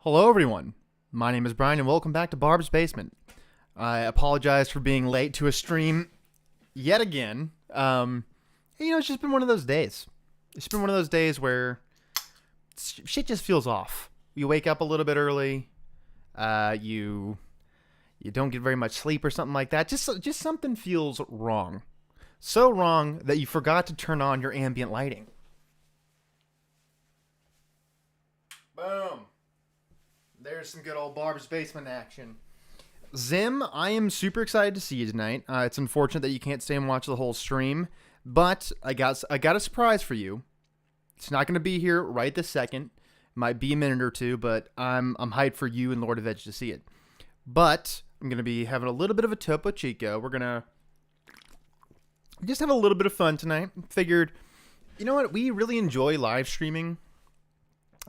Hello everyone, my name is Brian and welcome back to Barb's Basement. I apologize for being late to a stream yet again. It's just been one of those days. It's been one of those days where shit just feels off. You wake up a little bit early, you don't get very much sleep or something like that. Just something feels wrong. So wrong that you forgot to turn on your ambient lighting. Boom. There's some good old Barb's Basement action. Zim, I am super excited to see you tonight. It's unfortunate that you can't stay and watch the whole stream, but I got a surprise for you. It's not going to be here right this second. Might be a minute or two, but I'm hyped for you and Lord of Edge to see it. But I'm going to be having a little bit of a Topo Chico. We're going to just have a little bit of fun tonight. Figured, you know what? We really enjoy live streaming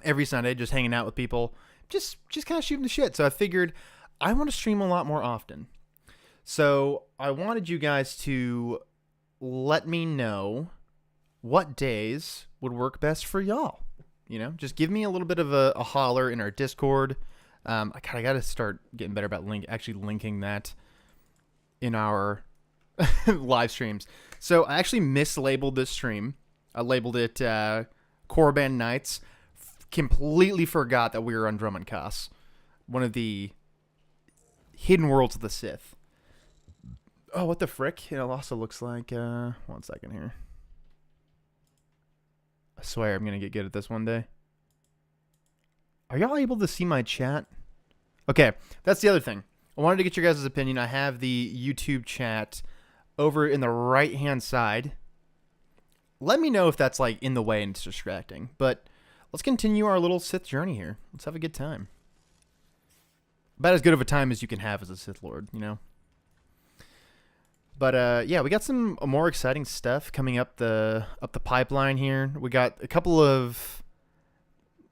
every Sunday, just hanging out with people. Just kind of shooting the shit. So I figured I want to stream a lot more often. So I wanted you guys to let me know what days would work best for y'all. You know, just give me a little bit of a holler in our Discord. I got to start getting better about actually linking that in our live streams. So I actually mislabeled this stream. I labeled it Korriban Nights. Completely forgot that we were on Drummond Kaas, one of the hidden worlds of the Sith. Oh, what the frick? It also looks like, 1 second here. I swear I'm going to get good at this one day. Are y'all able to see my chat? Okay, that's the other thing. I wanted to get your guys' opinion. I have the YouTube chat over in the right-hand side. Let me know if that's like in the way and it's distracting, but let's continue our little Sith journey here. Let's have a good time. About as good of a time as you can have as a Sith Lord, you know? But yeah, we got some more exciting stuff coming up the pipeline here. We got a couple of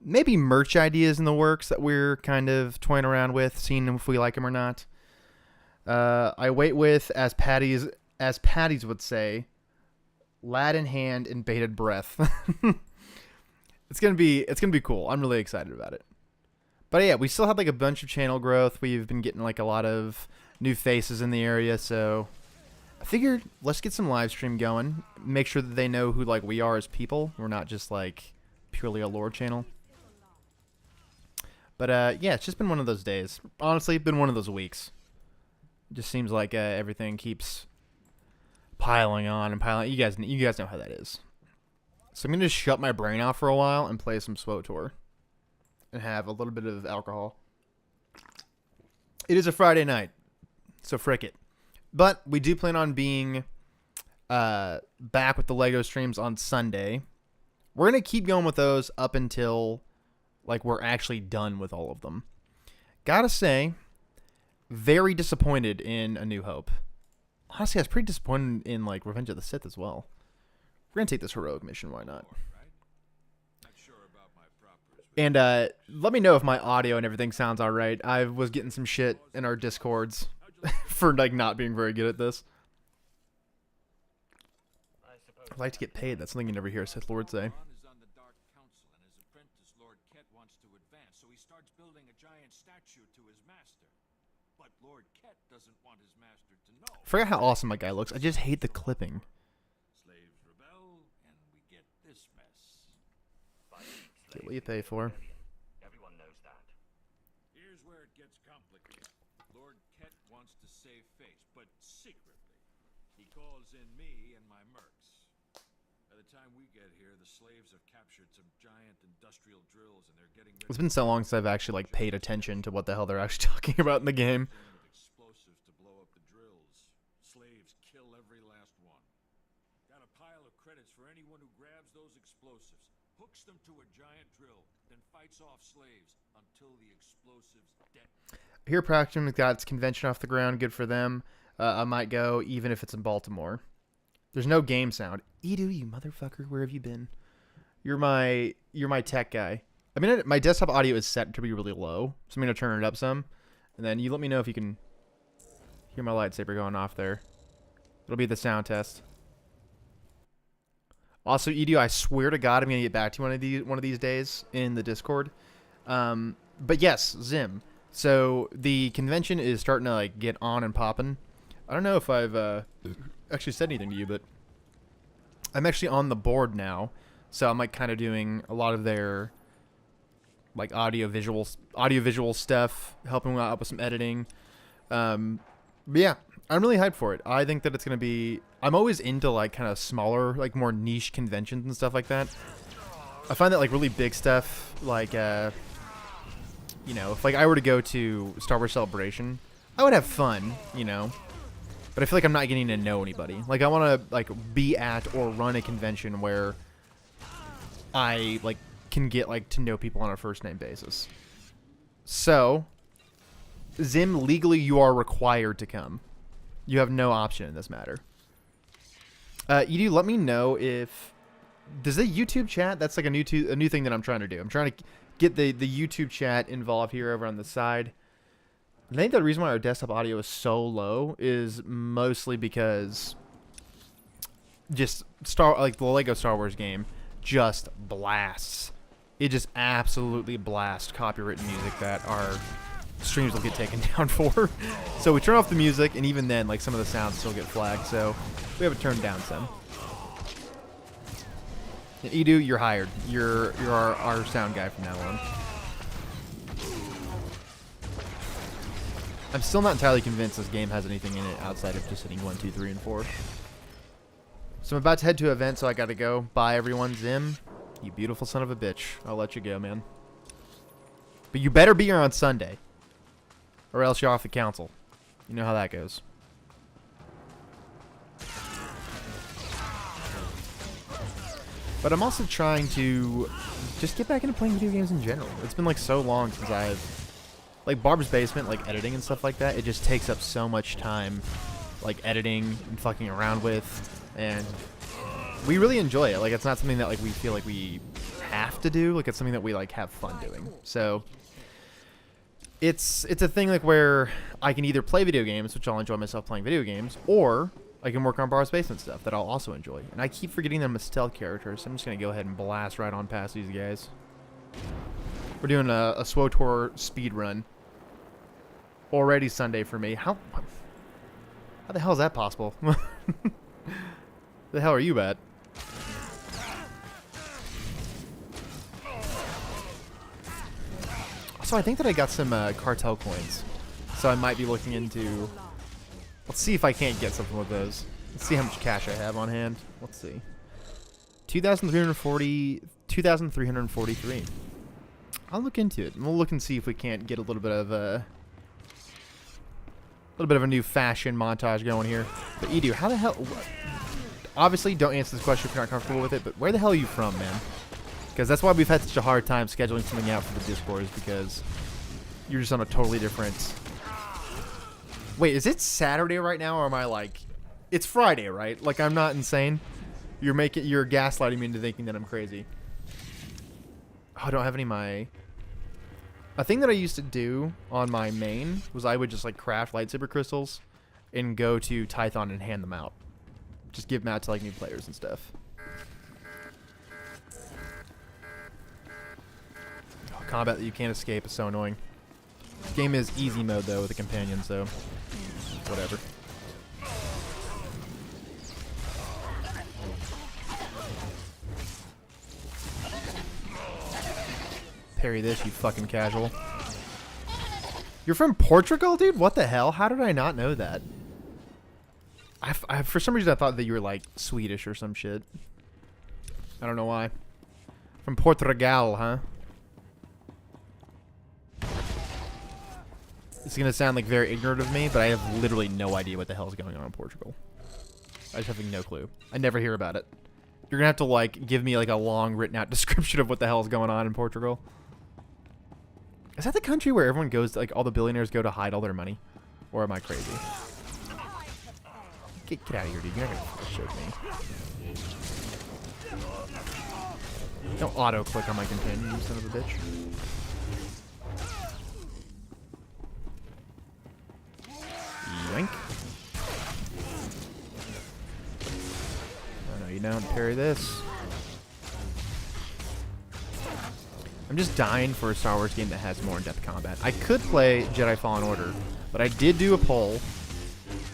maybe merch ideas in the works that we're kind of toying around with, seeing if we like them or not. I wait with, as Patty's would say, lad in hand and bated breath. It's gonna be cool. I'm really excited about it. But yeah, we still have like a bunch of channel growth. We've been getting like a lot of new faces in the area, so I figured let's get some live stream going. Make sure that they know who like we are as people. We're not just like purely a lore channel. But yeah, it's just been one of those days. Honestly, been one of those weeks. It just seems like everything keeps piling on and piling. You guys know how that is. So I'm gonna just shut my brain off for a while and play some SWOTOR and have a little bit of alcohol. It is a Friday night, so frick it. But we do plan on being back with the LEGO streams on Sunday. We're gonna keep going with those up until like we're actually done with all of them. Gotta say, very disappointed in A New Hope. Honestly, I was pretty disappointed in like Revenge of the Sith as well. We're gonna take this heroic mission, why not? And let me know if my audio and everything sounds alright. I was getting some shit in our Discords for like not being very good at this. I'd like to get paid. That's something you never hear a Sith Lord say. I forgot how awesome my guy looks. I just hate the clipping. Slaves rebel, and we get this mess. Get what you pay for. Everyone knows that. Here's where it gets complicated. Lord Ket wants to save face, but secretly. He calls in me and my mercs. By the time we get here, the slaves have captured some giant industrial drills, and they're getting ready. It's been so long since I've actually like paid attention to what the hell they're actually talking about in the game. Explosives to blow up the drills. Slaves kill every last one. Got a pile of credits for anyone who grabs those explosives, hooks them to a giant drill, then fights off slaves until the explosives detonate. Here, Practicum got its convention off the ground. Good for them. I might go, even if it's in Baltimore. There's no game sound. Edu, you motherfucker, where have you been? You're my tech guy. I mean, my desktop audio is set to be really low, so I'm gonna turn it up some, and then you let me know if you can hear my lightsaber going off there. It'll be the sound test. Also, Edu, I swear to God, I'm gonna get back to you one of these days in the Discord. But yes, Zim. So the convention is starting to like get on and popping. I don't know if I've actually said anything to you, but I'm actually on the board now, so I'm like kind of doing a lot of their like audio visual stuff, helping out with some editing. But yeah, I'm really hyped for it. I think that it's gonna be. I'm always into like kind of smaller, like more niche conventions and stuff like that. I find that like really big stuff, like you know, if like I were to go to Star Wars Celebration, I would have fun, you know. But I feel like I'm not getting to know anybody. Like I want to like be at or run a convention where I like can get like to know people on a first name basis. So, Zim, legally you are required to come. You have no option in this matter. Edu, let me know if does the YouTube chat. That's like a new thing that I'm trying to do. I'm trying to get the YouTube chat involved here over on the side. I think the reason why our desktop audio is so low is mostly because just the Lego Star Wars game just blasts. It just absolutely blasts copyrighted music that our streams will get taken down for. So we turn off the music, and even then, like some of the sounds still get flagged. So we have it turned down some. And Edu, you're hired. You're our sound guy from now on. I'm still not entirely convinced this game has anything in it outside of just hitting 1, 2, 3, and 4. So I'm about to head to an event, so I gotta go. Bye, everyone. Zim, you beautiful son of a bitch. I'll let you go, man. But you better be here on Sunday, or else you're off the council. You know how that goes. But I'm also trying to just get back into playing video games in general. It's been like so long since I've... Like Barb's Basement, like editing and stuff like that, it just takes up so much time like editing and fucking around with, and we really enjoy it. Like, it's not something that like we feel like we have to do. Like, it's something that we like have fun doing. So it's a thing like where I can either play video games, which I'll enjoy myself playing video games, or I can work on Barb's Basement stuff that I'll also enjoy. And I keep forgetting them as stealth characters, so I'm just gonna go ahead and blast right on past these guys. We're doing a SWTOR speed run. Already Sunday for me. How the hell is that possible? The hell are you at? So I think that I got some cartel coins. So I might be looking into... Let's see if I can't get something with those. Let's see how much cash I have on hand. Let's see. 2,343. I'll look into it. And we'll look and see if we can't get a little bit of a new fashion montage going here. But Edu, how the hell... Obviously, don't answer this question if you're not comfortable with it, but where the hell are you from, man? Because that's why we've had such a hard time scheduling something out for the Discord, is because you're just on a totally different... Wait, is it Saturday right now, or am I like... It's Friday, right? Like, I'm not insane. You're gaslighting me into thinking that I'm crazy. Oh, I don't have any of my... A thing that I used to do on my main was I would just like craft lightsaber crystals and go to Tython and hand them out. Just give them out to like new players and stuff. Oh, combat that you can't escape is so annoying. This game is easy mode though with a companion, so whatever. Parry this, you fucking casual. You're from Portugal, dude? What the hell? How did I not know that? I for some reason I thought that you were like Swedish or some shit. I don't know why. From Portugal, huh? It's gonna sound like very ignorant of me, but I have literally no idea what the hell is going on in Portugal. I just have no clue. I never hear about it. You're gonna have to like give me like a long written out description of what the hell is going on in Portugal. Is that the country where everyone goes to, like, all the billionaires go to hide all their money? Or am I crazy? Get out of here, dude. You're not gonna choke me. Don't auto-click on my companion, you son of a bitch. Yoink. Oh, no, you don't. Parry this. I'm just dying for a Star Wars game that has more in-depth combat. I could play Jedi Fallen Order, but I did do a poll,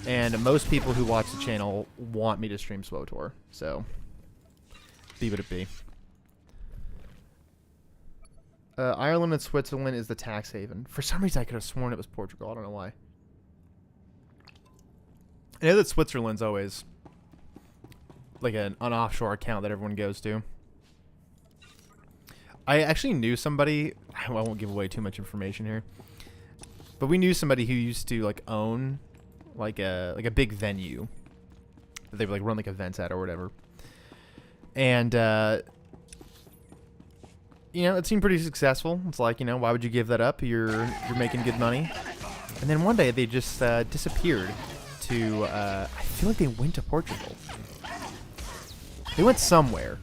and most people who watch the channel want me to stream SWTOR, so be what it be. Ireland and Switzerland is the tax haven. For some reason, I could have sworn it was Portugal. I don't know why. I know that Switzerland's always like an offshore account that everyone goes to. I actually knew somebody, I won't give away too much information here, but we knew somebody who used to like own like a big venue that they would like run like events at or whatever. And you know, it seemed pretty successful. It's like, you know, why would you give that up? You're making good money. And then one day they just disappeared to I feel like they went to Portugal. They went somewhere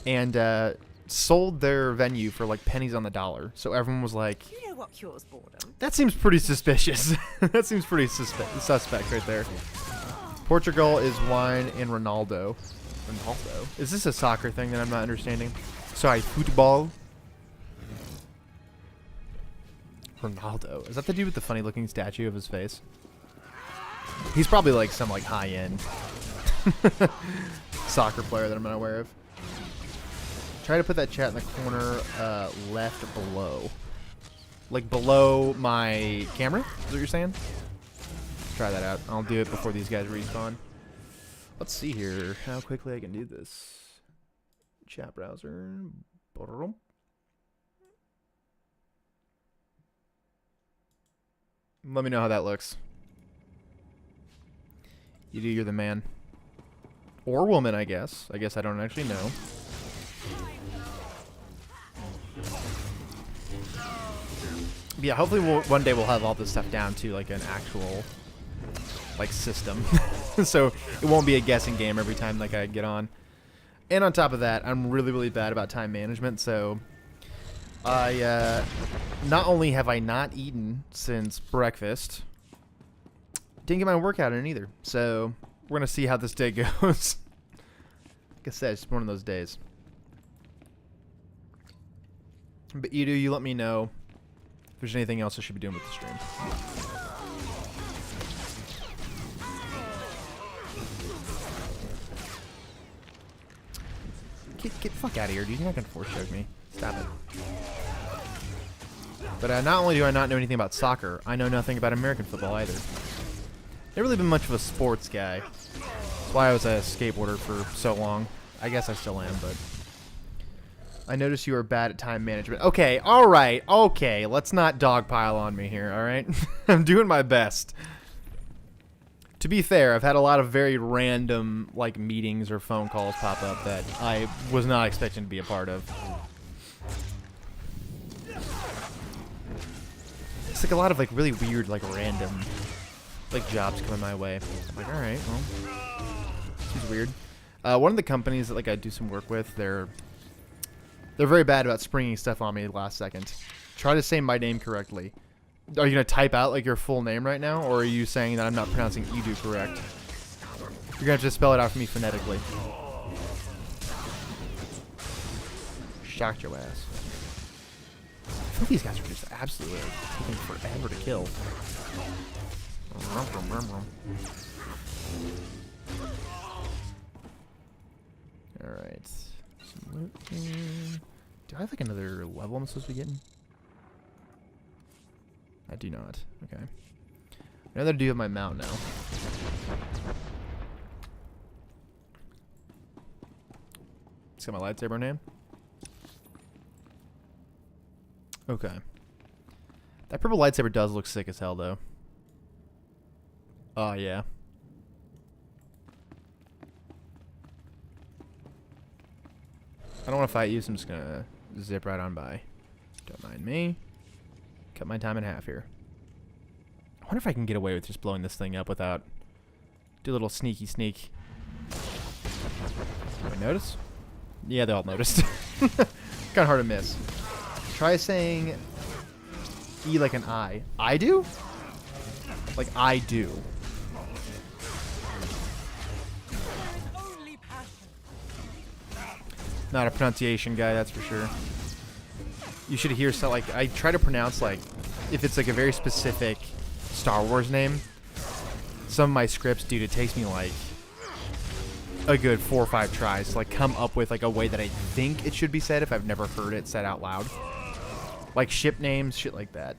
and sold their venue for like pennies on the dollar. So everyone was like, You know what cures boredom? that seems pretty suspicious. That seems pretty suspect right there. Portugal is wine and Ronaldo. Ronaldo? Is this a soccer thing that I'm not understanding? Sorry, football. Ronaldo. Is that the dude with the funny looking statue of his face? He's probably like some like high-end soccer player that I'm not aware of. Try to put that chat in the corner left below. Like below my camera? Is what you're saying? Let's try that out. I'll do it before these guys respawn. Let's see here how quickly I can do this. Chat browser. Let me know how that looks. You're the man. Or woman, I guess. I guess I don't actually know. Yeah, hopefully one day we'll have all this stuff down to like an actual like system, so it won't be a guessing game every time like I get on. And on top of that, I'm really, really bad about time management, so I not only have I not eaten since breakfast, didn't get my workout in either. So we're gonna see how this day goes. Like I said, it's one of those days. But Edu, you let me know if there's anything else I should be doing with the stream. Get the fuck out of here, dude. You're not gonna force choke me. Stop it. But not only do I not know anything about soccer, I know nothing about American football either. Never really been much of a sports guy. That's why I was a skateboarder for so long. I guess I still am, but I noticed you are bad at time management. Okay, alright, okay. Let's not dogpile on me here, alright? I'm doing my best. To be fair, I've had a lot of very random like meetings or phone calls pop up that I was not expecting to be a part of. It's like a lot of like really weird, like random like jobs coming my way. I'm like, alright, well, this is weird. One of the companies that like I do some work with, they're very bad about springing stuff on me last second. Try to say my name correctly. Are you going to type out like your full name right now, or are you saying that I'm not pronouncing Edu correct? You're going to have to spell it out for me phonetically. Shocked your ass. I feel these guys are just absolutely taking forever to kill. Alright. Some loot here. Do I have like another level I'm supposed to be getting? I do not. Okay. I know that I do have my mount now. It's got my lightsaber in hand. Okay. That purple lightsaber does look sick as hell, though. Oh, yeah. I don't want to fight you, so I'm just going to zip right on by. Don't mind me. Cut my time in half here. I wonder if I can get away with just blowing this thing up without... Do a little sneaky sneak. Anybody notice? Yeah, they all noticed. Kind of hard to miss. Try saying E like an I. I do? Like I do. Not a pronunciation guy, that's for sure. You should hear so like I try to pronounce like if it's like a very specific Star Wars name. Some of my scripts, dude, it takes me like a good 4 or 5 tries to like come up with like a way that I think it should be said if I've never heard it said out loud. Like ship names, shit like that.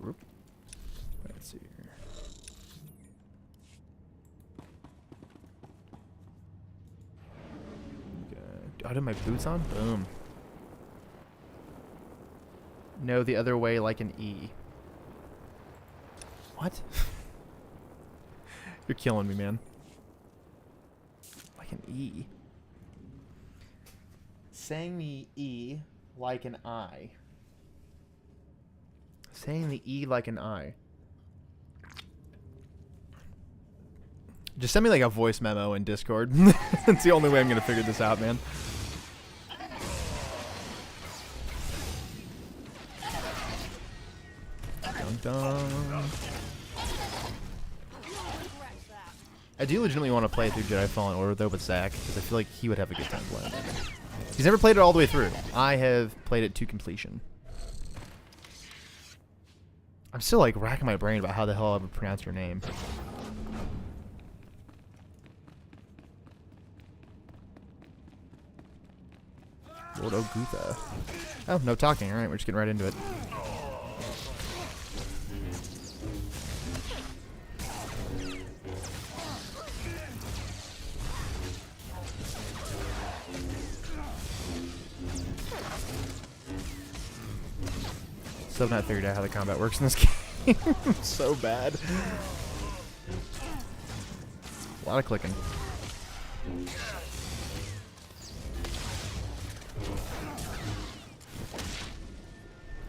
Let's see here. Okay. I have my boots on? Boom. No, the other way like an E. What? You're killing me, man. Like an E. Saying the E like an I. Saying the E like an I. Just send me like a voice memo in Discord. That's the only way I'm gonna figure this out, man. Dun dun. I do legitimately want to play through Jedi Fallen Order though with Zach, because I feel like he would have a good time playing it. He's never played it all the way through. I have played it to completion. I'm still like racking my brain about how the hell I would pronounce your name. Lord Ogutha. Oh, no talking. Alright, we're just getting right into it. Still have not figured out how the combat works in this game. So bad. A lot of clicking.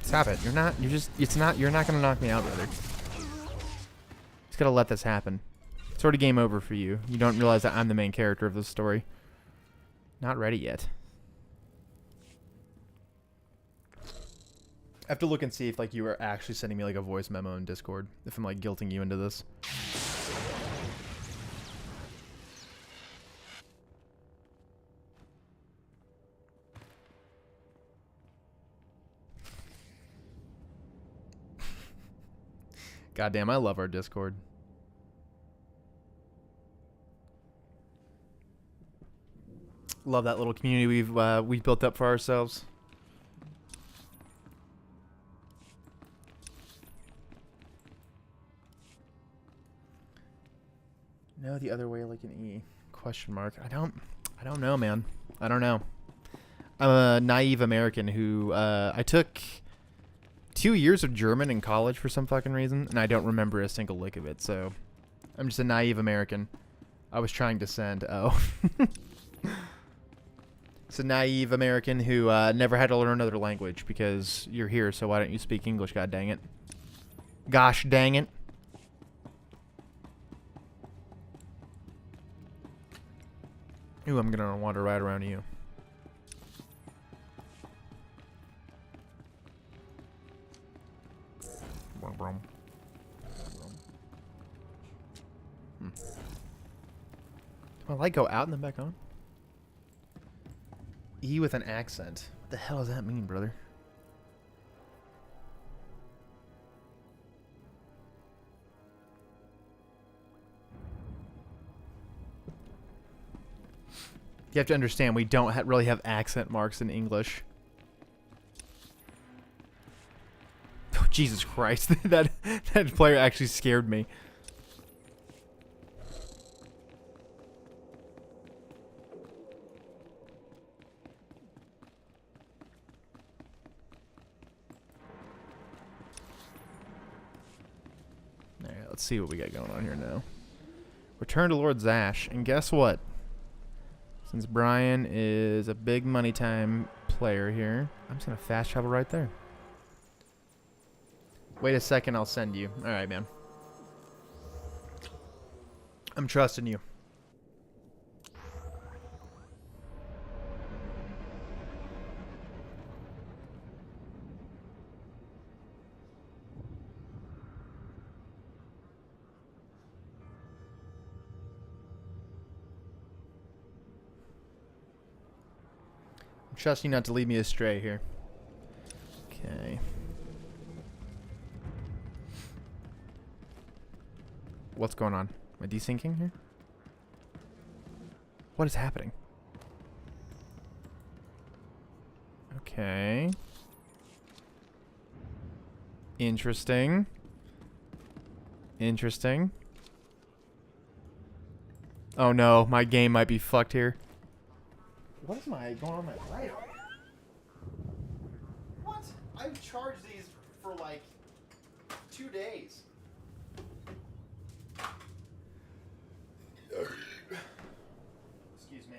Stop it. You're not gonna knock me out, brother. Just gotta let this happen. It's already game over for you. You don't realize that I'm the main character of this story. Not ready yet. I have to look and see if like you are actually sending me like a voice memo in Discord. If I'm like guilting you into this. Goddamn, I love our Discord. Love that little community we've built up for ourselves. No, the other way like an E. Question mark. I don't know, man. I don't know. I'm a naive American who I took 2 years of German in college for some fucking reason, and I don't remember a single lick of it, so I'm just a naive American. I was trying to send... Oh. It's a naive American who never had to learn another language because you're here, so why don't you speak English, god dang it. Gosh dang it. Ooh, I'm gonna wander right around you. Do my light go out and then back on? E with an accent. What the hell does that mean, brother? You have to understand, we don't really have accent marks in English. Oh, Jesus Christ. that player actually scared me. Alright, let's see what we got going on here now. Return to Lord Zash, and guess what? Since Brian is a big money time player here, I'm just going to fast travel right there. Wait a second, I'll send you. Alright, man. I'm trusting you. Trust you not to lead me astray here. Okay. What's going on? Am I desyncing here? What is happening? Okay. Interesting. Interesting. Oh no, my game might be fucked here. What is going on with my radar? What? I've charged these for like 2 days. Excuse me.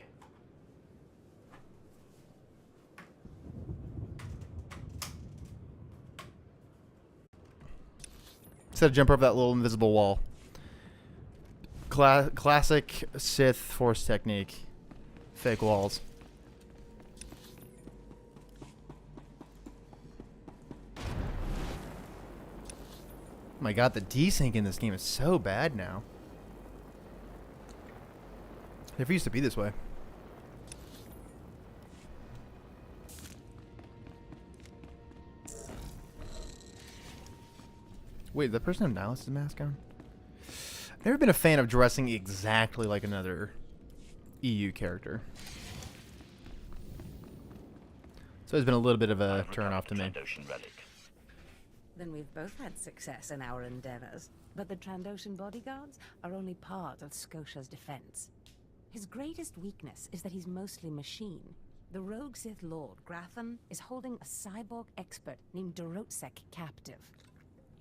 Instead of jump over that little invisible wall. Classic Sith force technique. Fake walls. Oh my god, the desync in this game is so bad now. It never used to be this way. Wait, did that person have Nihilis's mask on? I've never been a fan of dressing exactly like another EU character. So it's been a little bit of a turn off to me. Then we've both had success in our endeavors. But the Trandoshan bodyguards are only part of Scotia's defense. His greatest weakness is that he's mostly machine. The rogue Sith Lord, Grathan, is holding a cyborg expert named Dorotsek captive.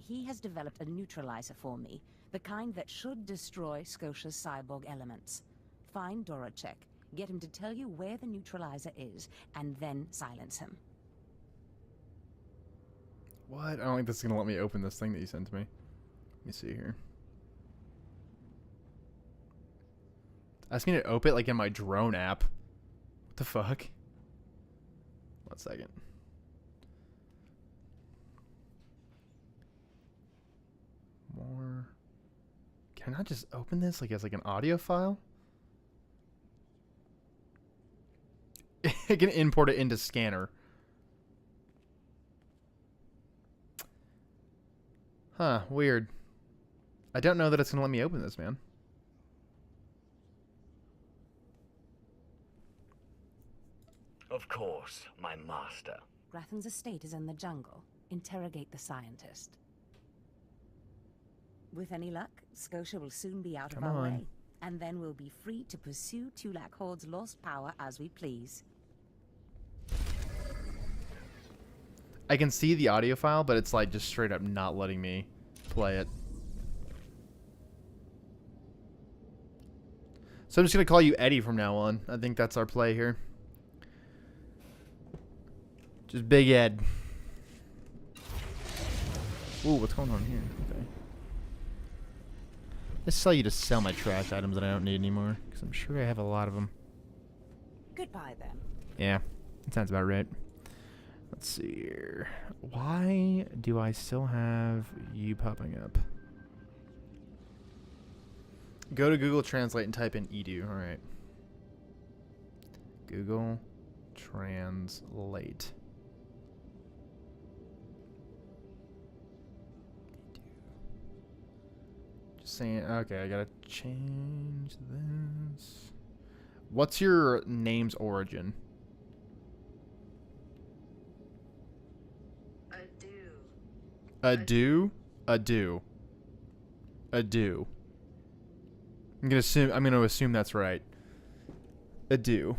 He has developed a neutralizer for me, the kind that should destroy Scotia's cyborg elements. Find Dorotsek, get him to tell you where the neutralizer is, and then silence him. What? I don't think this is going to let me open this thing that you sent to me. Let me see here. Ask me to open it like in my drone app. What the fuck? 1 second. More. Can I just open this like as like an audio file? I can import it into Scanner. Huh, weird. I don't know that it's going to let me open this, man. Of course, my master. Grathan's estate is in the jungle. Interrogate the scientist. With any luck, Scotia will soon be out of our way. And then we'll be free to pursue Tulak Horde's lost power as we please. I can see the audio file, but it's like just straight up not letting me play it. So I'm just going to call you Eddie from now on. I think that's our play here. Just Big Ed. Ooh, what's going on here? Okay. Let's sell you to sell my trash items that I don't need anymore, because I'm sure I have a lot of them. Goodbye, then. Yeah, that sounds about right. Let's see here. Why do I still have you popping up? Go to Google Translate and type in edu. All right. Google Translate. Just saying. Okay, I gotta change this. What's your name's origin? Ado? Ado. Ado. I'm gonna assume that's right. Ado.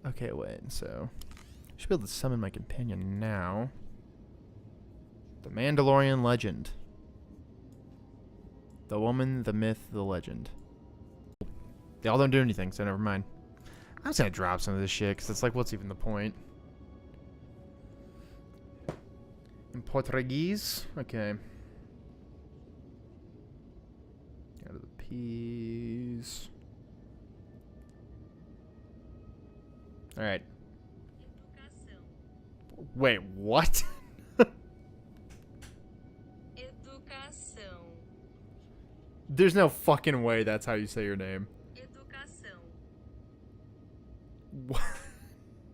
Okay, wait, so I should be able to summon my companion now. The Mandalorian legend. The woman, the myth, the legend. They all don't do anything, so never mind. I'm just gonna drop some of this shit, because it's like, what's even the point? In Portuguese? Okay. Out of the P's. Alright. Wait, what? Educação. There's no fucking way that's how you say your name. Educação.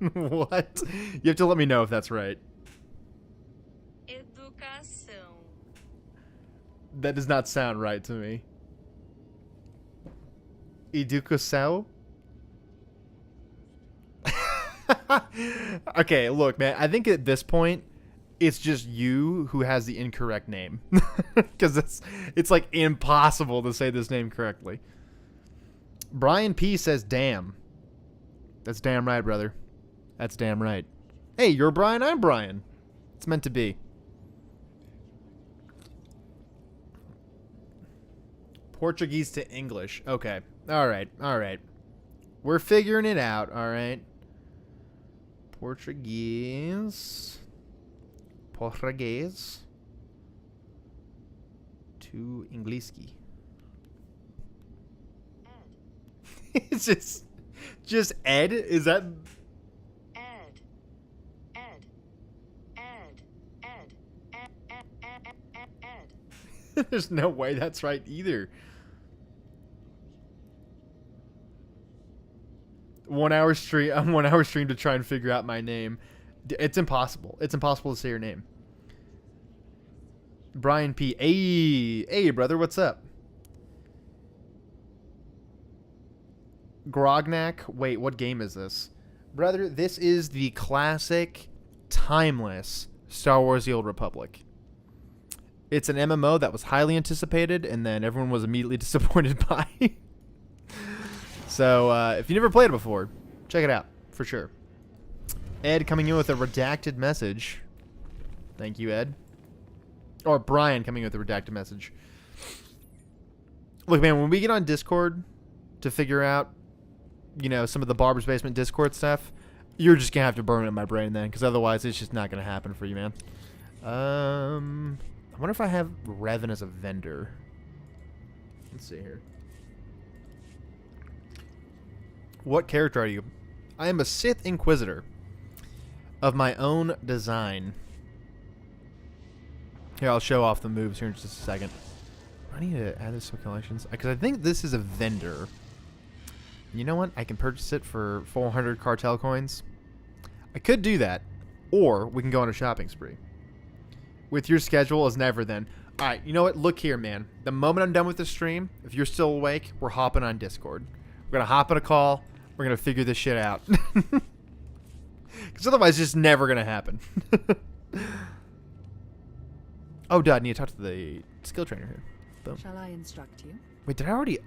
What? You have to let me know if that's right. Educação. That does not sound right to me. Educação? Okay, look, man. I think at this point, it's just you who has the incorrect name. Because it's like impossible to say this name correctly. Brian P says, damn. That's damn right, brother. That's damn right. Hey, you're Brian, I'm Brian. It's meant to be. Portuguese to English. Okay. Alright, alright. We're figuring it out, alright? Portuguese to Engliski. Ed. It's just Ed? Is that Ed. Ed. Ed. Ed. Ed. Ed. Ed. Ed. Ed. There's no way that's right either. 1 hour stream. I'm 1 hour stream to try and figure out my name. It's impossible. It's impossible to say your name. Brian P. Hey, brother, what's up? Grognak. Wait, what game is this? Brother, this is the classic, timeless Star Wars The Old Republic. It's an MMO that was highly anticipated, and then everyone was immediately disappointed by. So, if you never played it before, check it out, for sure. Ed coming in with a redacted message. Thank you, Ed. Or Brian coming in with a redacted message. Look, man, when we get on Discord to figure out, you know, some of the Barb's Basement Discord stuff, You're just gonna have to burn it in my brain then, because otherwise it's just not gonna happen for you, man. I wonder if I have Revan as a vendor. Let's see here. What character are you? I am a Sith Inquisitor of my own design. Here, I'll show off the moves here in just a second. I need to add this to collections because I think this is a vendor. You know what? I can purchase it for 400 cartel coins. I could do that, or we can go on a shopping spree. With your schedule as never then. All right, you know what? Look here, man. The moment I'm done with the stream, if you're still awake, we're hopping on Discord. We're going to hop on a call. We're going to figure this shit out. Because otherwise, it's just never going to happen. Oh, duh, I need to talk to the skill trainer here. Boom. Shall I instruct you? Wait, did I already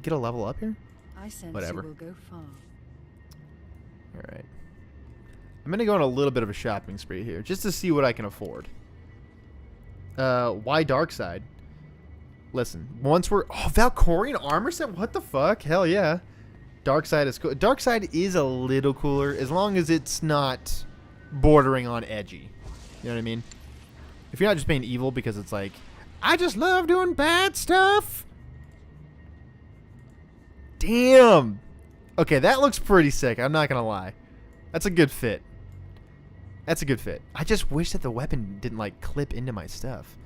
get a level up here? I sense Whatever. you will go far. All right. I'm going to go on a little bit of a shopping spree here, just to see what I can afford. Why dark side? Listen, once we're... Oh, Valkorian armor set? What the fuck? Hell yeah. Dark side is cool. Dark side is a little cooler, as long as it's not bordering on edgy. You know what I mean? If you're not just being evil because it's like, I just love doing bad stuff. Damn. Okay, that looks pretty sick. I'm not going to lie. That's a good fit. That's a good fit. I just wish that the weapon didn't, like, clip into my stuff.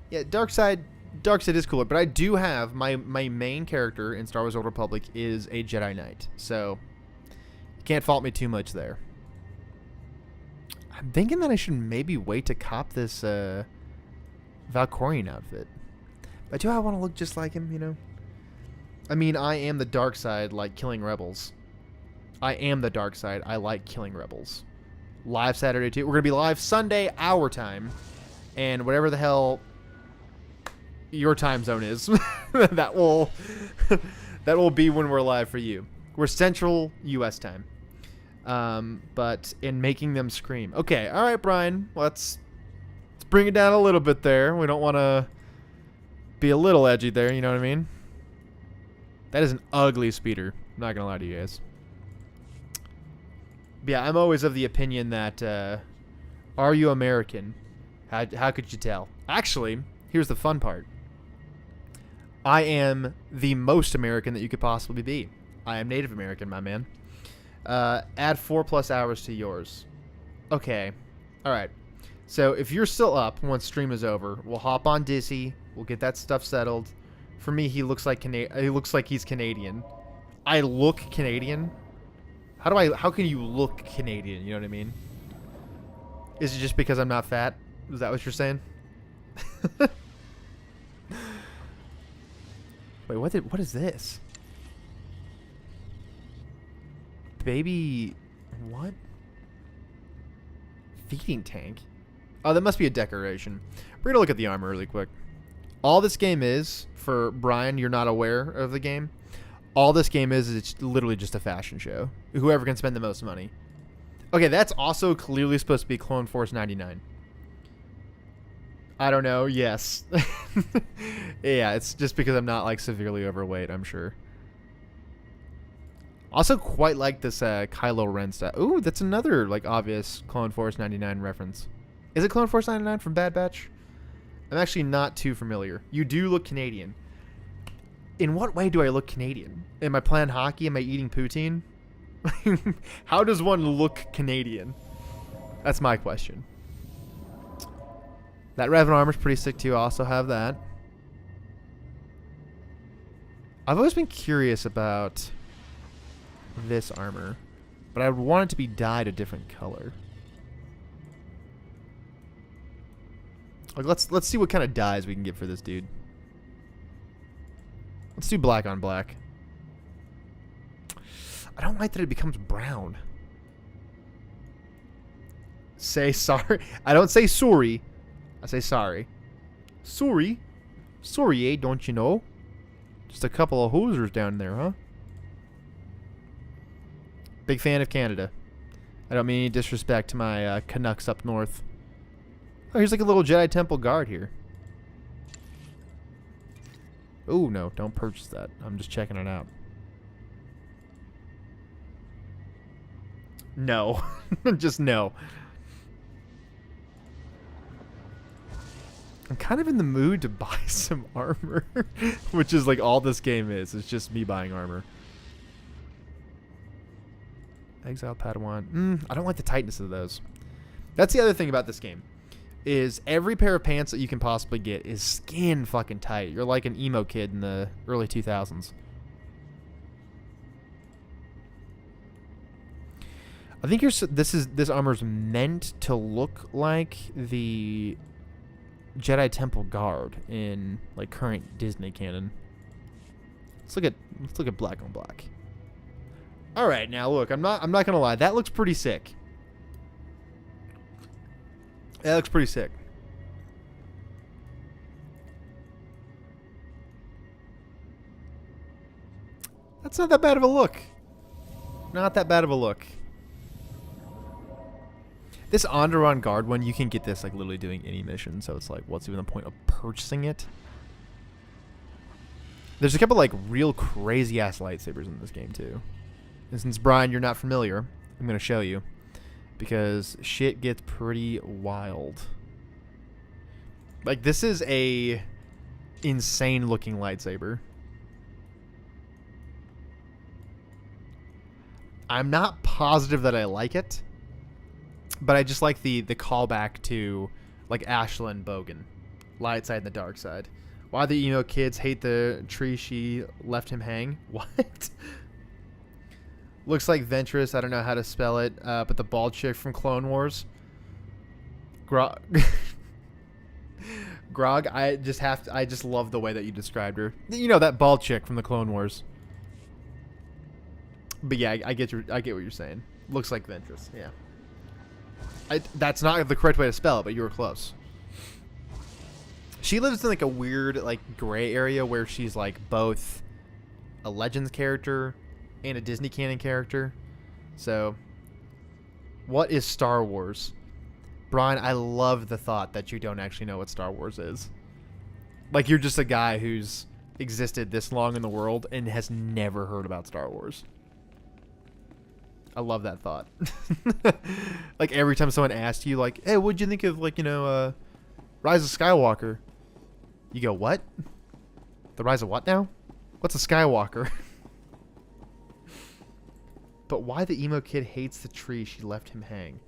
Yeah, Darkseid is cooler, but I do have my main character in Star Wars Old Republic is a Jedi Knight, so you can't fault me too much there. I'm thinking that I should maybe wait to cop this Valkorian outfit. But do I want to look just like him, you know? I mean, I am the dark side, like killing rebels. I am the dark side. I like killing rebels. Live Saturday too. We're going to be live Sunday, our time. And whatever the hell your time zone is, that will be when we're live for you. We're Central U.S. time. But in making them scream. Okay, all right, Brian. Let's bring it down a little bit there. We don't want to be a little edgy there, you know what I mean? That is an ugly speeder. I'm not going to lie to you guys. But yeah, I'm always of the opinion that, are you American? How could you tell? Actually, here's the fun part. I am the most American that you could possibly be. I am Native American, my man. Add 4+ hours to yours. Okay. All right. So if you're still up once stream is over, we'll hop on Dizzy. We'll get that stuff settled. For me, he looks like he's Canadian. I look Canadian. How can you look Canadian? You know what I mean? Is it just because I'm not fat? Is that what you're saying? Wait, what is this? Baby, what? Feeding tank? Oh, that must be a decoration. We're gonna look at the armor really quick. All this game is, for Brian, you're not aware of the game. All this game is it's literally just a fashion show. Whoever can spend the most money. Okay, that's also clearly supposed to be Clone Force 99. I don't know. Yes. Yeah, it's just because I'm not like severely overweight, I'm sure. Also quite like this Kylo Ren stuff. Ooh, that's another like obvious Clone Force 99 reference. Is it Clone Force 99 from Bad Batch? I'm actually not too familiar. You do look Canadian. In what way do I look Canadian? Am I playing hockey? Am I eating poutine? How does one look Canadian? That's my question. That Revan armor's pretty sick too. I also have that. I've always been curious about this armor, but I would want it to be dyed a different color. Like let's see what kind of dyes we can get for this dude. Let's do black on black. I don't like that it becomes brown. Say sorry. I don't say sorry. I say sorry. Sorry? Sorry, eh? Don't you know? Just a couple of hosers down there, huh? Big fan of Canada. I don't mean any disrespect to my Canucks up north. Oh, here's like a little Jedi Temple guard here. Oh, no. Don't purchase that. I'm just checking it out. No. Just no. I'm kind of in the mood to buy some armor, which is like all this game is. It's just me buying armor. Exile Padawan. I don't like the tightness of those. That's the other thing about this game, is every pair of pants that you can possibly get is skin fucking tight. You're like an emo kid in the early 2000s. I think this armor's meant to look like the Jedi Temple Guard in like current Disney canon. Let's look at black on black. All right, now look, I'm not gonna lie, that looks pretty sick. That looks pretty sick. That's not that bad of a look. Not that bad of a look. This Onderon Guard one, you can get this like literally doing any mission, so it's like, what's even the point of purchasing it? There's a couple like real crazy ass lightsabers in this game too. And since Brian, you're not familiar, I'm gonna show you, because shit gets pretty wild. Like, this is a insane looking lightsaber. I'm not positive that I like it, but I just like the callback to like Ashlyn Bogan, light side and the dark side. Why the emo kids hate the tree she left him hang? What? Looks like Ventress. I don't know how to spell it, but the bald chick from Clone Wars. Grog. I just love the way that you described her. You know, that bald chick from the Clone Wars. But yeah, I get what you're saying. Looks like Ventress. Yeah. That's not the correct way to spell it, but you were close. She lives in like a weird like gray area where she's like both a Legends character and a Disney canon character. So, what is Star Wars? Brian, I love the thought that you don't actually know what Star Wars is. Like, you're just a guy who's existed this long in the world and has never heard about Star Wars. I love that thought. Like, every time someone asks you, like, hey, what'd you think of, like, Rise of Skywalker? You go, what? The Rise of what now? What's a Skywalker? But why the emo kid hates the tree she left him hang?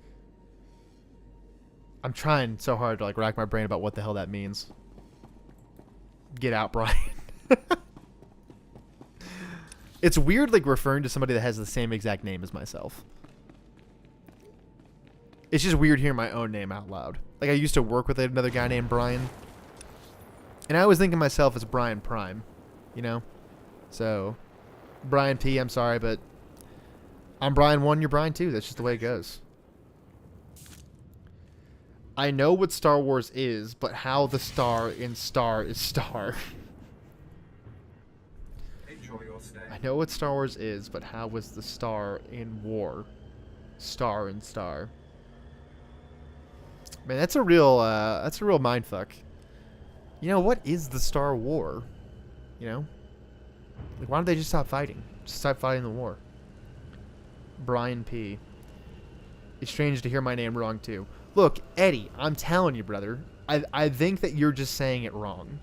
I'm trying so hard to like rack my brain about what the hell that means. Get out, Brian. It's weird like referring to somebody that has the same exact name as myself. It's just weird hearing my own name out loud. Like, I used to work with another guy named Brian, and I always think of myself as Brian Prime, you know? So, Brian P, I'm sorry, but I'm Brian 1, you're Brian 2. That's just the way it goes. I know what Star Wars is, but how the star in star is star. Enjoy your stay. I know what Star Wars is, but how was the star in war? Star and star. Man, that's a real mindfuck. You know, what is the Star War? You know? Like, why don't they just stop fighting? Just stop fighting the war. Brian P. It's strange to hear my name wrong, too. Look, Eddie, I'm telling you, brother. I think that you're just saying it wrong.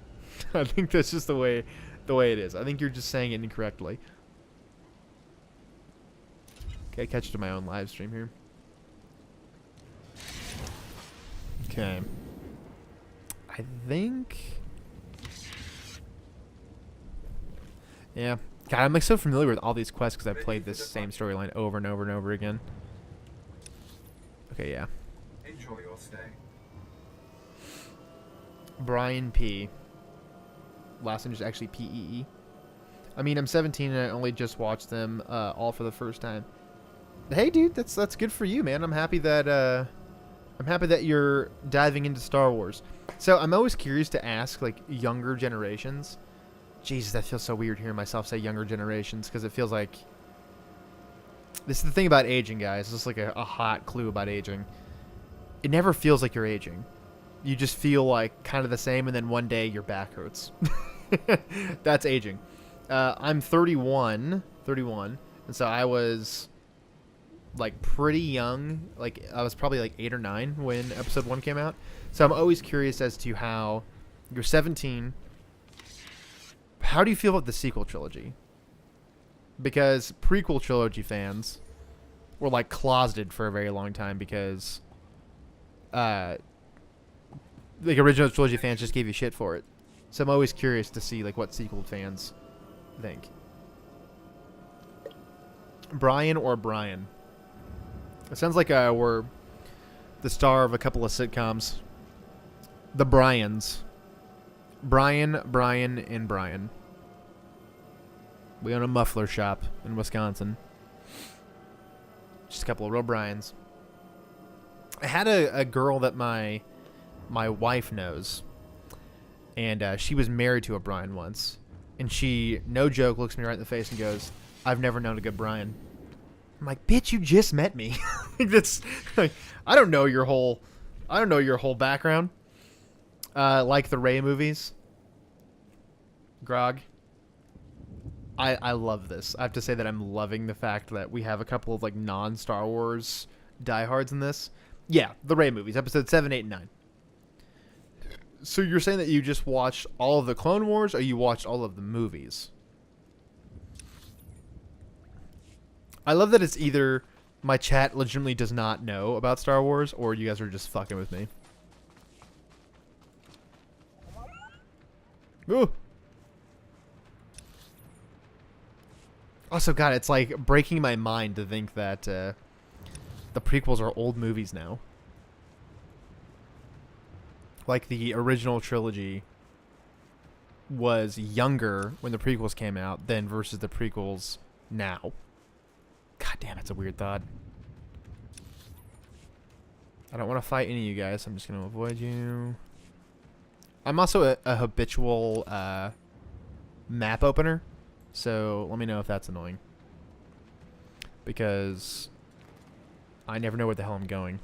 I think that's just the way it is. I think you're just saying it incorrectly. Okay, catch it to my own live stream here. Okay. I think... Yeah. God, I'm like so familiar with all these quests because I've played this same storyline over and over and over again. Okay, yeah. Enjoy your stay. Brian P. Last name is actually P-E-E. I mean, I'm 17 and I only just watched them all for the first time. Hey, dude, that's good for you, man. I'm happy that you're diving into Star Wars. So I'm always curious to ask like younger generations. Jesus, that feels so weird hearing myself say younger generations because it feels like this is the thing about aging, guys. This is like a hot clue about aging. It never feels like you're aging. You just feel like kind of the same, and then one day your back hurts. That's aging. I'm 31, and so I was like pretty young. Like I was probably like 8 or 9 when episode 1 came out. So I'm always curious as to how you're 17. How do you feel about the sequel trilogy? Because prequel trilogy fans were like closeted for a very long time because like original trilogy fans just gave you shit for it. So I'm always curious to see like what sequel fans think. Brian or Brian? It sounds like we're the star of a couple of sitcoms. The Bryans. Brian, and Brian. We own a muffler shop in Wisconsin. Just a couple of real Bryans. I had a girl that my wife knows. And she was married to a Brian once. And she, no joke, looks me right in the face and goes, "I've never known a good Brian." I'm like, bitch, you just met me. That's like, I don't know your whole background. Like the Rey movies. Grog. I love this. I have to say that I'm loving the fact that we have a couple of like non-Star Wars diehards in this. Yeah, the Rey movies, episode 7, 8, and 9. So you're saying that you just watched all of the Clone Wars, or you watched all of the movies? I love that it's either my chat legitimately does not know about Star Wars, or you guys are just fucking with me. Ooh. Also, God, it's like breaking my mind to think that the prequels are old movies now. Like the original trilogy was younger when the prequels came out than versus the prequels now. God damn, it's a weird thought. I don't want to fight any of you guys. I'm just going to avoid you. I'm also a habitual map opener. So let me know if that's annoying. Because I never know where the hell I'm going.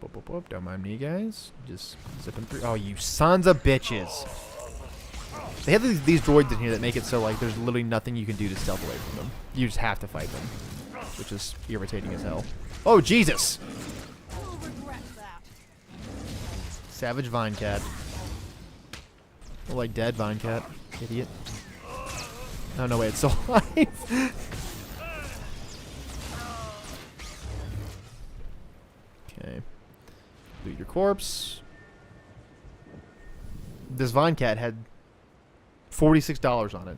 Boop, boop, boop. Don't mind me, guys. Just zipping through. Oh, you sons of bitches. They have these droids in here that make it so like there's literally nothing you can do to stealth away from them. You just have to fight them. Which is irritating as hell. Oh, Jesus! Savage Vine Cat. Oh, like dead Vine Cat. Idiot. Oh, no, wait, it's still alive. Okay. Loot your corpse. This Vine Cat had $46 on it.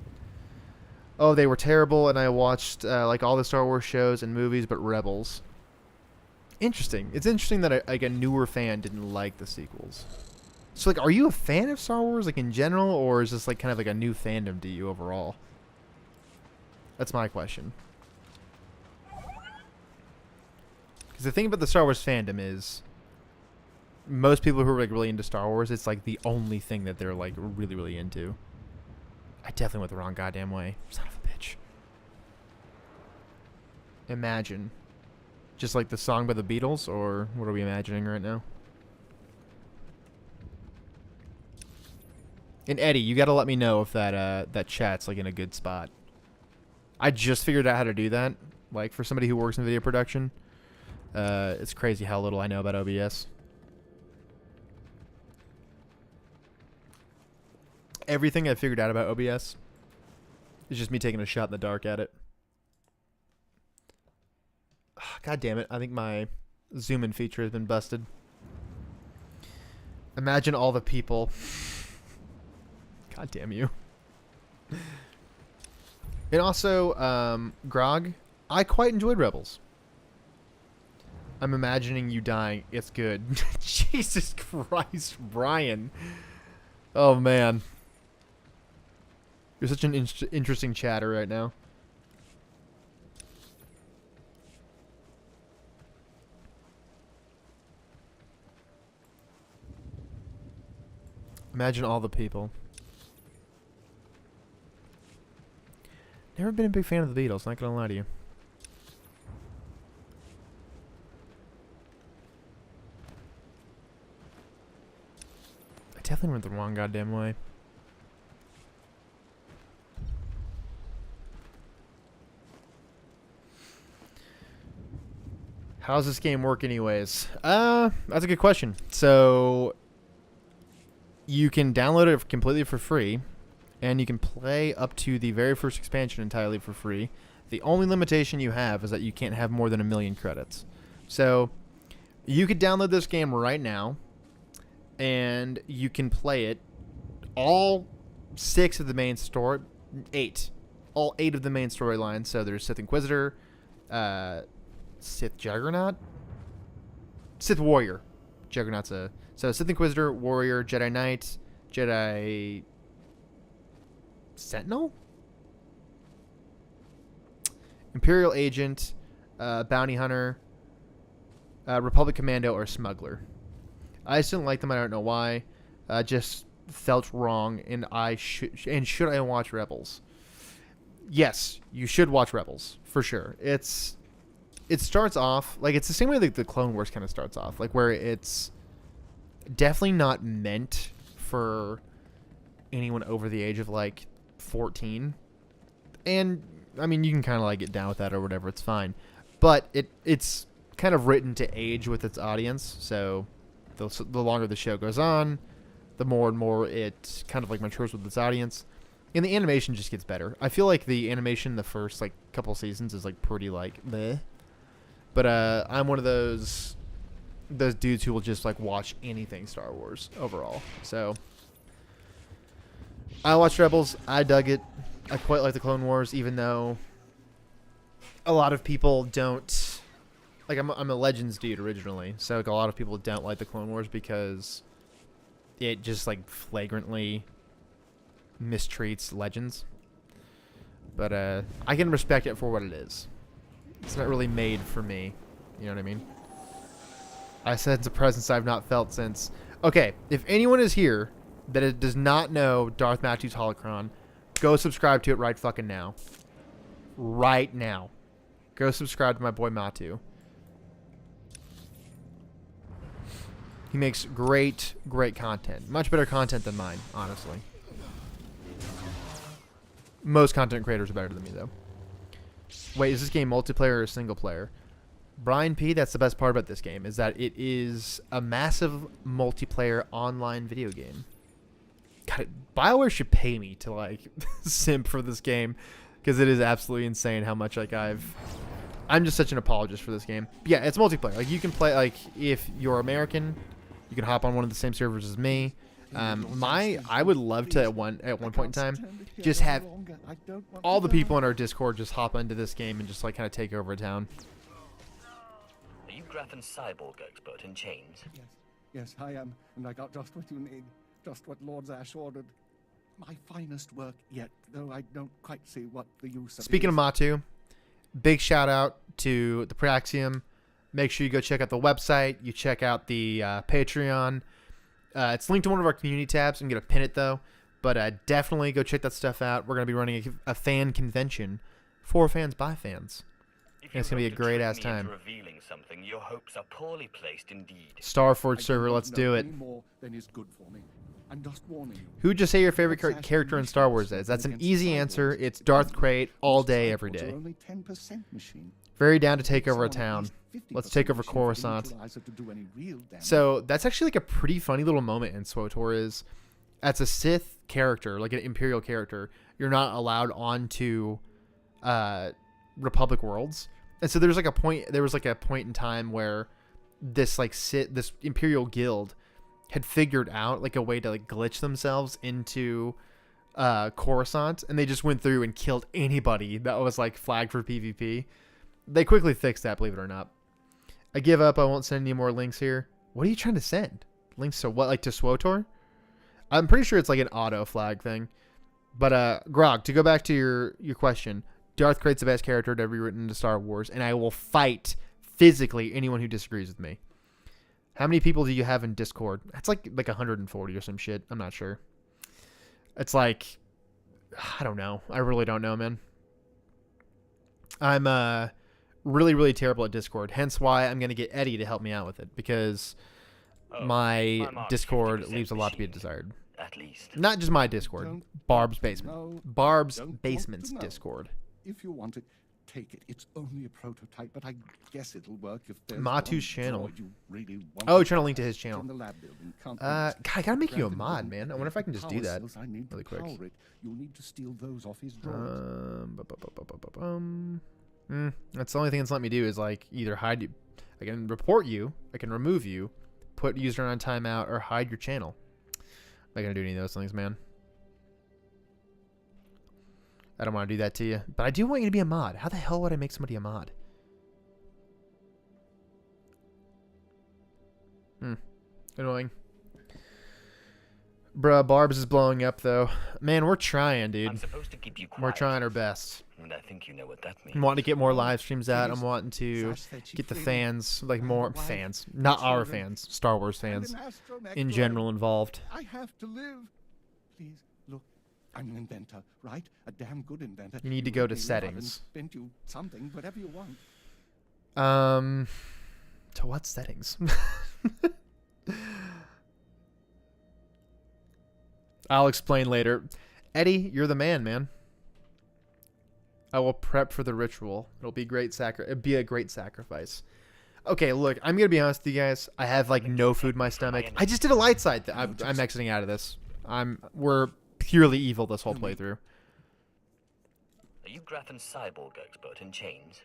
Oh, they were terrible, and I watched like all the Star Wars shows and movies, but Rebels. Interesting. It's interesting that like a newer fan didn't like the sequels. So, like, are you a fan of Star Wars, like in general, or is this like kind of like a new fandom to you overall? That's my question. Because the thing about the Star Wars fandom is, most people who are like really into Star Wars, it's like the only thing that they're like really, really into. I definitely went the wrong goddamn way. Son of a bitch. Imagine. Just like the song by the Beatles, or what are we imagining right now? And Eddie, you gotta let me know if that chat's like in a good spot. I just figured out how to do that. Like for somebody who works in video production, it's crazy how little I know about OBS. Everything I figured out about OBS is just me taking a shot in the dark at it. God damn it. I think my zoom in feature has been busted. Imagine all the people. God damn you. And also, Grog, I quite enjoyed Rebels. I'm imagining you dying. It's good. Jesus Christ, Brian. Oh, man. You're such an interesting chatter right now. Imagine all the people. Never been a big fan of the Beatles, not gonna lie to you. I definitely went the wrong goddamn way. How's this game work anyways? That's a good question. So you can download it completely for free, and you can play up to the very first expansion entirely for free. The only limitation you have is that you can't have more than 1 million credits. So you could download this game right now, and you can play it all 6 of the main story, 8. All 8 of the main storylines. So there's Sith Inquisitor, Sith Juggernaut, Sith Warrior. Juggernaut's so Sith Inquisitor, Warrior, Jedi Knight, Jedi Sentinel, Imperial Agent, Bounty Hunter, Republic Commando, or Smuggler. I just didn't like them. I don't know why. Just felt wrong, and should I watch Rebels? Yes, you should watch Rebels for sure. It starts off like it's the same way like the Clone Wars kind of starts off, like where it's definitely not meant for anyone over the age of like 14. And I mean, you can kind of like get down with that or whatever. It's fine, but it's kind of written to age with its audience. So the longer the show goes on, the more and more it kind of like matures with its audience. And the animation just gets better. I feel like the animation in the first like couple seasons is like pretty like bleh. But I'm one of those dudes who will just like watch anything Star Wars overall. So I watched Rebels. I dug it. I quite like the Clone Wars, even though a lot of people don't. Like I'm a Legends dude originally, so like a lot of people don't like the Clone Wars because it just like flagrantly mistreats Legends. But I can respect it for what it is. It's not really made for me. You know what I mean? I sense a presence I've not felt since. Okay, if anyone is here that it does not know Darth Matthew's Holocron, go subscribe to it right fucking now. Right now. Go subscribe to my boy Matu. He makes great, great content. Much better content than mine, honestly. Most content creators are better than me, though. Wait, is this game multiplayer or single player? Brian P., that's the best part about this game, is that it is a massive multiplayer online video game. God, BioWare should pay me to, like, simp for this game, because it is absolutely insane how much, like, I'm just such an apologist for this game. But yeah, it's multiplayer. Like, you can play, like, if you're American, you can hop on one of the same servers as me. I would love to at one point in time just have all the people in our Discord just hop into this game and just like kind of take over a town. Are you Graffin's cyborg expert in chains? Yes, I am, and I got just what you need, just what Lord Ash ordered. My finest work yet, though I don't quite see what the use of. Speaking of Matu, big shout out to the Praxium. Make sure you go check out the website. You check out the Patreon. It's linked to one of our community tabs. I'm going to pin it, though. But definitely go check that stuff out. We're going to be running a fan convention for fans by fans. And it's going to be a great-ass time. Revealing something, your hopes are poorly placed indeed. Starforge server, let's do it. Who would you say your favorite character in Star Wars is? That's an easy answer. It's Darth Crate all day, every day. Very down to take over a town. Let's take over Coruscant. So that's actually like a pretty funny little moment in SWTOR is, as a Sith character, like an Imperial character, you're not allowed onto Republic worlds. And so there was like a point in time where this Imperial guild had figured out like a way to like glitch themselves into Coruscant, and they just went through and killed anybody that was like flagged for PvP. They quickly fixed that, believe it or not. I give up. I won't send any more links here. What are you trying to send? Links to what? Like to SWTOR? I'm pretty sure it's like an auto flag thing. But Grog, to go back to your question, Darth Crate's the best character to ever be written into Star Wars, and I will fight physically anyone who disagrees with me. How many people do you have in Discord? It's like 140 or some shit. I'm not sure. It's like, I don't know. I really don't know, man. I'm really, really terrible at Discord. Hence why I'm going to get Eddie to help me out with it, because my Discord leaves a lot to be desired. At least. Not just my Discord. Barb's basement. Barb's basement's Discord. If you want it, take it. It's only a prototype, but I guess it'll work if there's Matu's one channel. droid you really want Oh, to trying to link to have his channel. from the lab building. Can't God, I gotta make you a Grab mod, them. man. I wonder if I can just do Power that cells I need to really quick. power it. You'll need to steal those off his droids. That's the only thing it's let me do is like either hide you. I can report you, I can remove you, put user on timeout, or hide your channel. I'm not gonna do any of those things, man. I don't want to do that to you, but I do want you to be a mod. How the hell would I make somebody a mod? Annoying. Bruh, Barb's is blowing up though. Man, we're trying, dude. I'm supposed to keep you quiet. We're trying our best. And I think you know what that means. I'm wanting to get more live streams out. I'm wanting to Sash said she'd get the freely fans, like have more a wife, fans, not our children, fans, Star Wars and fans an astromech in droid. general involved. I have to live. Please, look. I'm an inventor, right? A damn good inventor. You need to go to let me live. I've settings. invent you something, whatever you want. To what settings? I'll explain later. Eddie, you're the man, man. I will prep for the ritual. It'll be it'd be a great sacrifice. Okay, look, I'm gonna be honest with you guys. I have like no food in my stomach. I just did a light side. I'm exiting out of this. We're purely evil this whole playthrough. Are you Graffin's cyborg expert in chains?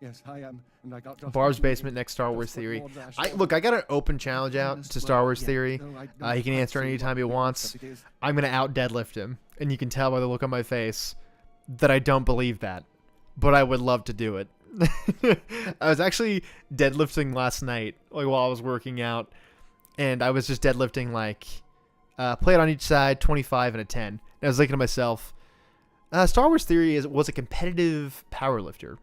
Yes, I am. And I got just Barb's what you basement need. next Star Wars Just what Theory. Lord Ash Look, I got an open My challenge out finest to Star work Wars yet, Theory. though I He don't can quite answer see anytime what he the wants. rest of it is. I'm gonna out deadlift him, and you can tell by the look on my face that I don't believe that, but I would love to do it. I was actually deadlifting last night, like while I was working out, and I was just deadlifting like plate on each side, 25 and a 10. And I was thinking to myself, Star Wars Theory was a competitive powerlifter.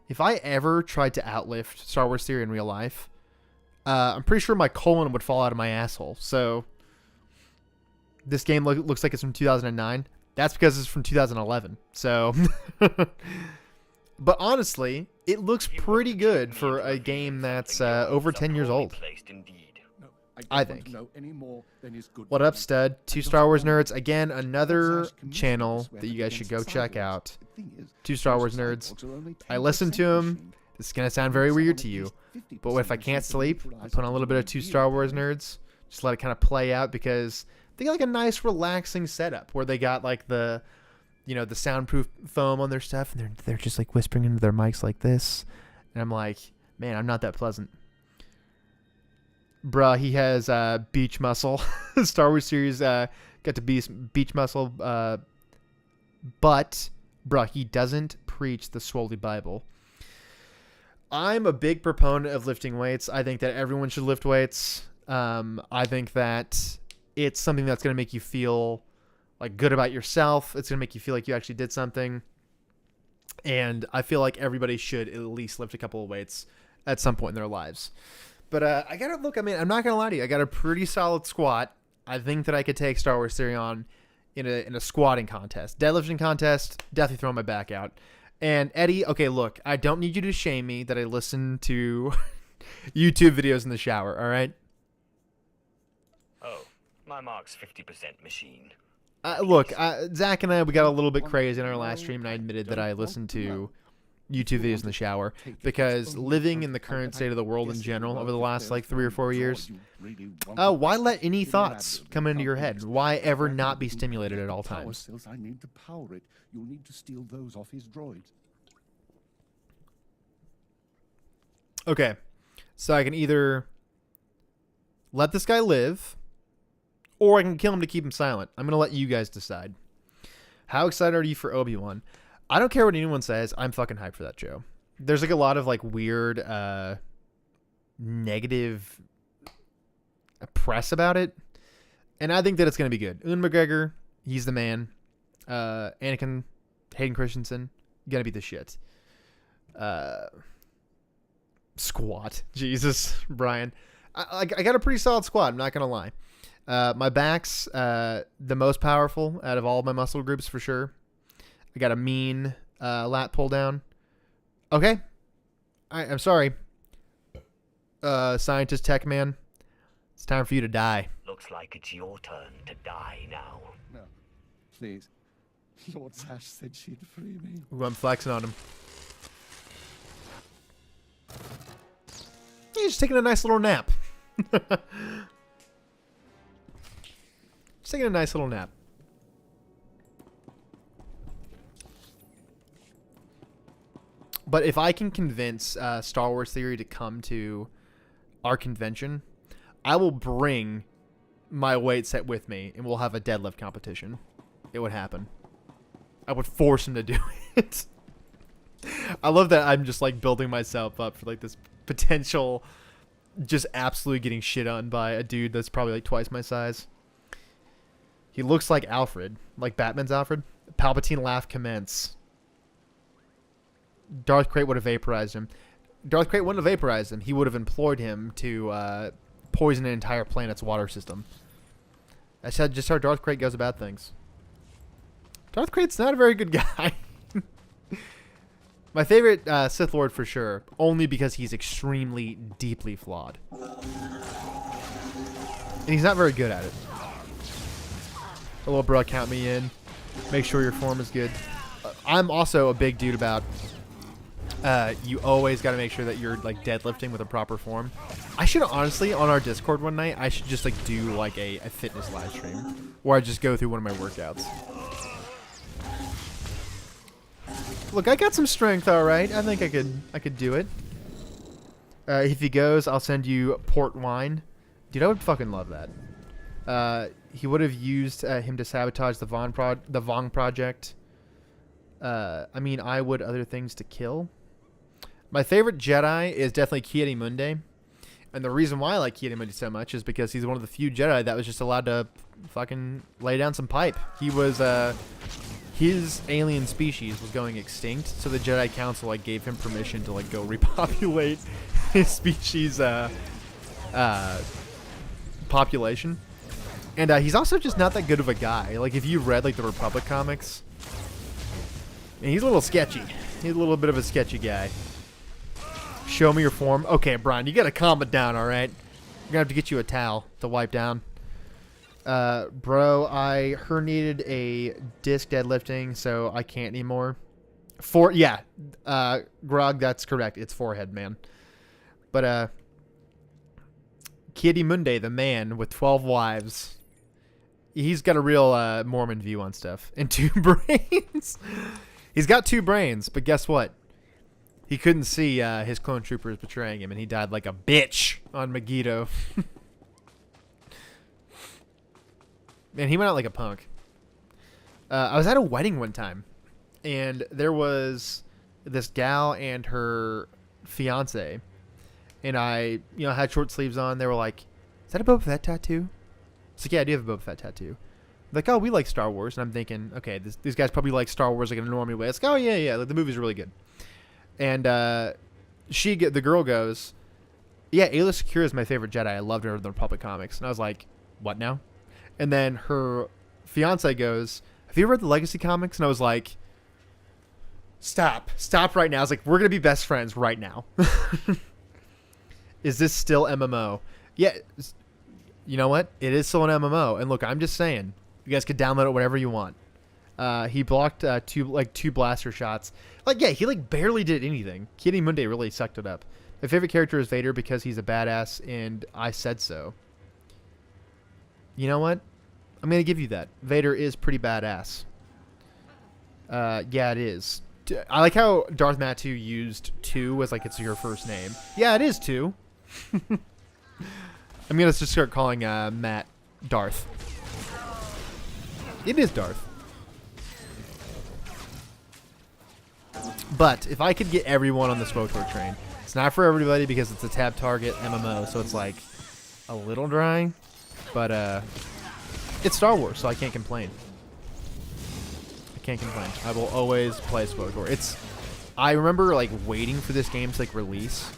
If I ever tried to outlift Star Wars Theory in real life, I'm pretty sure my colon would fall out of my asshole. So this game looks like it's from 2009. That's because it's from 2011. So, but honestly, it looks pretty good for a game that's over 10 years old. No, I don't want think. to know any more than is good What for up, me. stud? I Two just Star Wars want nerds. Again, another Sash commissioned channel this that weapon you guys should go against check cyborgs. out. The thing is, Two Star Wars most nerds. cyborgs are only I listen 10% to 'em. machine. This is going to sound very Some weird at to you, least 50% but if I can't machine sleep, I neutralize put on a it little to bit of the Two real Star Wars power. nerds. Just let it kind of play out because they got like a nice relaxing setup where they got like the soundproof foam on their stuff, and they're just like whispering into their mics like this, and I'm like, man, I'm not that pleasant. Bruh, he has beach muscle. Star Wars series got to be beach muscle, but bruh, he doesn't preach the Swoley Bible. I'm a big proponent of lifting weights. I think that everyone should lift weights. I think that it's something that's going to make you feel like good about yourself. It's going to make you feel like you actually did something. And I feel like everybody should at least lift a couple of weights at some point in their lives. But I got to look, I mean, I'm not going to lie to you. I got a pretty solid squat. I think that I could take Star Wars Theory on in a squatting contest. Deadlifting contest, definitely throwing my back out. And Eddie, okay, look, I don't need you to shame me that I listen to YouTube videos in the shower, all right? Oh, my mark's 50% machine. Look, Zach and I, we got a little bit crazy in our last stream, and I admitted that I listened to YouTube videos in the shower because living in the current state of the world in general over the last like 3 or 4 years, why let any thoughts come into your head? Why ever not be stimulated at all times? Cells I need to power it. You'll need to steal those off his droids. Okay, so I can either let this guy live, or I can kill him to keep him silent. I'm going to let you guys decide. How excited are you for Obi-Wan? I don't care what anyone says. I'm fucking hyped for that show. There's like a lot of like weird negative press about it, and I think that it's going to be good. Ewan McGregor, he's the man. Anakin, Hayden Christensen, gonna be the shit. Squat. Jesus, Brian. I got a pretty solid squat, I'm not gonna lie. My back's the most powerful out of all of my muscle groups for sure. I got a mean lat pull down. Okay. I'm sorry. Scientist tech man. It's time for you to die. Looks like it's your turn to die now. No, please. Lord Sash said she'd free me. Ooh, I'm flexing on him. Just taking a nice little nap. Just taking a nice little nap. But if I can convince Star Wars Theory to come to our convention, I will bring my weight set with me, and we'll have a deadlift competition. It would happen. I would force him to do it. I love that I'm just like building myself up for like this potential just absolutely getting shit on by a dude that's probably like twice my size. He looks like Alfred, like Batman's Alfred. Palpatine laugh commence. Darth Krayt would have vaporized him. Darth Krayt wouldn't have vaporized him. He would have employed him to poison an entire planet's water system. I said just how Darth Krayt goes about things. Darth Krayt's not a very good guy. My favorite Sith Lord for sure, only because he's extremely deeply flawed. And he's not very good at it. A little bro, count me in. Make sure your form is good. I'm also a big dude about you always got to make sure that you're like deadlifting with a proper form. I should honestly, on our Discord one night, I should just like do like a fitness live stream where I just go through one of my workouts. Look, I got some strength, all right. I think I could do it. If he goes, I'll send you port wine. Dude, I would fucking love that. He would have used him to sabotage the Vong project. I mean, I would other things to kill. My favorite Jedi is definitely Ki-Adi-Mundi. And the reason why I like Ki-Adi-Mundi so much is because he's one of the few Jedi that was just allowed to fucking lay down some pipe. He was, his alien species was going extinct, so the Jedi Council, like, gave him permission to, like, go repopulate his species, population. And, he's also just not that good of a guy. Like, if you read, like, the Republic comics, and he's a little sketchy. He's a little bit of a sketchy guy. Show me your form. Okay, Brian, you gotta calm it down, alright? We're gonna have to get you a towel to wipe down. Bro, I herniated a disc deadlifting, so I can't anymore. Yeah. Grog, that's correct. It's forehead, man. But, Ki-Adi-Mundi, the man with 12 wives. He's got a real, Mormon view on stuff. And 2 brains. He's got 2 brains, but guess what? He couldn't see his clone troopers betraying him, and he died like a bitch on Megiddo. Man, he went out like a punk. I was at a wedding one time, and there was this gal and her fiance, and I, had short sleeves on. They were like, "Is that a Boba Fett tattoo?" It's like, "Yeah, I do have a Boba Fett tattoo." Like, "Oh, we like Star Wars," and I'm thinking, okay, these guys probably like Star Wars like in a normal way. It's like, "Oh yeah, like, the movie's really good." And the girl goes, "Yeah, Ayla Secure is my favorite Jedi. I loved her in the Republic comics." And I was like, "What now?" And then her fiance goes, "Have you ever read the Legacy comics?" And I was like, Stop right now. I was like, "We're gonna be best friends right now." Is this still MMO? Yeah. You know what? It is still an MMO. And look, I'm just saying, you guys could download it whatever you want. He blocked two blaster shots. Like, yeah, he like barely did anything. Ki-Adi-Mundi really sucked it up. My favorite character is Vader because he's a badass, and I said so. You know what? I'm gonna give you that. Vader is pretty badass. Yeah, it is. I like how Darth Matu used 2 as like it's your first name. Yeah, it is 2. I'm gonna just start calling Matt Darth. It is Darth. But if I could get everyone on the SWTOR train, it's not for everybody because it's a tab target MMO, so it's like a little dry. But it's Star Wars, so I can't complain. I will always play SWTOR. I remember like waiting for this game to like release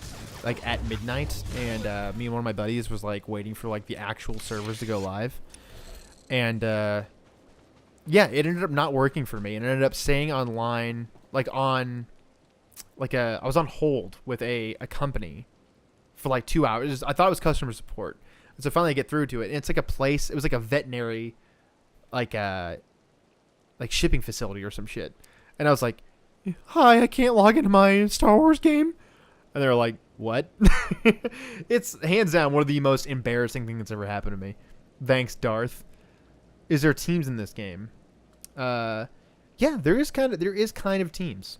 like at midnight, and me and one of my buddies was like waiting for like the actual servers to go live. And yeah, it ended up not working for me, and it ended up staying online I was on hold with a company for like 2 hours. I thought it was customer support. And so finally I get through to it, and it's like a place, it was like a veterinary like shipping facility or some shit. And I was like, "Hi, I can't log into my Star Wars game." And they're like, what? It's hands down one of the most embarrassing things that's ever happened to me. Thanks, Darth. Is there teams in this game? Yeah, there is kind of teams.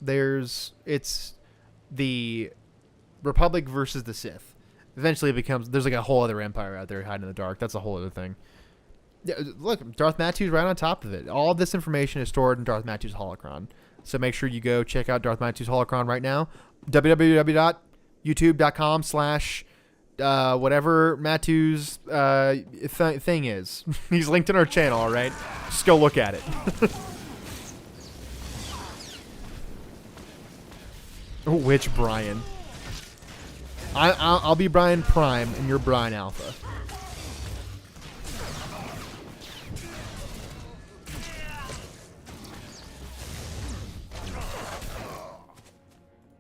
It's the Republic versus the Sith. Eventually it becomes, there's like a whole other empire out there hiding in the dark. That's a whole other thing. Yeah, look, Darth Matthew's right on top of it. All of this information is stored in Darth Matthew's holocron. So make sure you go check out Darth Matthew's holocron right now. www.youtube.com/ whatever Matthew's thing is. He's linked in our channel, all right? Just go look at it. Which Brian? I'll be Brian Prime, and you're Brian Alpha.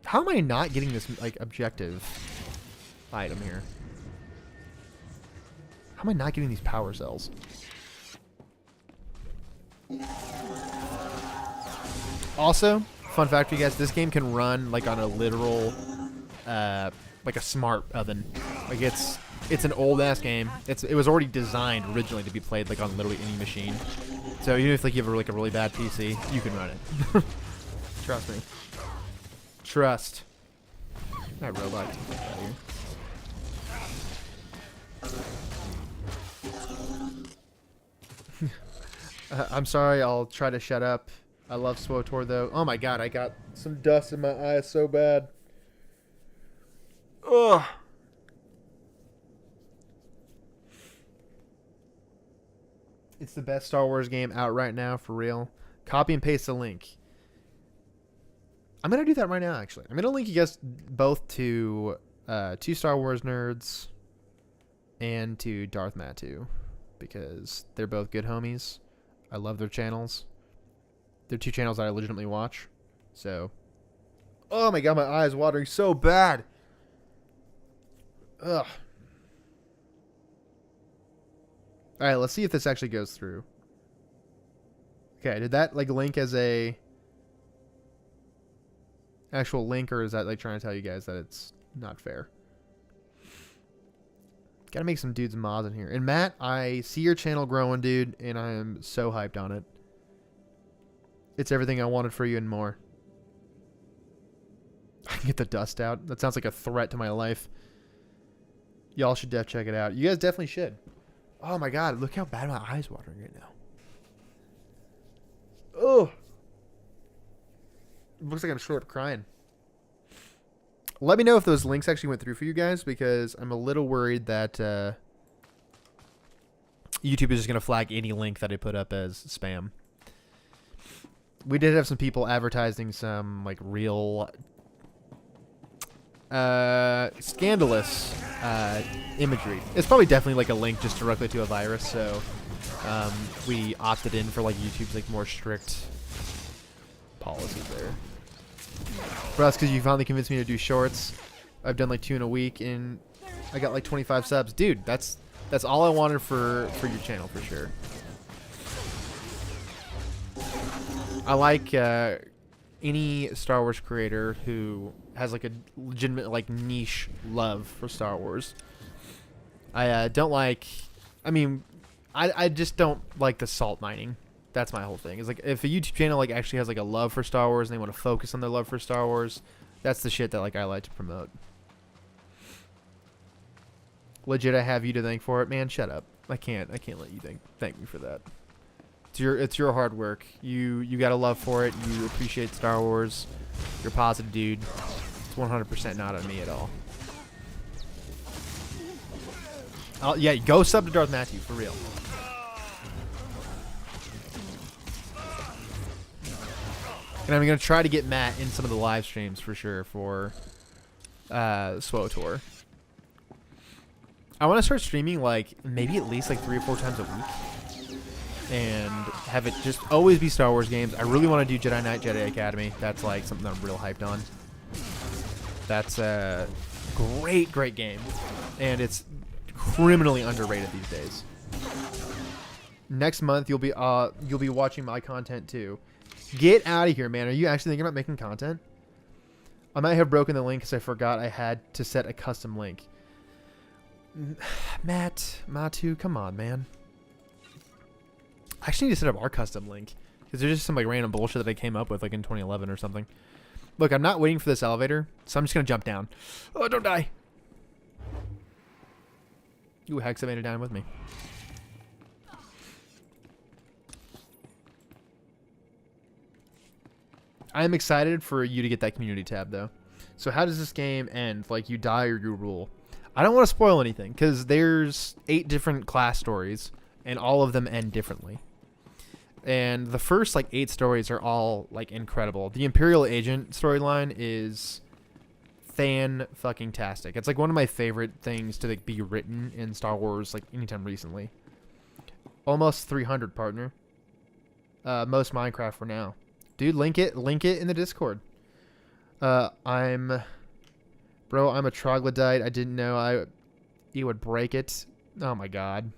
How am I not getting this like objective item here? How am I not getting these power cells? Also, fun fact for you guys, this game can run like on a literal like a smart oven. Like it's an old ass game. It was already designed originally to be played like on literally any machine. So even if like you have like a really bad PC, you can run it. Trust me. Trust. That robot. Get out of here. I'm sorry. I'll try to shut up. I love SWOTOR though. Oh my god, I got some dust in my eyes so bad. Ugh. It's the best Star Wars game out right now, for real. Copy and paste the link. I'm going to do that right now, actually. I'm going to link you guys both to two Star Wars nerds and to Darth Matthew, because they're both good homies. I love their channels. They're two channels that I legitimately watch. So, oh my god, my eyes watering so bad. Ugh. Alright, let's see if this actually goes through. Okay, did that like link as a actual link, or is that like trying to tell you guys that it's not fair? Gotta make some dudes mods in here. And Matt, I see your channel growing, dude, and I am so hyped on it. It's everything I wanted for you and more. I can get the dust out. That sounds like a threat to my life. Y'all should check it out. You guys definitely should. Oh my god, look how bad my eyes watering right now. Oh. Looks like I'm straight up crying. Let me know if those links actually went through for you guys, because I'm a little worried that YouTube is just going to flag any link that I put up as spam. We did have some people advertising some like real scandalous imagery. It's probably definitely like a link just directly to a virus, so we opted in for like YouTube's like more strict policies there. Bro, that's because you finally convinced me to do shorts. I've done like 2 in a week, and I got like 25 subs. Dude, that's all I wanted for your channel for sure. I like any Star Wars creator who has like a legitimate like niche love for Star Wars. I don't like, I mean, I just don't like the salt mining. That's my whole thing. It's like if a YouTube channel like actually has like a love for Star Wars and they want to focus on their love for Star Wars, that's the shit that like I like to promote. Legit, I have you to thank for it, man. Shut up. I can't let you thank me for that. It's your hard work. You got a love for it. You appreciate Star Wars. You're a positive dude. It's 100% not on me at all. Yeah, go sub to Darth Matthew for real. And I'm gonna try to get Matt in some of the live streams for sure for SWOTOR. I want to start streaming like maybe at least like 3 or 4 times a week, and have it just always be Star Wars games. I really want to do Jedi Knight, Jedi Academy. That's like something that I'm real hyped on. That's a great game, and it's criminally underrated these days. Next month you'll be watching my content too. Get out of here, man. Are you actually thinking about making content? I might have broken the link because I forgot I had to set a custom link. Matu, come on, man. I actually need to set up our custom link because there's just some like random bullshit that I came up with like in 2011 or something. Look, I'm not waiting for this elevator, so I'm just gonna jump down. Oh, don't die. Ooh, Hex, I made it down with me. I am excited for you to get that community tab, though. So how does this game end? Like, you die or you rule? I don't want to spoil anything, because there's 8 different class stories, and all of them end differently. And the first, like, 8 stories are all, like, incredible. The Imperial Agent storyline is fan-fucking-tastic. It's, like, one of my favorite things to, like, be written in Star Wars, like, anytime recently. Almost 300, partner. Most Minecraft for now. Dude, link it in the Discord. I'm a troglodyte. I didn't know you would break it. Oh my god.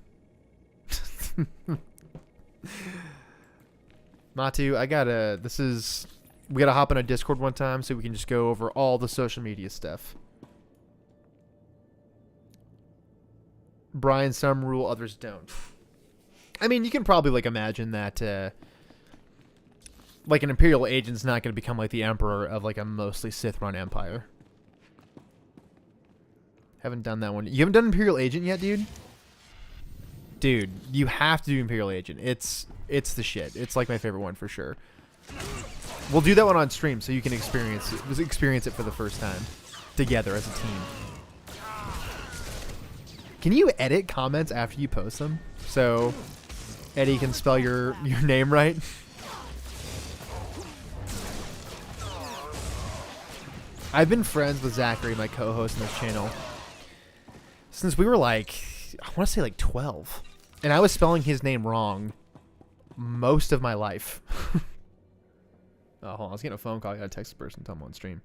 Matu, we gotta hop on a Discord one time so we can just go over all the social media stuff. Brian, some rule, others don't. I mean, you can probably like imagine that like an Imperial agent's not going to become like the Emperor of like a mostly Sith-run empire. Haven't done that one. You haven't done Imperial Agent yet, dude? Dude, you have to do Imperial Agent. It's the shit. It's like my favorite one for sure. We'll do that one on stream so you can experience it for the first time together as a team. Can you edit comments after you post them so Eddie can spell your name right? I've been friends with Zachary, my co-host on this channel, since we were like, I want to say like 12. And I was spelling his name wrong most of my life. Oh, hold on. I was getting a phone call. I got to text the person, tell them on stream.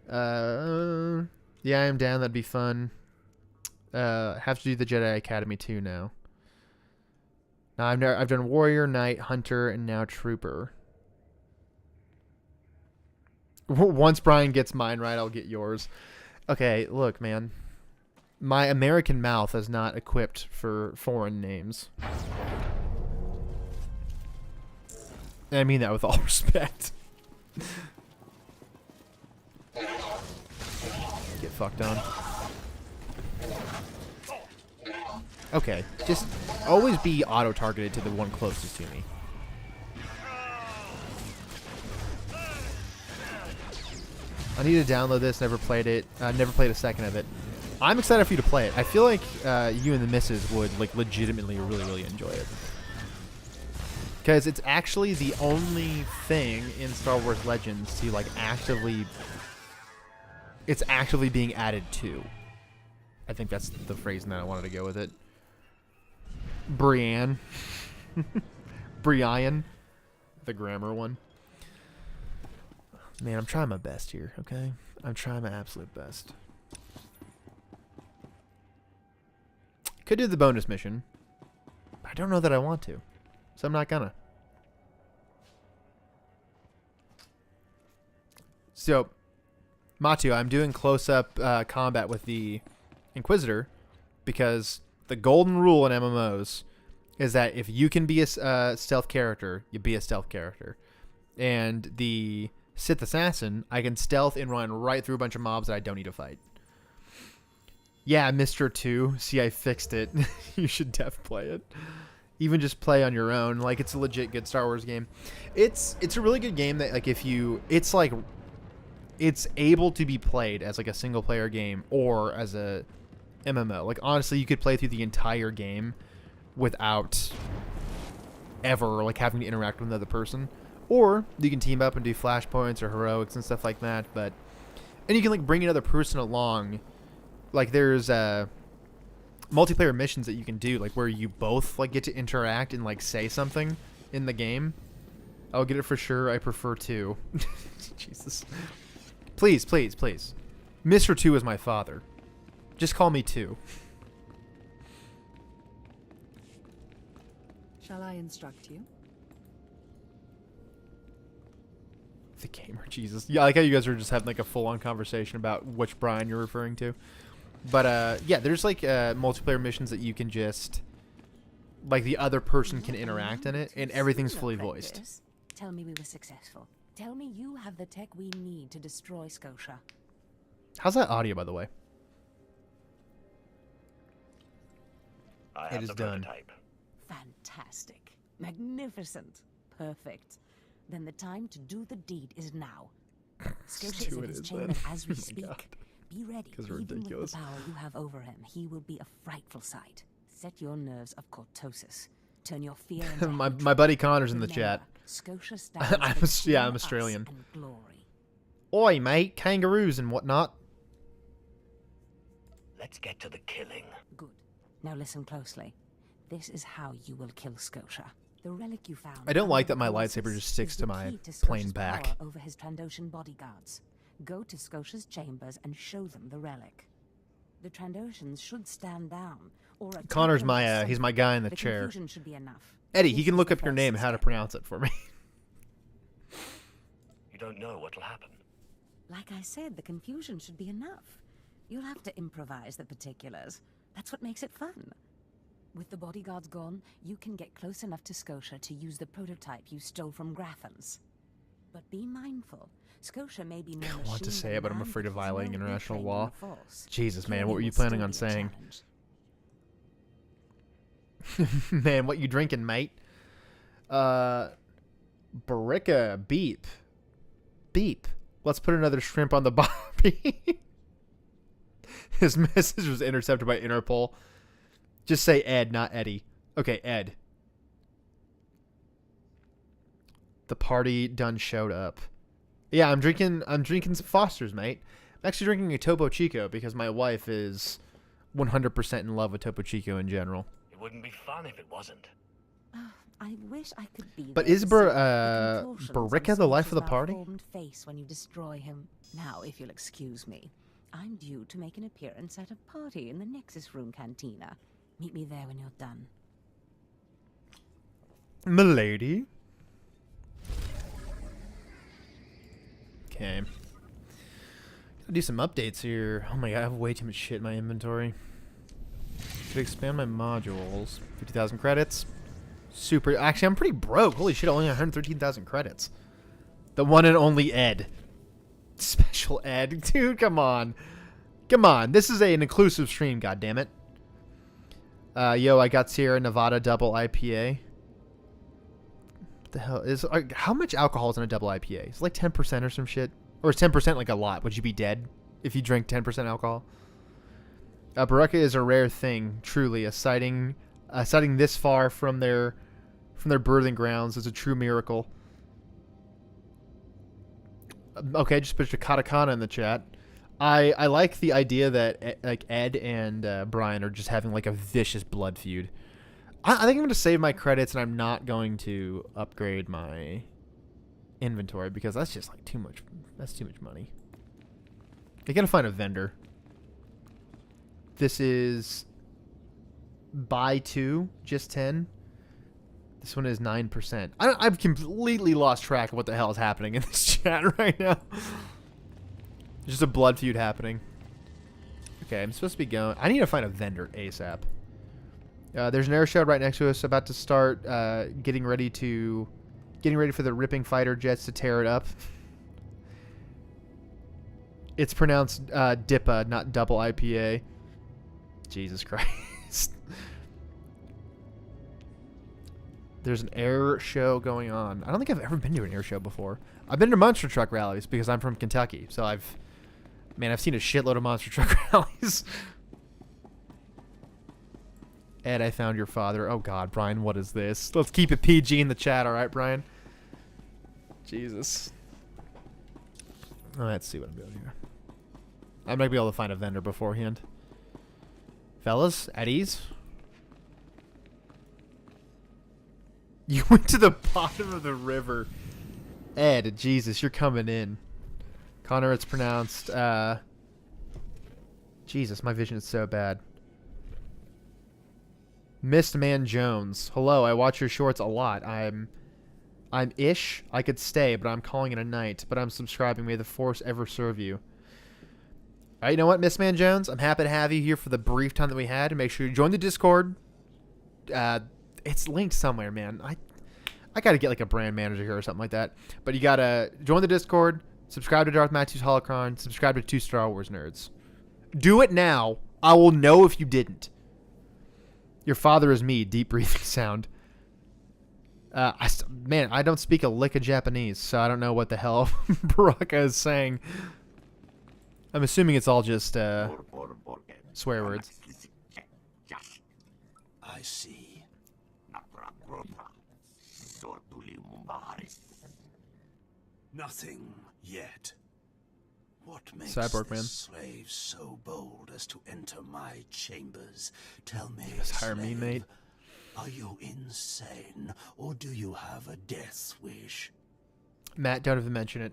Yeah, I am down. That'd be fun. Have to do the Jedi Academy too now. Now I've done Warrior, Knight, Hunter, and now Trooper. Once Brian gets mine right, I'll get yours. Okay, look, man. My American mouth is not equipped for foreign names. And I mean that with all respect. Get fucked on. Okay, just always be auto-targeted to the one closest to me. I need to download this. Never played it. Never played a second of it. I'm excited for you to play it. I feel like you and the missus would like legitimately really enjoy it. Because it's actually the only thing in Star Wars Legends to like actively... It's actively being added to. I think that's the phrasing that I wanted to go with it. Brienne. Brian. The grammar one. Man, I'm trying my best here, okay? I'm trying my absolute best. Could do the bonus mission. But I don't know that I want to. So I'm not gonna. So, Matu, I'm doing close-up combat with the Inquisitor because the golden rule in MMOs is that if you can be a stealth character, you be a stealth character. And the Sith Assassin, I can stealth and run right through a bunch of mobs that I don't need to fight. Yeah, Mr. 2. See, I fixed it. You should def play it. Even just play on your own. Like, it's a legit good Star Wars game. It's a really good game that, like, if you... It's, like... It's able to be played as, like, a single-player game or as a MMO. Like, honestly, you could play through the entire game without ever, like, having to interact with another person. Or you can team up and do flashpoints or heroics and stuff like that. But and you can, like, bring another person along. Like, there's multiplayer missions that you can do, like, where you both, like, get to interact and, like, say something in the game. I'll get it for sure. I prefer 2. Jesus. Please, please, please. Mr. 2 is my father. Just call me 2. Shall I instruct you? The gamer, Jesus. Yeah, I like how you guys are just having like a full-on conversation about which Brian you're referring to. But yeah, there's like multiplayer missions that you can just, like, the other person can interact in it, and everything's fully voiced. Tell me we were successful. Tell me you have the tech we need to destroy Scotia. How's that audio, by the way? I have is the done. prototype. Fantastic. Magnificent. Perfect. Then the time to do the deed is now. Scotia is do in it his is chamber then. as we Oh my speak. God. Be ready. 'Cause we're Even ridiculous. with the power you have over him, he will be a frightful sight. Set your nerves of cortosis. Turn your fear into my hatred. buddy Connor's in the Remember, chat. Scotia stands I'm between I'm us Australian. and glory. Oi, mate, kangaroos and whatnot. Let's get to the killing. Good. Now listen closely. This is how you will kill Scotia. The relic you found. I don't like that under my the lightsaber Colossus just sticks is to the my key to plain Scotia's back. power over his Trandoshan bodyguards. Go to Scotia's chambers and show them the relic. The Trandoshans should stand down, or attack Connor's them my with he's my something. guy in the The chair. confusion should be enough. Eddie, This he can is look the up your first name and how to step. pronounce it for me. You don't know what'll happen. Like I said, the confusion should be enough. You'll have to improvise the particulars. That's what makes it fun. With the bodyguards gone, you can get close enough to Scotia to use the prototype you stole from Graffens. But be mindful. Scotia may be more I want to machine say than it, but I'm man, afraid of he's violating no international retraining law. the Force. Jesus, man, Killing what were you will planning still on be a saying? challenge. Man, what you drinking, mate? Barrica, beep. Beep. Let's put another shrimp on the barbie. His message was intercepted by Interpol. Just say Ed, not Eddie. Okay, Ed. The party done showed up. Yeah, I'm drinking some Foster's, mate. I'm actually drinking a Topo Chico because my wife is 100% in love with Topo Chico in general. It wouldn't be fun if it wasn't. I wish I could be But there is to Bar- see the contortions on Barrica the life of the Scotia's party? malformed face when you destroy him. Now, if you'll excuse me, I'm due to make an appearance at a party in the Nexus Room Cantina. Meet me there when you're done. Milady. Okay. Gotta do some updates here. Oh my god, I have way too much shit in my inventory. Could expand my modules. 50,000 credits. Super. Actually, I'm pretty broke. Holy shit, I only have 113,000 credits. The one and only Ed. Special Ed. Dude, come on. Come on. This is an inclusive stream, goddammit. Yo, I got Sierra Nevada double IPA. What the hell is... how much alcohol is in a double IPA? It's like 10% or some shit. Or is 10% like a lot? Would you be dead if you drank 10% alcohol? Baraka is a rare thing, truly. A sighting this far from their birthing grounds is a true miracle. Okay, just put your katakana in the chat. I like the idea that like Ed and Brian are just having like a vicious blood feud. I think I'm going to save my credits and I'm not going to upgrade my inventory because that's just like too much. That's too much money. I got to find a vendor. This is buy 2, just 10. This one is 9%. I've completely lost track of what the hell is happening in this chat right now. There's just a blood feud happening. Okay, I'm supposed to be going. I need to find a vendor ASAP. There's an air show right next to us about to start getting ready for the ripping fighter jets to tear it up. It's pronounced DIPA, not double IPA. Jesus Christ. There's an air show going on. I don't think I've ever been to an air show before. I've been to monster truck rallies because I'm from Kentucky. So I've seen a shitload of monster truck rallies. Ed, I found your father. Oh God, Brian, what is this? Let's keep it PG in the chat, all right, Brian? Jesus. Let's see what I'm doing here. I might be able to find a vendor beforehand. Fellas, at ease. You went to the bottom of the river. Ed, Jesus, you're coming in. Connor, it's pronounced, Jesus, my vision is so bad. Mist Man Jones. Hello, I watch your shorts a lot. I'm ish. I could stay, but I'm calling it a night. But I'm subscribing. May the force ever serve you. All right, you know what, Mist Man Jones? I'm happy to have you here for the brief time that we had. And make sure you join the Discord. It's linked somewhere, man. I got to get like a brand manager here or something like that. But you got to join the Discord, subscribe to Darth Matthew's Holocron, subscribe to 2 Star Wars Nerds. Do it now. I will know if you didn't. Your father is me. Deep breathing sound. Man, I don't speak a lick of Japanese, so I don't know what the hell Baraka is saying. I'm assuming it's all just swear words. I see. Nothing yet. What makes Cyborg Man. this slave so bold as to enter my chambers? Tell me, Just hire me, slave, mate. are you insane, or do you have a death wish? Matt, don't even mention it.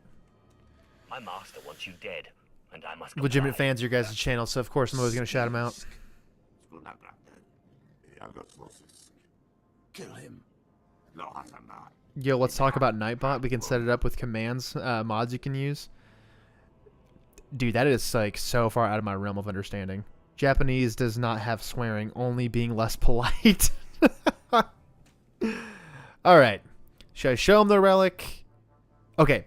My master wants you dead, and I must Legitimate comply. fans of your guys' channel, so of course I'm always going to shout him out. Kill him. Yo, let's talk about Nightbot. We can set it up with commands, mods you can use. Dude, that is like so far out of my realm of understanding. Japanese does not have swearing, only being less polite. Alright. Should I show them the relic? Okay.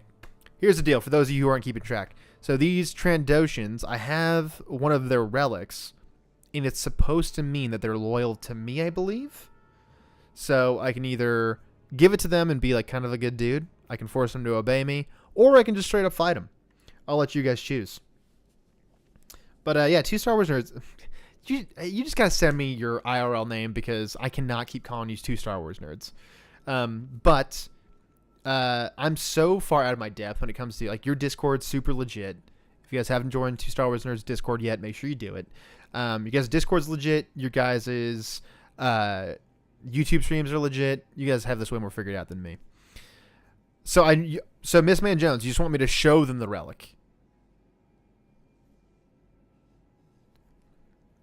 Here's the deal for those of you who aren't keeping track. So these Trandoshans, I have one of their relics, and it's supposed to mean that they're loyal to me, I believe. So I can either give it to them and be like kind of a good dude. I can force them to obey me, or I can just straight up fight them. I'll let you guys choose. But yeah, 2 Star Wars Nerds. You just gotta send me your IRL name because I cannot keep calling you 2 Star Wars Nerds. But I'm so far out of my depth when it comes to like your Discord's super legit. If you guys haven't joined 2 Star Wars Nerds Discord yet, make sure you do it. You guys' Discord's legit. Your guys' YouTube streams are legit. You guys have this way more figured out than me. So Miss Man Jones, you just want me to show them the relic.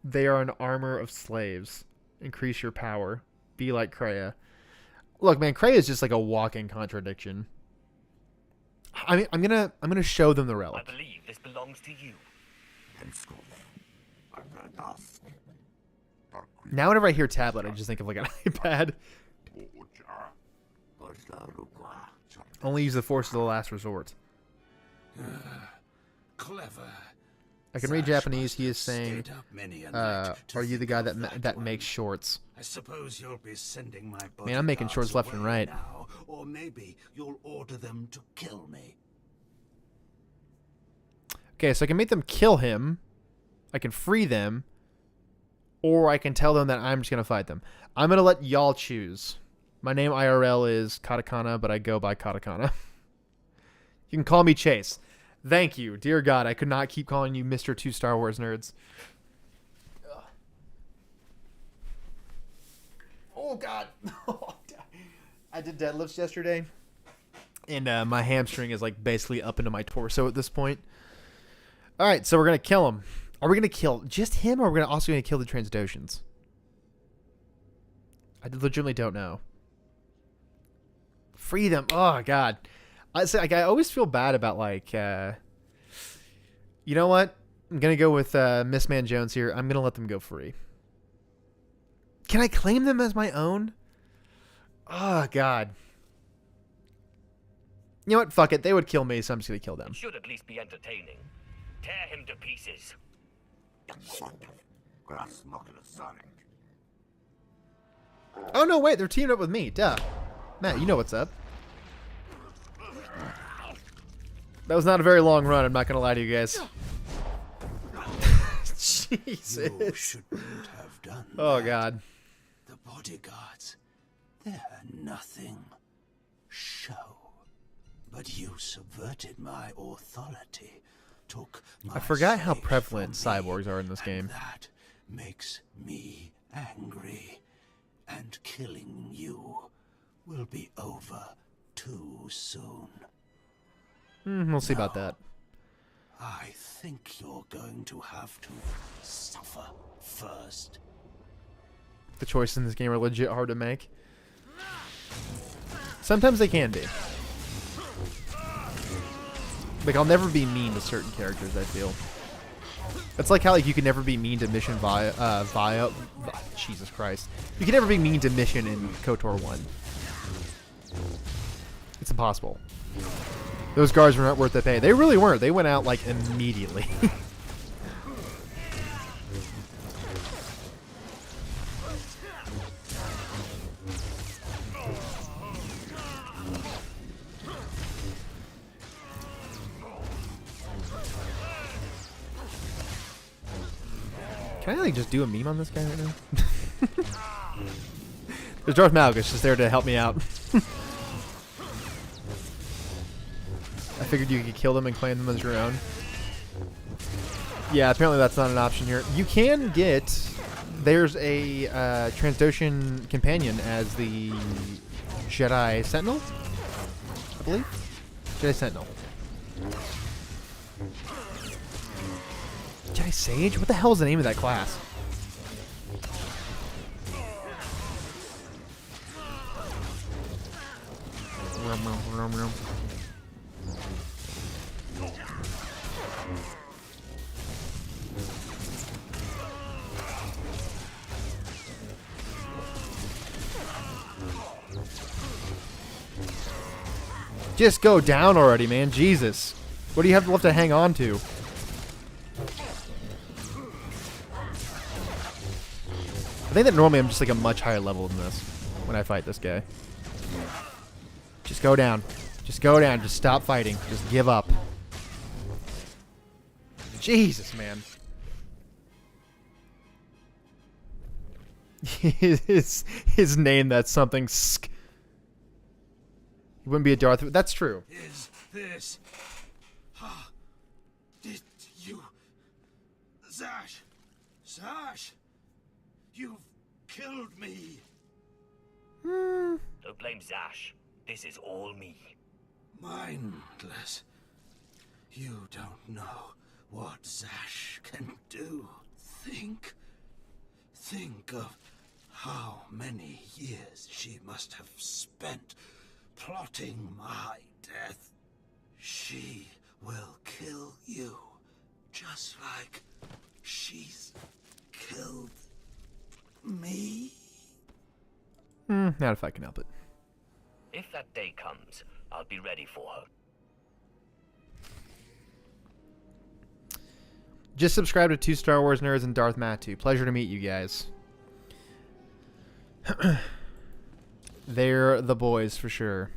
They are an armor of slaves. Increase your power. Be like Kreia. Look, man, Kreia is just like a walking contradiction. I mean, I'm gonna show them the relic. I believe this belongs to you. Now, whenever I hear tablet, I just think of like an iPad. Only use the force of the last resort. Clever. I can read Japanese. He is saying, Stayed up many a night to "Are you the think guy of that one. makes shorts?" I suppose you'll be sending my Man, I'm making shorts bodyguards left and away right. now, or maybe you'll order them to kill me. Okay, so I can make them kill him. I can free them, or I can tell them that I'm just gonna fight them. I'm gonna let y'all choose. My name IRL is Katakana, but I go by Katakana. You can call me Chase. Thank you. Dear God, I could not keep calling you Mr. 2 Star Wars Nerds. Oh, God. I did deadlifts yesterday, and my hamstring is like basically up into my torso at this point. All right, so we're going to kill him. Are we going to kill just him, or are we also going to kill the Transdoshans? I legitimately don't know. Free them. Oh, God. I always feel bad about, like, you know what? I'm going to go with Miss Man Jones here. I'm going to let them go free. Can I claim them as my own? Oh, God. You know what? Fuck it. They would kill me, so I'm just going to kill them. It should at least be entertaining. Tear him to pieces. Oh, no, wait. They're teamed up with me. Duh. Matt, you know what's up. That was not a very long run, I'm not going to lie to you guys. Jesus. You shouldn't have done Oh, that. God. The bodyguards, they're nothing. Show. But you subverted my authority. Took my I forgot how slaves prevalent from me, cyborgs are in this and game. That makes me angry. And killing you will be over too soon. We'll see about that. I think you're going to have to suffer first. The choices in this game are legit hard to make. Sometimes they can be. Like, I'll never be mean to certain characters, I feel. It's like how, like, you can never be mean to mission Jesus Christ. You can never be mean to mission in KOTOR 1. It's impossible. Those guards were not worth the pay. They really weren't. They went out, like, immediately. Can I, like, just do a meme on this guy right now? There's Darth Malgus just there to help me out. I figured you could kill them and claim them as your own. Yeah, apparently that's not an option here. You can get... There's a Trandoshan companion as the Jedi Sentinel, I believe? Jedi Sentinel. Jedi Sage? What the hell is the name of that class? Just go down already, man. Jesus. What do you have left to hang on to? I think that normally I'm just like a much higher level than this when I fight this guy. Just go down. Just go down. Just stop fighting. Just give up. Jesus, man. his name, that's something. He wouldn't be a Darth. That's true. Is this... Did you... Zash! Zash! You've killed me! Don't blame Zash. This is all me. Mindless. You don't know what Zash can do. Think of how many years she must have spent plotting my death. She will kill you, just like she's killed me. Not if I can help it. If that day comes, I'll be ready for her. Just subscribe to 2 Star Wars Nerds and Darth Matu. Pleasure to meet you guys. They're the boys for sure.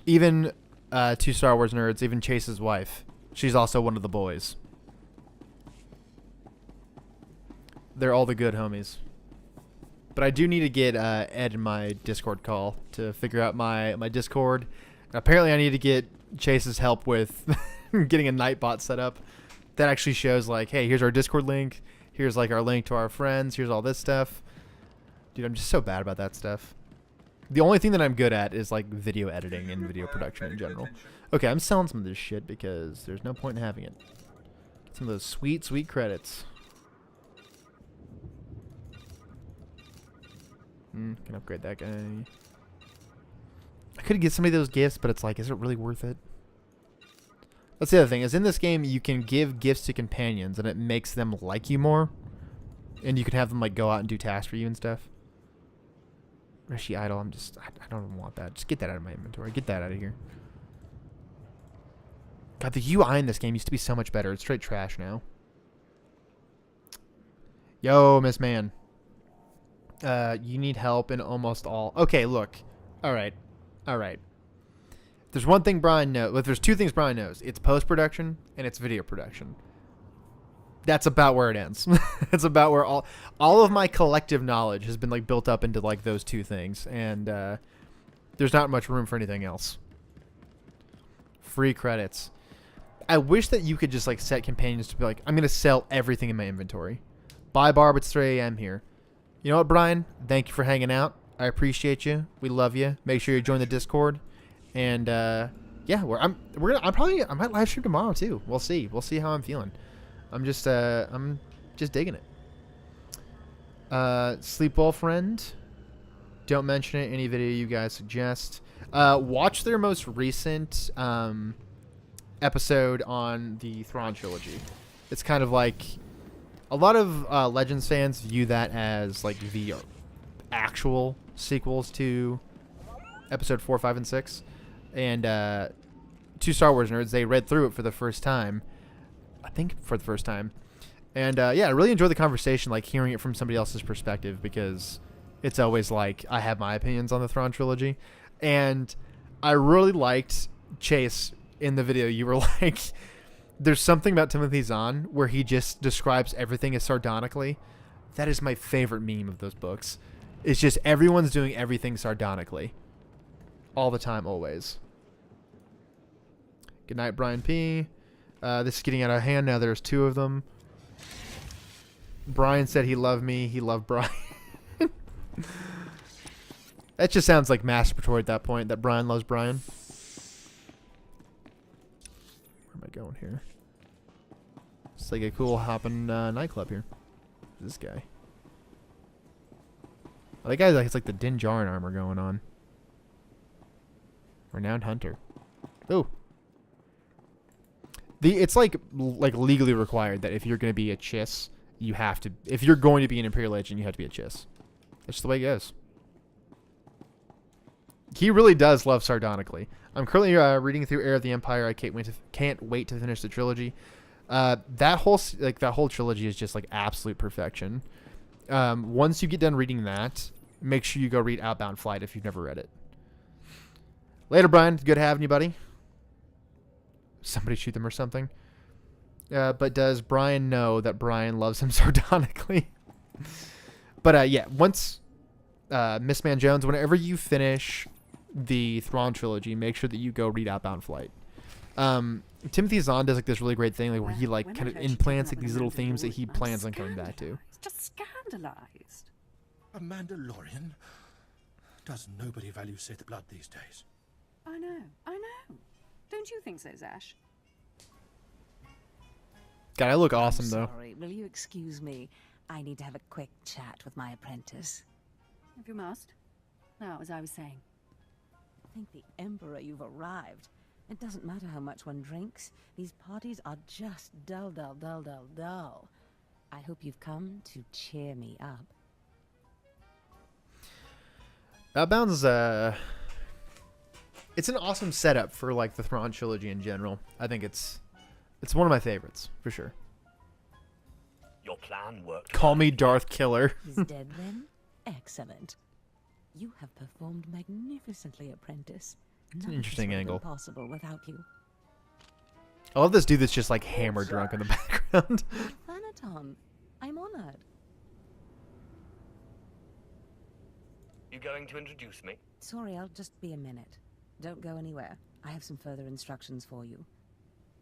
Even 2 Star Wars Nerds, even Chase's wife. She's also one of the boys. They're all the good homies. But I do need to get Ed in my Discord call to figure out my Discord. Apparently I need to get Chase's help with getting a Nightbot set up. That actually shows like, hey, here's our Discord link. Here's like our link to our friends. Here's all this stuff. Dude, I'm just so bad about that stuff. The only thing that I'm good at is like video editing and video production in general. Okay, I'm selling some of this shit because there's no point in having it. Get some of those sweet, sweet credits. Can upgrade that guy. I could get some of those gifts, but it's like, is it really worth it? That's the other thing, is in this game, you can give gifts to companions, and it makes them like you more. And you can have them, like, go out and do tasks for you and stuff. Or is she idle? I don't even want that. Just get that out of my inventory. Get that out of here. God, the UI in this game used to be so much better. It's straight trash now. Yo, Miss Man. You need help in almost all... Okay, look. Alright. Alright. There's one thing Brian knows. Well, there's 2 things Brian knows. It's post-production and it's video production. That's about where it ends. It's about where all of my collective knowledge has been like built up into like those 2 things. And there's not much room for anything else. Free credits. I wish that you could just like set companions to be like, I'm going to sell everything in my inventory. Bye, Barb. It's 3 a.m. here. You know what, Brian? Thank you for hanging out. I appreciate you. We love you. Make sure you join the Discord. And yeah, I might live stream tomorrow too. We'll see. We'll see how I'm feeling. I'm just digging it. Sleep well, friend. Don't mention it. Any video you guys suggest. Watch their most recent episode on the Thrawn trilogy. It's kind of like a lot of Legends fans view that as like the actual sequels to episode 4, 5, and 6. And two Star Wars nerds, they read through it for the first time. I think for the first time. And yeah, I really enjoy the conversation, like hearing it from somebody else's perspective, because it's always like I have my opinions on the Thrawn trilogy. And I really liked, Chase, in the video, you were like, there's something about Timothy Zahn where he just describes everything as sardonically. That is my favorite meme of those books. It's just everyone's doing everything sardonically. All the time, always. Good night, Brian P. This is getting out of hand now. There's 2 of them. Brian said he loved me. He loved Brian. That just sounds like masturbatory at that point, that Brian loves Brian. Where am I going here? It's like a cool hopping nightclub here. This guy. Oh, that guy like, it's like the Din Djarin armor going on. Renowned hunter. Ooh. It's like legally required that if you're going to be a Chiss, you have to. If you're going to be an Imperial agent, you have to be a Chiss. That's just the way it goes. He really does love sardonically. I'm currently reading through Heir of the Empire. I can't wait to finish the trilogy. That whole trilogy is just like absolute perfection. Once you get done reading that, make sure you go read Outbound Flight if you've never read it. Later, Brian. Good having you, buddy. Somebody shoot them or something. But does Brian know that Brian loves him sardonically? But yeah, once Miss Man Jones, whenever you finish the Thrawn trilogy, make sure that you go read Outbound Flight. Timothy Zahn does like this really great thing, like where he like kind of implants like these little themes that he plans on coming back to. Just scandalized. A Mandalorian? Does nobody value Sith blood these days? I know. Don't you think so, Zash? God, I look awesome though. Sorry, will you excuse me? I need to have a quick chat with my apprentice. If you must. Now, as I was saying. Thank the Emperor you've arrived. It doesn't matter how much one drinks. These parties are just dull. I hope you've come to cheer me up. Outbound's it's an awesome setup for like the Thrawn trilogy in general. I think it's one of my favorites for sure. Your plan worked. Call me Darth Killer. He's dead then? Excellent. You have performed magnificently, apprentice. It's an interesting angle. Possible without you. I love this dude that's just like hammered drunk in the background. Thanaton, I'm honored. You going to introduce me? Sorry, I'll just be a minute. Don't go anywhere. I have some further instructions for you.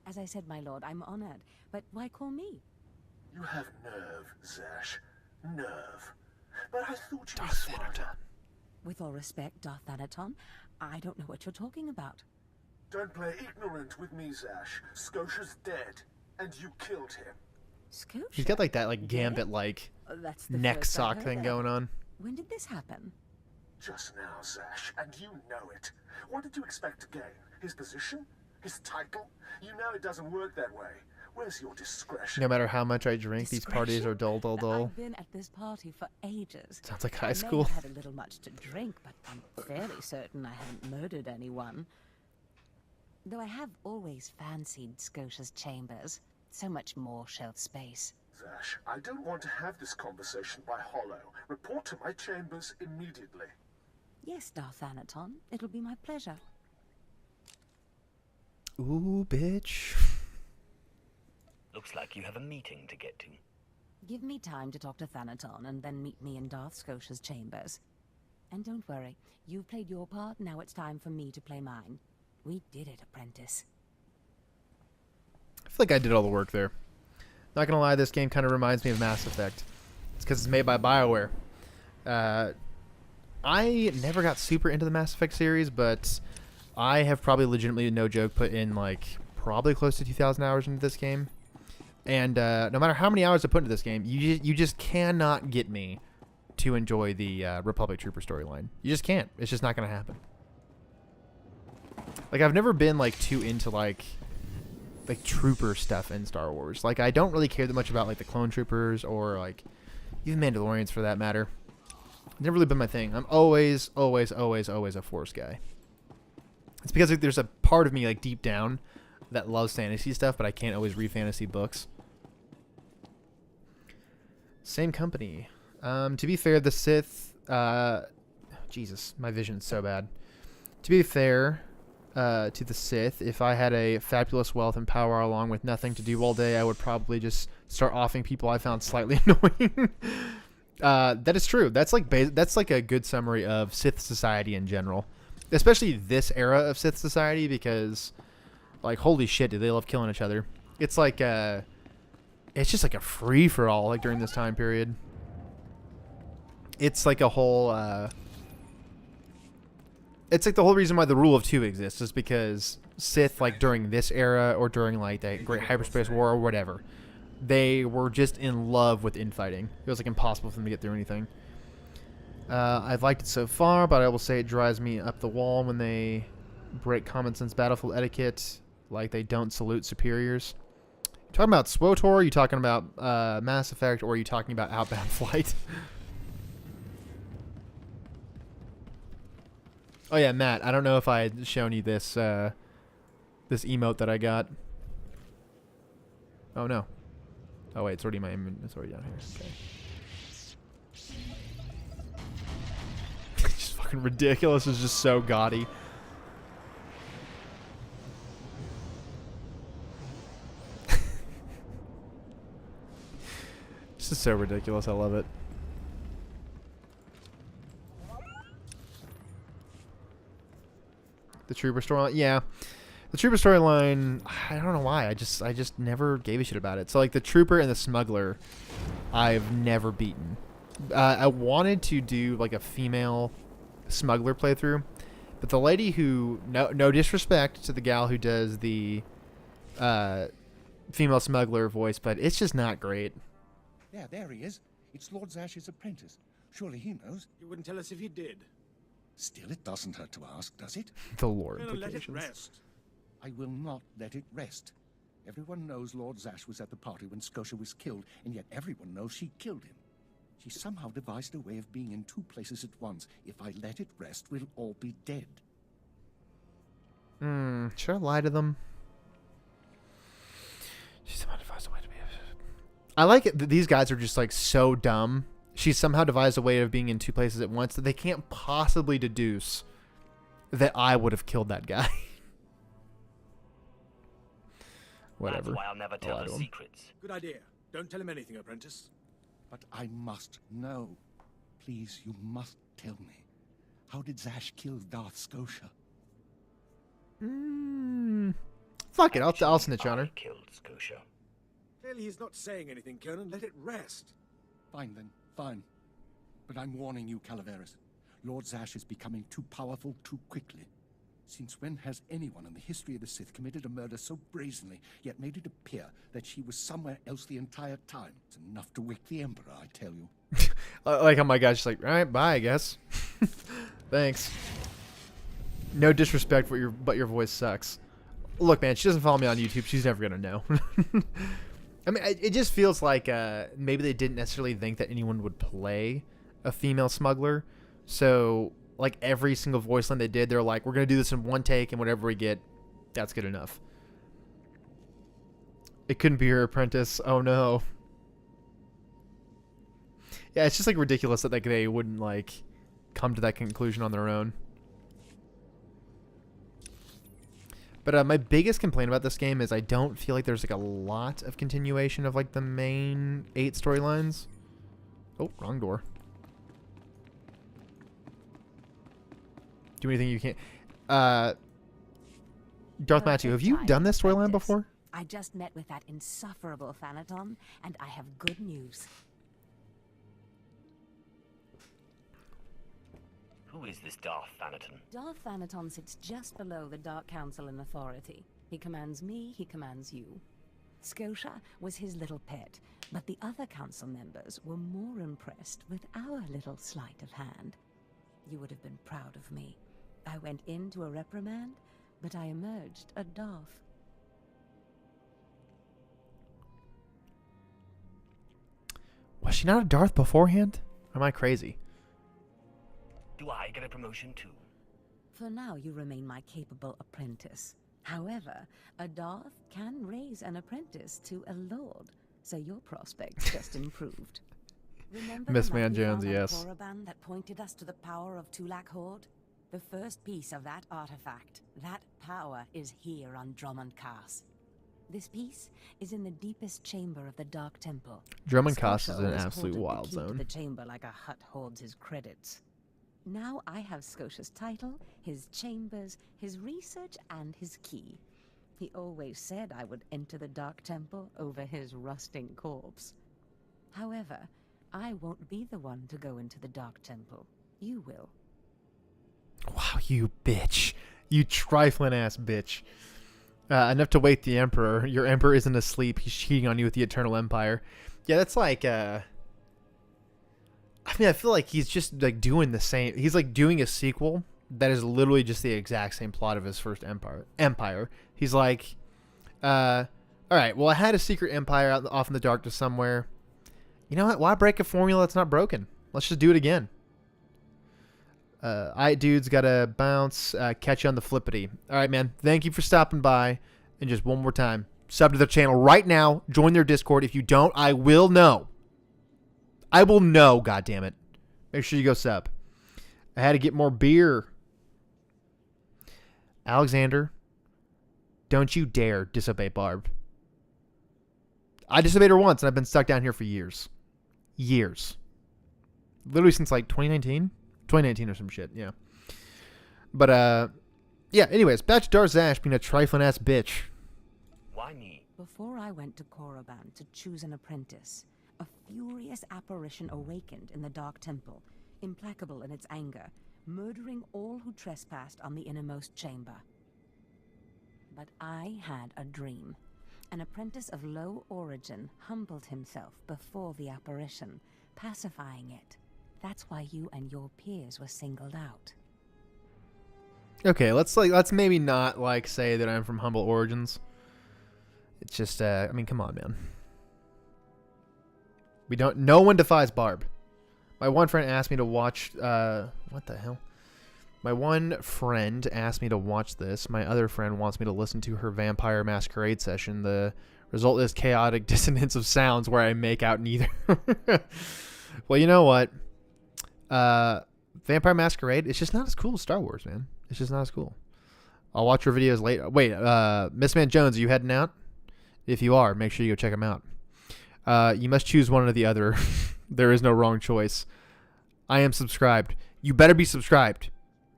As I said, my lord, I'm honored. But why call me? You have nerve, Zash. Nerve. But I thought you were Darth smarter. With all respect, Darth Thanaton, I don't know what you're talking about. Don't play ignorant with me, Zash. Scotia's dead, and you killed him. Scotia? He's got like that like gambit like That's the neck first I sock heard thing of. going on. When did this happen? Just now, Zash, and you know it. What did you expect to gain? His position? His title? You know it doesn't work that way. Where's your discretion? No matter how much I drink, these parties are dull. I've been at this party for ages. Sounds like I high may school. have had a little much to drink, but I'm fairly certain I haven't murdered anyone. Though I have always fancied Scotia's chambers. So much more shelf space. Zash, I don't want to have this conversation by hollow. Report to my chambers immediately. Yes, Darth Thanaton. It'll be my pleasure. Ooh, bitch. Looks like you have a meeting to get to. Give me time to talk to Thanaton, and then meet me in Darth Scotia's chambers. And don't worry, you've played your part, now it's time for me to play mine. We did it, apprentice. I feel like I did all the work there. Not gonna lie, this game kind of reminds me of Mass Effect. It's because it's made by BioWare. I never got super into the Mass Effect series, but I have probably legitimately, no joke, put in like probably close to 2,000 hours into this game. And no matter how many hours I put into this game, you just cannot get me to enjoy the Republic Trooper storyline. You just can't. It's just not going to happen. Like, I've never been, like, too into, like trooper stuff in Star Wars. Like, I don't really care that much about, like, the clone troopers or, like, even Mandalorians for that matter. It's never really been my thing. I'm always a Force guy. It's because, like, there's a part of me, like, deep down that loves fantasy stuff, but I can't always read fantasy books. Same company. To be fair, the Sith... Jesus, my vision's so bad. To be fair to the Sith, if I had a fabulous wealth and power along with nothing to do all day, I would probably just start offing people I found slightly annoying. That is true. That's like a good summary of Sith society in general. Especially this era of Sith society, because, like, holy shit, do they love killing each other. It's like, it's just like a free-for-all, like, during this time period. It's like a whole, it's like the whole reason why the rule of two exists is because Sith, like, during this era or during, like, the Great Hyperspace War or whatever, they were just in love with infighting. It was, like, impossible for them to get through anything. I've liked it so far, but I will say it drives me up the wall when they break common sense battlefield etiquette, like they don't salute superiors. You talking about SWTOR? Are you talking about Mass Effect? Or are you talking about Outbound Flight? Oh yeah, Matt. I don't know if I had shown you this this emote that I got. Oh no. Oh wait, it's already it's already down here. Okay. Just fucking ridiculous. It's just so gaudy. This is so ridiculous. I love it. The Trooper storyline, yeah. The Trooper storyline, I don't know why. I just never gave a shit about it. So, like, the Trooper and the Smuggler, I've never beaten. I wanted to do, like, a female Smuggler playthrough, but the lady who, no disrespect to the gal who does the female Smuggler voice, but it's just not great. Yeah, there he is. It's Lord Zash's apprentice. Surely he knows. You wouldn't tell us if he did. Still, it doesn't hurt to ask, does it? The lore Let it implications. rest. I will not let it rest. Everyone knows Lord Zash was at the party when Scotia was killed, and yet everyone knows she killed him. She somehow devised a way of being in two places at once. If I let it rest, we'll all be dead. Should I lie to them? She somehow devised a way to be... I like it that these guys are just, like, so dumb. She somehow devised a way of being in two places at once that they can't possibly deduce that I would have killed that guy. Whatever. That's why I'll never tell the secrets. Good idea. Don't tell him anything, apprentice. But I must know. Please, you must tell me. How did Zash kill Darth Scotia? Fuck it, I'll snitch on her. Killed Scotia. Clearly he's not saying anything, Conan. Let it rest. Fine then, fine. But I'm warning you, Calaveras. Lord Zash is becoming too powerful too quickly. Since when has anyone in the history of the Sith committed a murder so brazenly, yet made it appear that she was somewhere else the entire time? It's enough to wake the Emperor, I tell you. Like, oh my gosh, she's like, alright, bye, I guess. Thanks. No disrespect, but your voice sucks. Look, man, she doesn't follow me on YouTube. She's never gonna know. I mean, it just feels like maybe they didn't necessarily think that anyone would play a female smuggler. So, like, every single voice line they did, they're like, we're going to do this in one take, and whatever we get, that's good enough. It couldn't be her apprentice. Oh, no. Yeah, it's just, like, ridiculous that, like, they wouldn't, like, come to that conclusion on their own. But my biggest complaint about this game is I don't feel like there's, like, a lot of continuation of, like, the main 8 storylines. Oh, wrong door. Do anything you can't. Darth Matthew, have you done this storyline before? I just met with that insufferable Thanaton, and I have good news. Who is this Darth Thanaton? Darth Thanaton sits just below the Dark Council in authority. He commands me, he commands you. Scotia was his little pet, but the other council members were more impressed with our little sleight of hand. You would have been proud of me. I went into a reprimand, but I emerged a Darth. Was she not a Darth beforehand? Or am I crazy? Do I get a promotion too? For now, you remain my capable apprentice. However, a Darth can raise an apprentice to a lord, so your prospects just improved. Remember Miss the map Man we Jones, found on yes. Korriban that pointed us to the power of Tulak Horde? The first piece of that artifact, that power is here on Drummond Cass. This piece is in the deepest chamber of the Dark Temple. Drummond Cass is Scotia an always absolute hoarded the wild key to zone. the chamber like a Hutt hoards his credits. Now I have Scotia's title, his chambers, his research, and his key. He always said I would enter the Dark Temple over his rusting corpse. However, I won't be the one to go into the Dark Temple. You will. Wow, you bitch. You trifling ass bitch. Enough to wake the Emperor. Your Emperor isn't asleep. He's cheating on you with the Eternal Empire. Yeah, that's like, I mean, I feel like he's just, like, doing the same. He's, like, doing a sequel that is literally just the exact same plot of his first Empire. He's like, all right, well, I had a secret empire out off in the darkness somewhere. You know what? Why break a formula that's not broken? Let's just do it again. Dude's got to bounce. Catch you on the flippity. All right, man. Thank you for stopping by. And just one more time, sub to their channel right now. Join their Discord. If you don't, I will know. I will know, goddammit. Make sure you go sub. I had to get more beer. Alexander, don't you dare disobey Barb. I disobeyed her once, and I've been stuck down here for years. Years. Literally since, like, 2019? 2019 or some shit, yeah. But, yeah, anyways, back to Darth Zash being a trifling-ass bitch. Why me? Before I went to Korriban to choose an apprentice, a furious apparition awakened in the Dark Temple, implacable in its anger, murdering all who trespassed on the innermost chamber. But I had a dream. An apprentice of low origin humbled himself before the apparition, pacifying it. That's why you and your peers were singled out. Okay, let's maybe not, like, say that I'm from humble origins. It's just, I mean, come on, man. No one defies Barb. My one friend asked me to watch, what the hell? My one friend asked me to watch this. My other friend wants me to listen to her Vampire Masquerade session. The result is chaotic dissonance of sounds where I make out neither. Well, you know what? Vampire Masquerade, it's just not as cool as Star Wars, man. It's just not as cool. I'll watch your videos later. Wait, Miss Man Jones, are you heading out? If you are, make sure you go check them out. You must choose one or the other. There is no wrong choice. I am subscribed. You better be subscribed.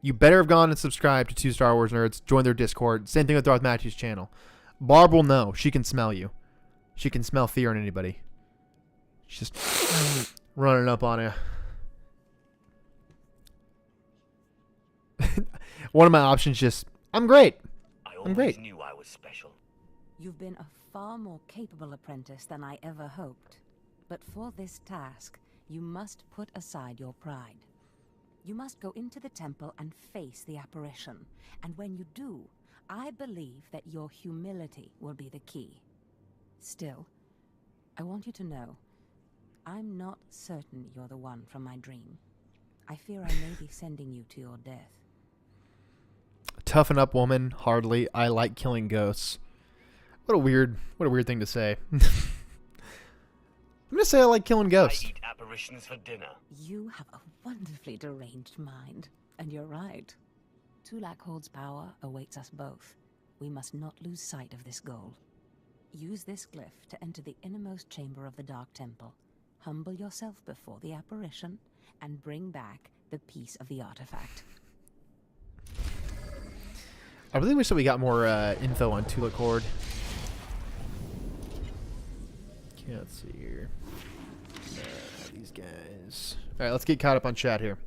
You better have gone and subscribed to Two Star Wars Nerds. Join their Discord. Same thing with Darth Matthew's channel. Barb will know. She can smell you. She can smell fear in anybody. She's just running up on you. One of my options just, I'm great. I'm great. Knew I was special. You've been a far more capable apprentice than I ever hoped. But for this task, you must put aside your pride. You must go into the temple and face the apparition. And when you do, I believe that your humility will be the key. Still, I want you to know, I'm not certain you're the one from my dream. I fear I may be sending you to your death. Toughen up, woman. Hardly. I like killing ghosts. What a weird thing to say. I'm gonna say I like killing ghosts. I eat apparitions for dinner. You have a wonderfully deranged mind, and you're right. Tulak Horde's power awaits us both. We must not lose sight of this goal. Use this glyph to enter the innermost chamber of the Dark Temple. Humble yourself before the apparition, and bring back the piece of the artifact. I really wish that we got more info on Tulak Horde. Can't see here. These guys. All right, let's get caught up on chat here.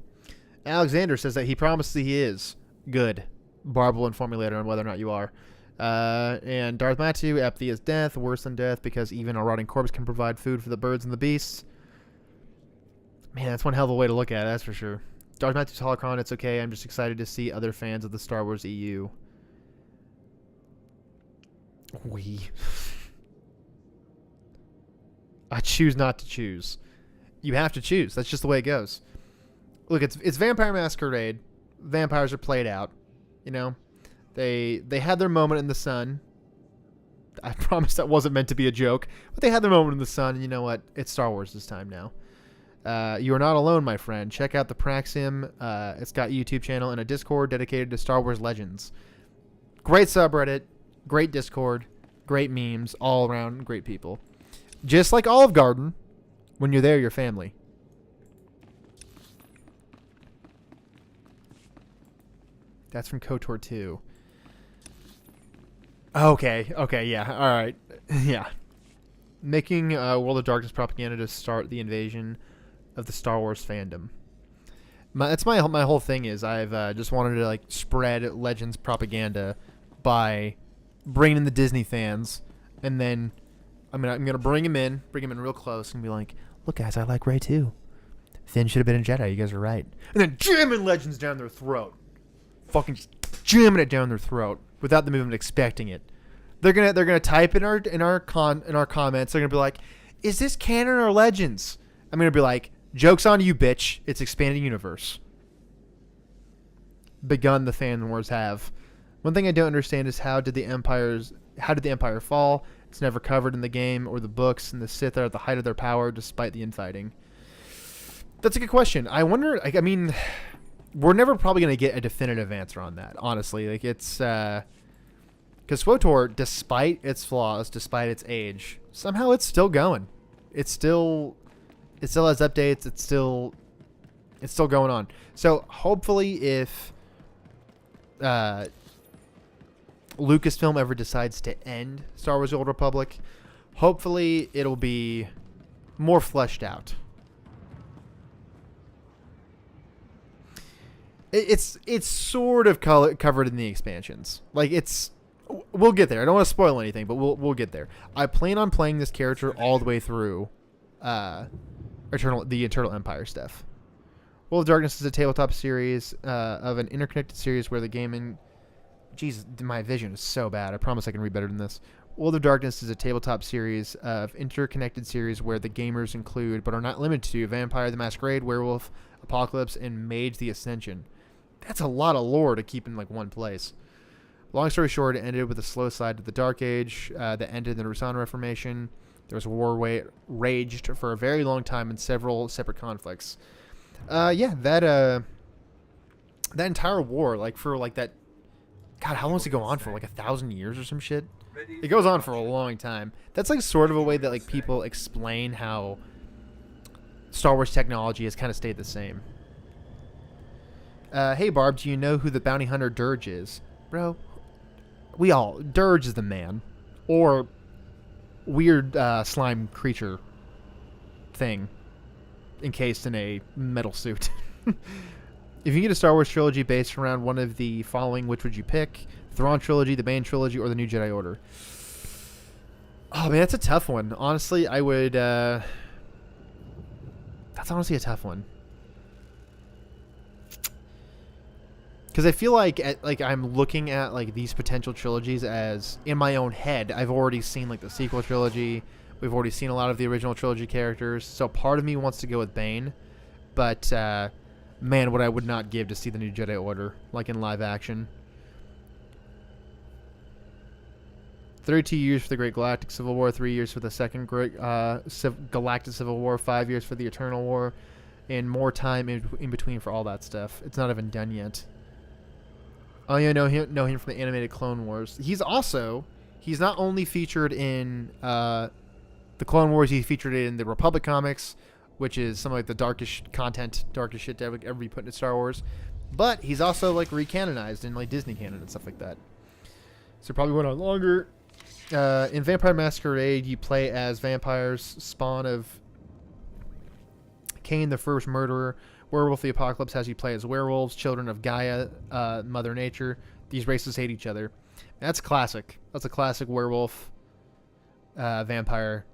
Alexander says that he promises he is good. Barb will inform me later on whether or not you are. And Darth Matu, apathy is death, worse than death, because even a rotting corpse can provide food for the birds and the beasts. Man, that's one hell of a way to look at it, that's for sure. Darth Matu's holocron, it's okay. I'm just excited to see other fans of the Star Wars EU. I choose not to choose. You have to choose. That's just the way it goes. Look, it's Vampire Masquerade. Vampires are played out. You know? They had their moment in the sun. I promise that wasn't meant to be a joke. But they had their moment in the sun, and you know what? It's Star Wars this time now. You are not alone, my friend. Check out the Praxim. It's got a YouTube channel and a Discord dedicated to Star Wars Legends. Great subreddit. Great Discord. Great memes. All around great people. Just like Olive Garden. When you're there, you're family. That's from KOTOR 2. Okay, yeah, alright. Yeah. Making World of Darkness propaganda to start the invasion of the Star Wars fandom. That's my whole thing is I've just wanted to like spread Legends propaganda by bringing in the Disney fans, and then I'm gonna bring him in real close and be like, look guys, I like Rey too. Finn should have been a Jedi, you guys are right. And then jamming Legends down their throat. Fucking just jamming it down their throat without them even expecting it. They're gonna type in our comments. They're gonna be like, "Is this canon or Legends?" I'm gonna be like, "Joke's on you, bitch! It's expanded universe." Begun the fan wars have. One thing I don't understand is how did the Empire fall? It's never covered in the game or the books, and the Sith are at the height of their power despite the infighting. That's a good question. I wonder. I mean, we're never probably going to get a definitive answer on that, honestly. Like, it's... Because SWTOR, despite its flaws, despite its age, somehow it's still going. It still has updates. It's still going on. So, hopefully, if Lucasfilm ever decides to end Star Wars The Old Republic, hopefully it'll be more fleshed out. It's sort of covered in the expansions. Like, we'll get there. I don't want to spoil anything, but we'll get there. I plan on playing this character all the way through the Eternal Empire stuff. World of Darkness is a tabletop series of an interconnected series where the gaming... Jesus, my vision is so bad. I promise I can read better than this. World of Darkness is a tabletop series of interconnected series where the gamers include, but are not limited to, Vampire the Masquerade, Werewolf, Apocalypse, and Mage the Ascension. That's a lot of lore to keep in like one place. Long story short, it ended with a slow slide to the Dark Age that ended in the Rusan Reformation. There was a war raged for a very long time in several separate conflicts. That entire war, like for like that, God, how long does it go on for? Like 1,000 years or some shit? It goes on for a long time. That's like sort of a way that like people explain how Star Wars technology has kind of stayed the same. Hey Barb, do you know who the bounty hunter Dirge is? Bro, Dirge is the man. Or weird slime creature thing encased in a metal suit. If you get a Star Wars trilogy based around one of the following, which would you pick? The Thrawn trilogy, the Bane trilogy, or the New Jedi Order? Oh man, that's a tough one. Honestly, I would... That's honestly a tough one. Because I feel like I'm looking at like these potential trilogies as, in my own head, I've already seen like the sequel trilogy. We've already seen a lot of the original trilogy characters. So part of me wants to go with Bane. But, man, what I would not give to see the New Jedi Order, like in live action. 32 years for the Great Galactic Civil War, 3 years for the Second Great Galactic Civil War, 5 years for the Eternal War, and more time in between for all that stuff. It's not even done yet. Oh, yeah, know him from the animated Clone Wars. He's not only featured in the Clone Wars, he's featured in the Republic comics, which is some of like the darkest shit to ever be put into Star Wars. But he's also like recanonized in like Disney canon and stuff like that. So probably went on longer. In Vampire Masquerade, you play as vampires, spawn of Cain, the first murderer. Werewolf the Apocalypse has you play as werewolves, children of Gaia, Mother Nature. These races hate each other. That's classic. That's a classic werewolf vampire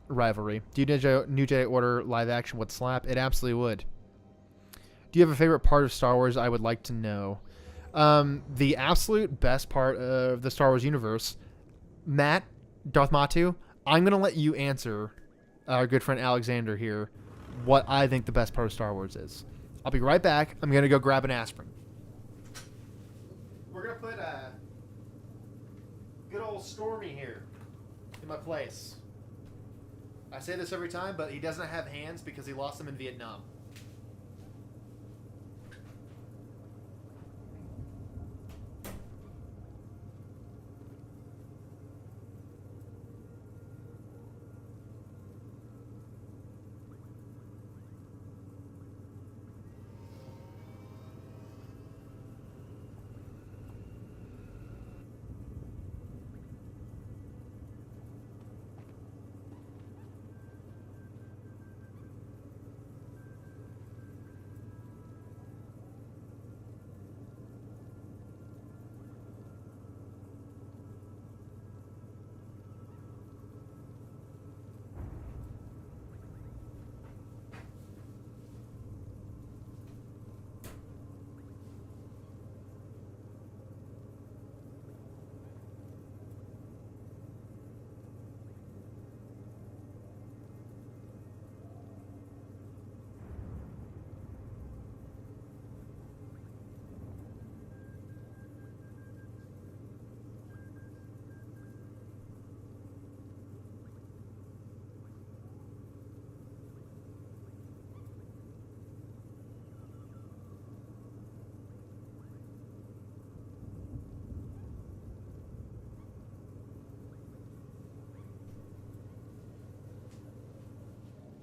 rivalry. Do New Jedi Order live action would slap? It absolutely would. Do you have a favorite part of Star Wars? I would like to know. The absolute best part of the Star Wars universe, Matt, Darth Matu, I'm going to let you answer our good friend Alexander here what I think the best part of Star Wars is. I'll be right back. I'm going to go grab an aspirin. We're going to put good old Stormy here in my place. I say this every time, but he doesn't have hands because he lost them in Vietnam.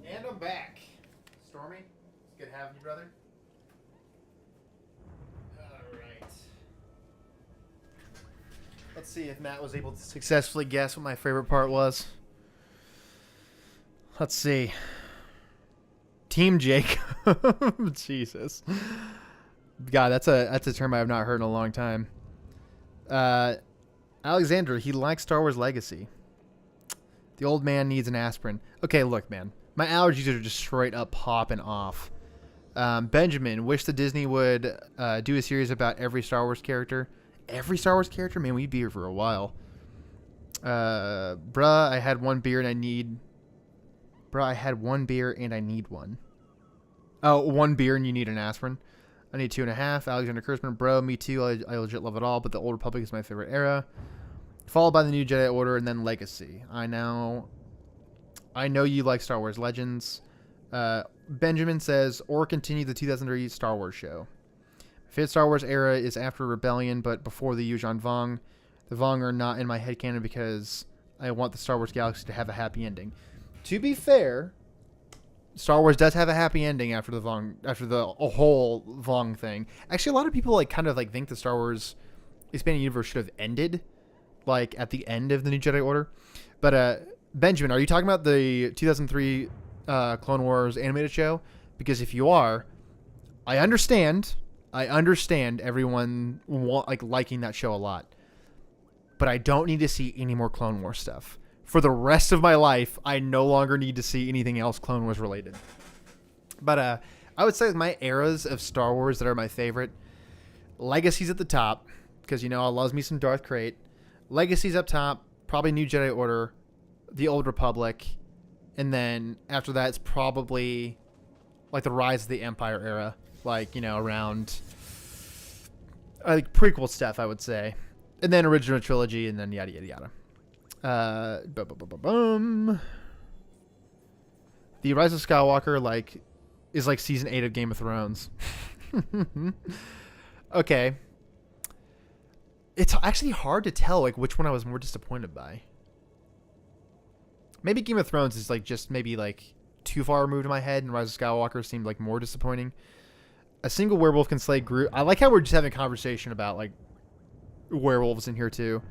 And I'm back. Stormy, it's good having you, brother. Alright. Let's see if Matt was able to successfully guess what my favorite part was. Let's see. Team Jacob. Jesus. God, that's a term I have not heard in a long time. Alexander, he likes Star Wars Legacy. The old man needs an aspirin. Okay, look, man. My allergies are just straight up popping off. Benjamin, wish that Disney would do a series about every Star Wars character. Every Star Wars character? Man, we'd be here for a while. Bruh, I had one beer and I need... Bruh, I had one beer and I need one. Oh, one beer and you need an aspirin. I need 2.5. Alexander Kurtzman, bro, me too. I legit love it all, but the Old Republic is my favorite era. Followed by the New Jedi Order and then Legacy. I know you like Star Wars Legends. Benjamin says, or continue the 2003 Star Wars show. My favorite Star Wars era is after Rebellion, but before the Yuuzhan Vong. The Vong are not in my headcanon because I want the Star Wars galaxy to have a happy ending. To be fair, Star Wars does have a happy ending after the whole Vong thing. Actually, a lot of people kind of think the Star Wars expanded universe should have ended at the end of the New Jedi Order. But Benjamin, are you talking about the 2003 Clone Wars animated show? Because if you are, I understand everyone liking that show a lot. But I don't need to see any more Clone Wars stuff. For the rest of my life, I no longer need to see anything else Clone Wars related. But I would say my eras of Star Wars that are my favorite, Legacy's at the top, because I love me some Darth Krayt. Legacy's up top, probably New Jedi Order, the Old Republic, and then after that it's probably the Rise of the Empire era, around prequel stuff, I would say, and then original trilogy, and then yada yada yada. The Rise of Skywalker is season 8 of Game of Thrones. Okay. It's actually hard to tell which one I was more disappointed by. Maybe Game of Thrones is just maybe too far removed in my head, and Rise of Skywalker seemed more disappointing. A single werewolf can slay Groot. I like how we're just having a conversation about werewolves in here too.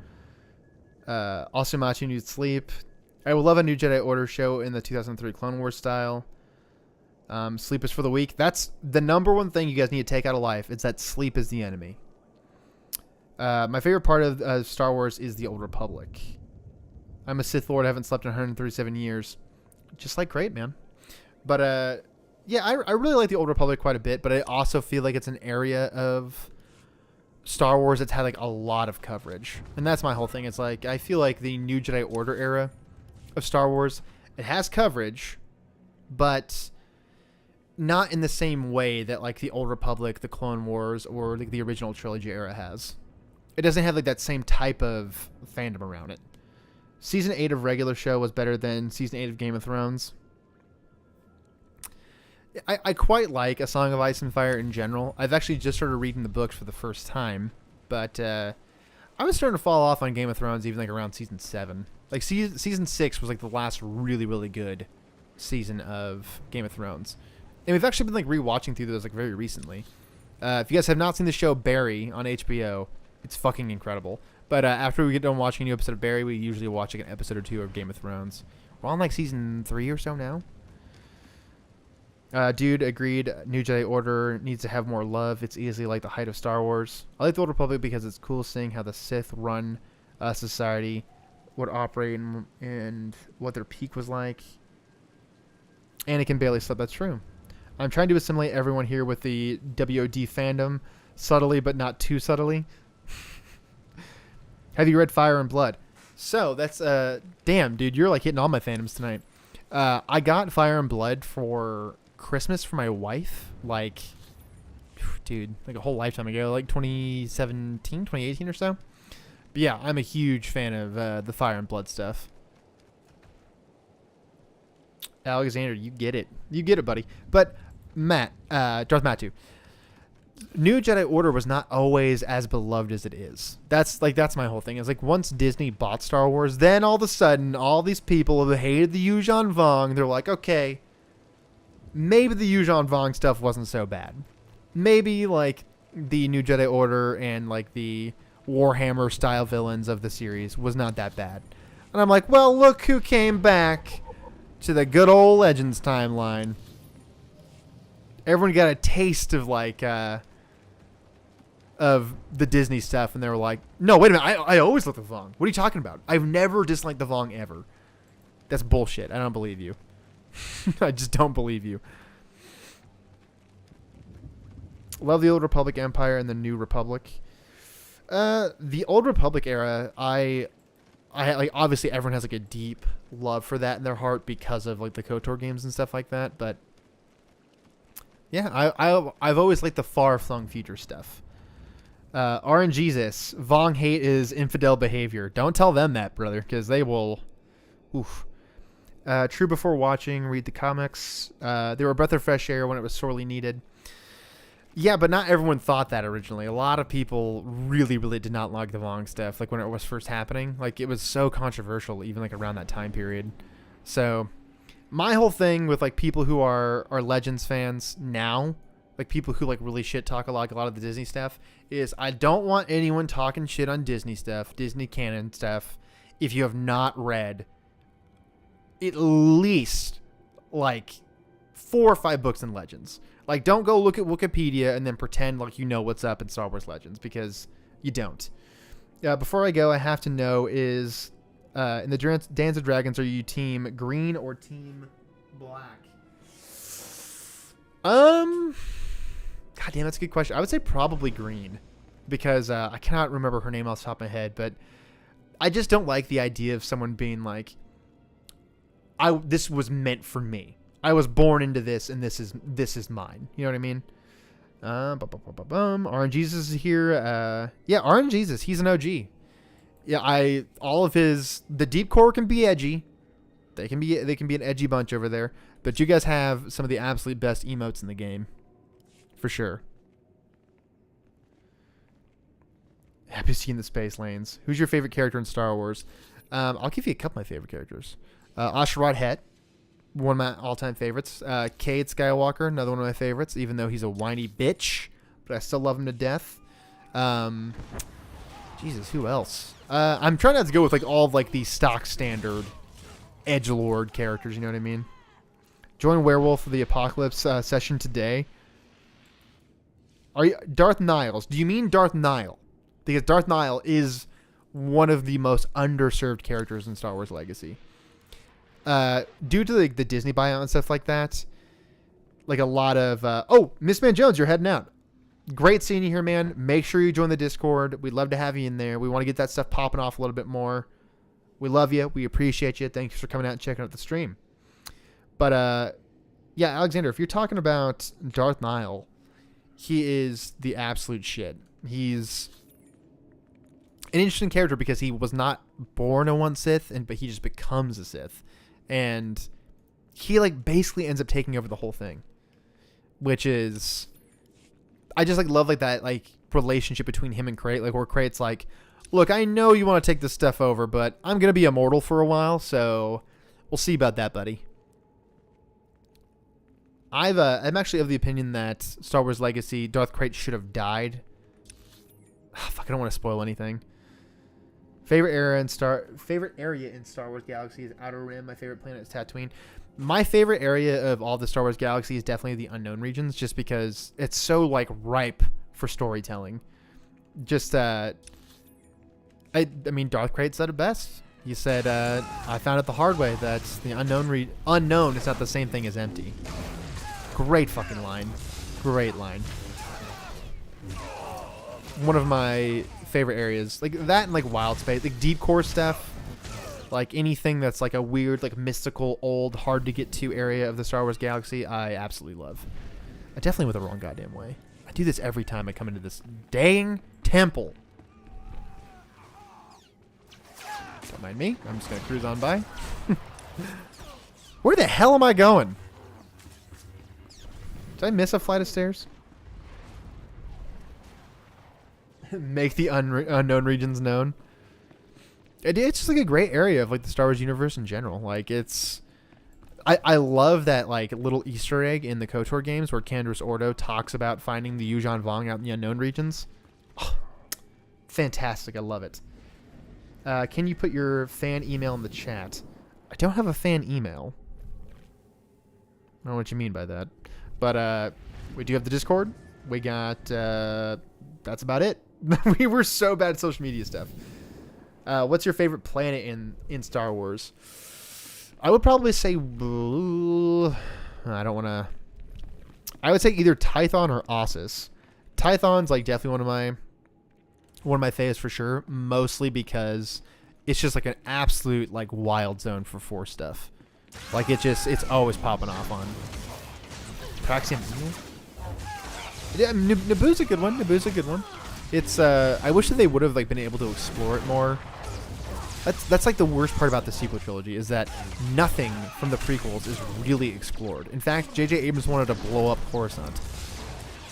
Also, Machu needs sleep. I would love a New Jedi Order show in the 2003 Clone Wars style. Sleep is for the weak. That's the number one thing you guys need to take out of life. It's that sleep is the enemy. My favorite part of Star Wars is the Old Republic. I'm a Sith Lord. I haven't slept in 137 years. Just like great, man. But yeah, I really like the Old Republic quite a bit, but I also feel like it's an area of Star Wars that's had like a lot of coverage. And that's my whole thing. It's like, I feel like the New Jedi Order era of Star Wars, it has coverage, but not in the same way that like the Old Republic, the Clone Wars, or like the original trilogy era has. It doesn't have like that same type of fandom around it. Season 8 of regular show was better than Season 8 of Game of Thrones. I quite like A Song of Ice and Fire in general. I've actually just started reading the books for the first time, but I was starting to fall off on Game of Thrones even like around Season 7. Like Season 6 was like the last really, really good season of Game of Thrones. And we've actually been like rewatching through those like very recently. If you guys have not seen the show Barry on HBO, it's fucking incredible. But after we get done watching a new episode of Barry, we usually watch like an episode or two of Game of Thrones. We're on like Season 3 or so now. Dude, agreed. New Jedi Order needs to have more love. It's easily like the height of Star Wars. I like the Old Republic because it's cool seeing how the Sith run society, would operate, and what their peak was like. Anakin barely slept. That's true. I'm trying to assimilate everyone here with the WOD fandom, subtly but not too subtly. Have you read Fire and Blood? So that's damn, dude, you're like hitting all my fandoms tonight. I got Fire and Blood for Christmas for my wife, like, dude, like a whole lifetime ago, like 2017, 2018 or so. But yeah, I'm a huge fan of the Fire and Blood stuff. Alexander, you get it. You get it, buddy. But Matt, Darth Mattu, New Jedi Order was not always as beloved as it is. That's my whole thing. It's like once Disney bought Star Wars, then all of a sudden, all these people who hated the Yuuzhan Vong, they're like, okay, maybe the Yuuzhan Vong stuff wasn't so bad. Maybe like the New Jedi Order and like the Warhammer style villains of the series was not that bad. And I'm like, well, look who came back to the good old Legends timeline. Everyone got a taste of like of the Disney stuff, and they were like, no, wait a minute, I always love the Vong. What are you talking about? I've never disliked the Vong ever. That's bullshit. I don't believe you. I just don't believe you. Love the Old Republic Empire and the New Republic. The Old Republic era, I like, obviously everyone has like a deep love for that in their heart because of like the KOTOR games and stuff like that, but yeah, I've always liked the far-flung future stuff. RNGesus, Vong hate is infidel behavior. Don't tell them that, brother, because they will. Oof. True before watching, read the comics. They were a breath of fresh air when it was sorely needed. Yeah, but not everyone thought that originally. A lot of people really, really did not like the Vong stuff, like when it was first happening. Like, it was so controversial, even like around that time period. So my whole thing with like people who are Legends fans now, like people who like really shit talk a lot of the Disney stuff, is I don't want anyone talking shit on Disney stuff, Disney canon stuff, if you have not read at least like 4 or 5 books in Legends. Like, don't go look at Wikipedia and then pretend like you know what's up in Star Wars Legends, because you don't. Before I go, I have to know is in the Dance of Dragons, are you team green or team black? God damn, that's a good question. I would say probably green, because I cannot remember her name off the top of my head, but I just don't like the idea of someone being like, this was meant for me. I was born into this, and this is mine. You know what I mean? RNGesus is here. Yeah, RNGesus, he's an OG. Yeah, all of the deep core can be edgy. They can be an edgy bunch over there. But you guys have some of the absolute best emotes in the game, for sure. Happy seeing the space lanes. Who's your favorite character in Star Wars? I'll give you a couple of my favorite characters. Asherad Het, one of my all-time favorites. Cade Skywalker, another one of my favorites, even though he's a whiny bitch, but I still love him to death. Jesus, who else? I'm trying not to go with like all of like the stock standard edgelord characters, you know what I mean? Join Werewolf of the Apocalypse session today. Are you Darth Niles? Do you mean Darth Nile? because Darth Nihil is one of the most underserved characters in Star Wars Legacy. Due to like the Disney buyout and stuff like that, like a lot of Miss Man Jones, you're heading out. Great seeing you here, man. Make sure you join the Discord. We'd love to have you in there. We want to get that stuff popping off a little bit more. We love you. We appreciate you. Thanks for coming out and checking out the stream. But yeah, Alexander, if you're talking about Darth Nihil, he is the absolute shit. He's an interesting character because he was not born a one Sith, but he just becomes a Sith, and he like basically ends up taking over the whole thing, which is, I just like love like that like relationship between him and Crate, like where Crate's like, look, I know you want to take this stuff over, but I'm gonna be immortal for a while, so we'll see about that, buddy. I'm actually of the opinion that Star Wars Legacy, Darth Crate should have died. Fuck, I don't want to spoil anything. Favorite area in Star Wars Galaxy is Outer Rim. My favorite planet is Tatooine. My favorite area of all the Star Wars Galaxy is definitely the unknown regions, just because it's so like ripe for storytelling. Just I mean, Darth Crate said it best. He said, "I found it the hard way that the unknown is not the same thing as empty." Great fucking line. Great line. One of my favorite areas, like that and like wild space, like deep core stuff, like anything that's like a weird, like mystical, old, hard to get to area of the Star Wars Galaxy, I absolutely love. I definitely went the wrong goddamn way. I do this every time I come into this dang temple. Don't mind me. I'm just gonna cruise on by. Where the hell am I going? Did I miss a flight of stairs? Make the unknown regions known. It's just like a great area of like the Star Wars universe in general. Like it's, I love that like little Easter egg in the KOTOR games where Candace Ordo talks about finding the Yuuzhan Vong out in the unknown regions. Oh, fantastic! I love it. Can you put your fan email in the chat? I don't have a fan email. I don't know what you mean by that, but we do have the Discord. We got that's about it. We were so bad at social media stuff. What's your favorite planet in Star Wars? I would probably say I don't want to. I would say either Tython or Ossus. Tython's like definitely one of my faves for sure. Mostly because it's just like an absolute like wild zone for Force stuff. Like it's always popping off on Praxium. Yeah, Naboo's a good one. It's I wish that they would have like been able to explore it more. That's like the worst part about the sequel trilogy is that nothing from the prequels is really explored. In fact, J.J. Abrams wanted to blow up Coruscant.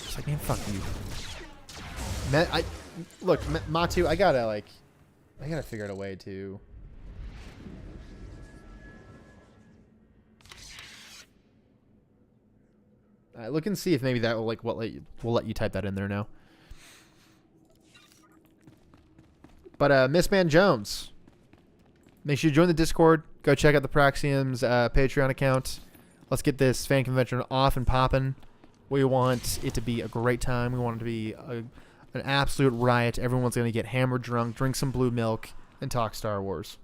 It's like, man, fuck you. Matu, I gotta figure out a way to. Look and see if maybe that will like we'll let you type that in there now. But Miss Man Jones, make sure you join the Discord. Go check out the Praxium's Patreon account. Let's get this fan convention off and popping. We want it to be a great time. We want it to be an absolute riot. Everyone's going to get hammered drunk, drink some blue milk, and talk Star Wars.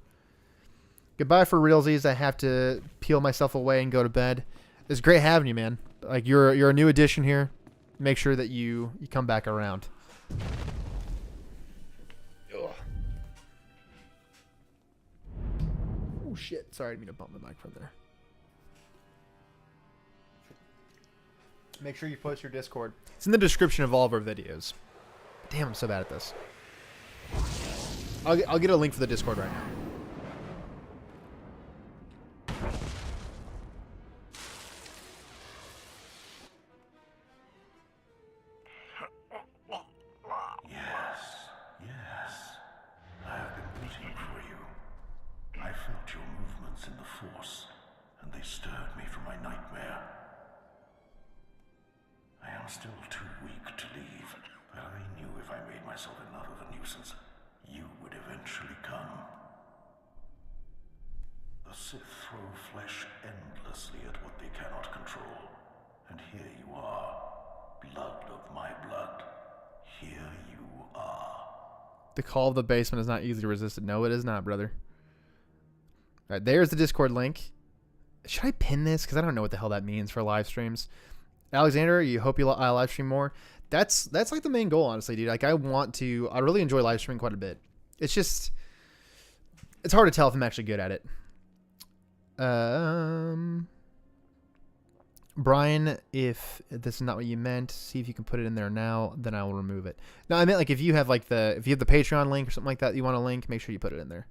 Goodbye for realsies. I have to peel myself away and go to bed. It's great having you, man. Like you're a new addition here. Make sure that you come back around. Ugh. Oh shit! Sorry, I didn't mean to bump the mic from there. Make sure you post your Discord. It's in the description of all of our videos. Damn, I'm so bad at this. I'll get a link for the Discord right now. The call of the basement is not easily resisted. No, it is not, brother. All right, there's the Discord link. Should I pin this? Because I don't know what the hell that means for live streams. Alexander, you hope I live stream more. That's like the main goal, honestly, dude. Like I really enjoy live streaming quite a bit. It's just, it's hard to tell if I'm actually good at it. Brian, if this is not what you meant, see if you can put it in there now, then I will remove it. No, I meant like if you have the Patreon link or something like that you want to link, make sure you put it in there.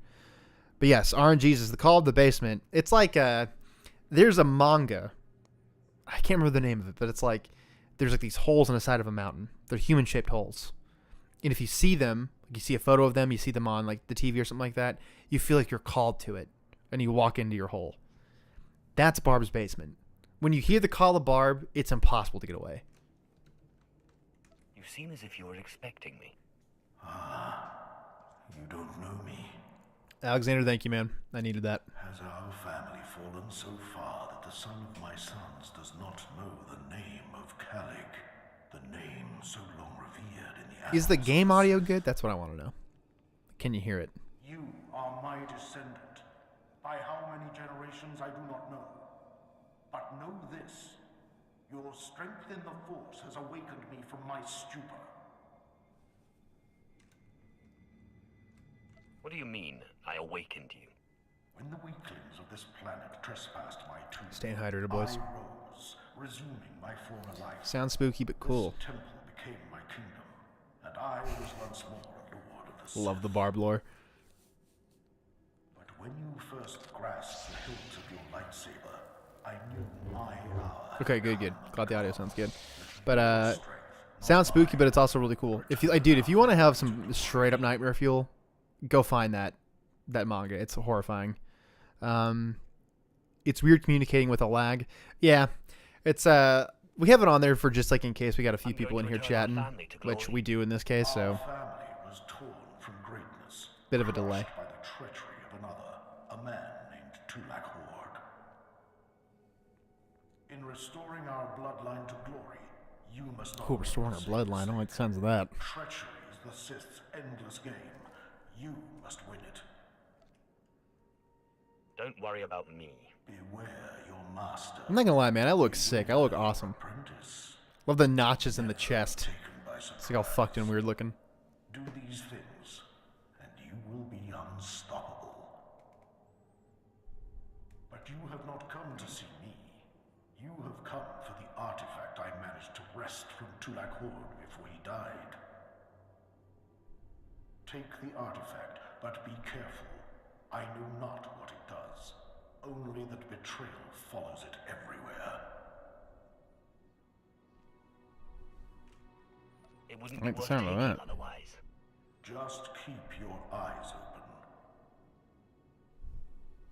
But yes, RNG's is the Call of the Basement. It's like there's a manga. I can't remember the name of it, but it's like there's like these holes on the side of a mountain. They're human-shaped holes. And if you see them, like you see a photo of them, you see them on like the TV or something like that, you feel like you're called to it and you walk into your hole. That's Barb's basement. When you hear the call of Barb, it's impossible to get away. You seem as if you were expecting me. You don't know me. Alexander, thank you, man. I needed that. Has our family fallen so far that the son of my sons does not know the name of Calig, the name so long revered in the Is the game audio good? That's what I want to know. Can you hear it? You are my descendant. By how many generations, I do not know. But know this, your strength in the Force has awakened me from my stupor. What do you mean, I awakened you? When the weaklings of this planet trespassed my tomb, Staying hydrated, boys. I rose, resuming my former life. Sounds spooky, but cool. This temple became my kingdom, and I was once more a lord of the Sith. Love the Barb lore. But when you first grasped the hilt of your lightsaber, I knew my hour. Okay, good. Glad the audio sounds good. But sounds spooky, but it's also really cool. If you if you want to have some straight up nightmare fuel, go find that manga. It's horrifying. It's weird communicating with a lag. Yeah, it's we have it on there for just like in case we got a few people in here chatting, which we do in this case. So Was torn from greatness, bit of a delay. by the treachery of another, a man named Tulak Hord. In restoring our bloodline to glory, you must not. Cool, restoring our bloodline. I don't like the sounds of that. Treachery is the Sith's endless game. You must win it. Don't worry about me. Beware your master. I'm not gonna lie, man. I look sick. I look awesome. Apprentice. Love the notches in the chest. Taken by It's like all fucked and weird looking. Do these things, and you will be unstoppable. But you have not come to see me. You have come for the artifact I managed to wrest from Tulak Hord before he died. Take the artifact, but be careful. I know not what it does. Only that betrayal follows it everywhere. It wouldn't I like be the worth sound of taking that. otherwise. Just keep your eyes open.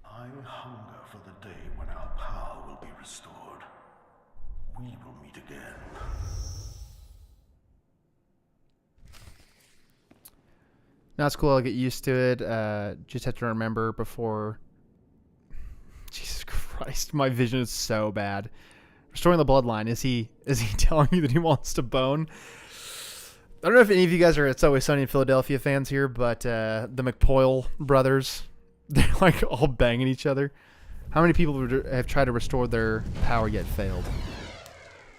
I hunger for the day when our power will be restored. We will meet again. Now it's cool. I'll get used to it. Just have to remember before. Jesus Christ, my vision is so bad. Restoring the bloodline. Is he telling you that he wants to bone? I don't know if any of you guys are It's Always Sunny in Philadelphia fans here, but the McPoyle brothers, they're like all banging each other. How many people have tried to restore their power yet failed?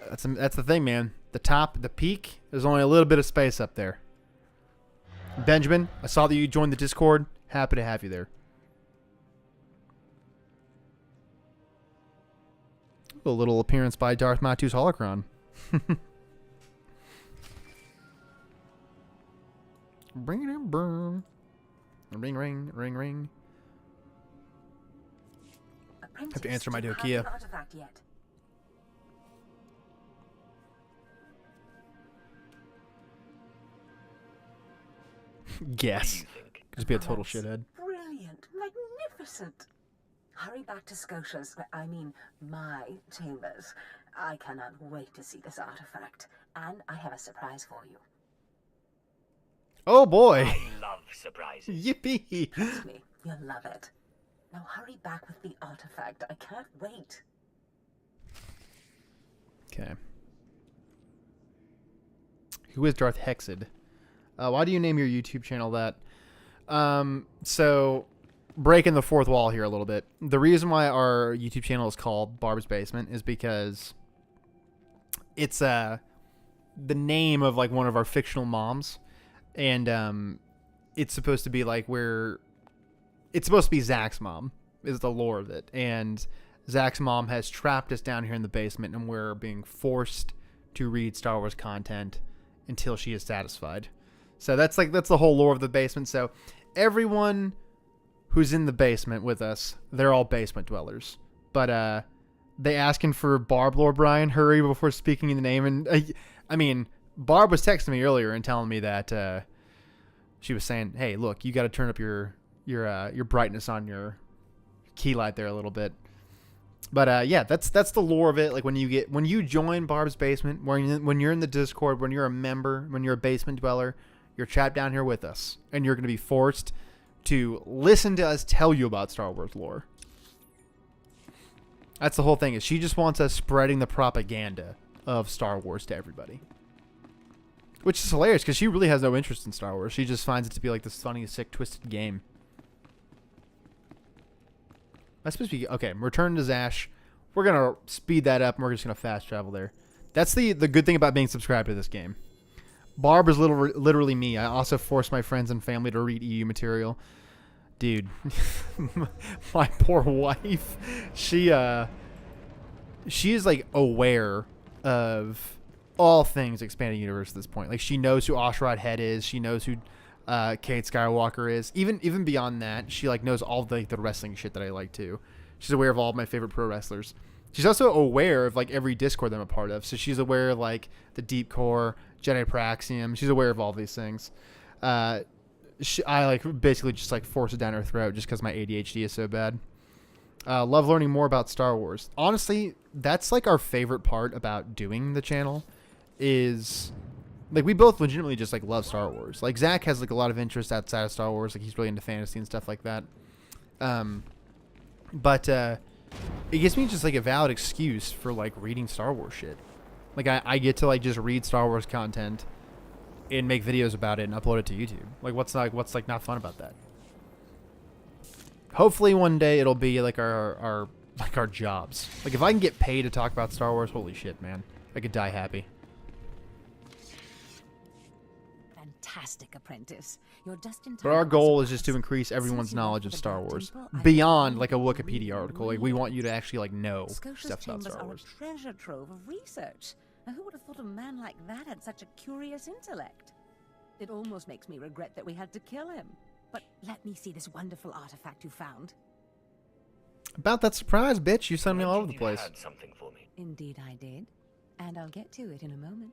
That's the thing, man. The peak, there's only a little bit of space up there. Benjamin, I saw that you joined the Discord. Happy to have you there. A little appearance by Darth Matu's holocron. Bring it in, burn. Ring, ring, ring, ring. Have to answer my Dokia. Guess. Just be a total shithead. Brilliant. Magnificent. Hurry back to Scotia's, my chambers. I cannot wait to see this artifact. And I have a surprise for you. Oh boy. I love surprises. Yippee. Trust me, you'll love it. Now hurry back with the artifact. I can't wait. Okay. Who is Darth Hexed? Why do you name your YouTube channel that? So breaking the fourth wall here a little bit. The reason why our YouTube channel is called Barb's Basement is because it's the name of like one of our fictional moms, and it's supposed to be like it's supposed to be Zach's mom is the lore of it, and Zach's mom has trapped us down here in the basement, and we're being forced to read Star Wars content until she is satisfied. So that's the whole lore of the basement. So everyone who's in the basement with us, they're all basement dwellers. But they asking for Barb lore, Brian. Hurry before speaking the name. And I mean, Barb was texting me earlier and telling me that she was saying, "Hey, look, you got to turn up your brightness on your key light there a little bit." But yeah, that's the lore of it. Like when you join Barb's Basement, when you're in the Discord, when you're a member, when you're a basement dweller, you're trapped down here with us, and you're going to be forced to listen to us tell you about Star Wars lore. That's the whole thing. Is she just wants us spreading the propaganda of Star Wars to everybody, which is hilarious because she really has no interest in Star Wars. She just finds it to be like this funny, sick, twisted game. That's supposed to be okay. Return to Zash. We're gonna speed that up, and we're just gonna fast travel there. That's the good thing about being subscribed to this game. Barb is literally me. I also force my friends and family to read EU material. Dude, my poor wife. She is like aware of all things expanded universe at this point. Like she knows who Osh'rad Head is. She knows who Kate Skywalker is. Even beyond that, she like knows all the wrestling shit that I like too. She's aware of all of my favorite pro wrestlers. She's also aware of like every Discord that I'm a part of. So she's aware of like the Deep Core, Jedi Praxium. She's aware of all these things. I like basically just like force it down her throat just because my ADHD is so bad. Love learning more about Star Wars. Honestly, that's like our favorite part about doing the channel is like we both legitimately just like love Star Wars. Like Zach has like a lot of interest outside of Star Wars. Like he's really into fantasy and stuff like that. But it gives me just like a valid excuse for like reading Star Wars shit. Like I get to like just read Star Wars content and make videos about it and upload it to YouTube. Like what's not fun about that? Hopefully one day it'll be like our jobs. Like if I can get paid to talk about Star Wars, holy shit, man. I could die happy. Fantastic, apprentice. You're just in time. But our goal is just to increase everyone's knowledge of Star Wars beyond like a Wikipedia article. Like we want you to actually like know stuff about Star Wars. Are a treasure trove of research. Now, who would have thought a man like that had such a curious intellect? It almost makes me regret that we had to kill him. But let me see this wonderful artifact you found. About that surprise, bitch. You sent me all over the place. Had something for me. Indeed I did. And I'll get to it in a moment.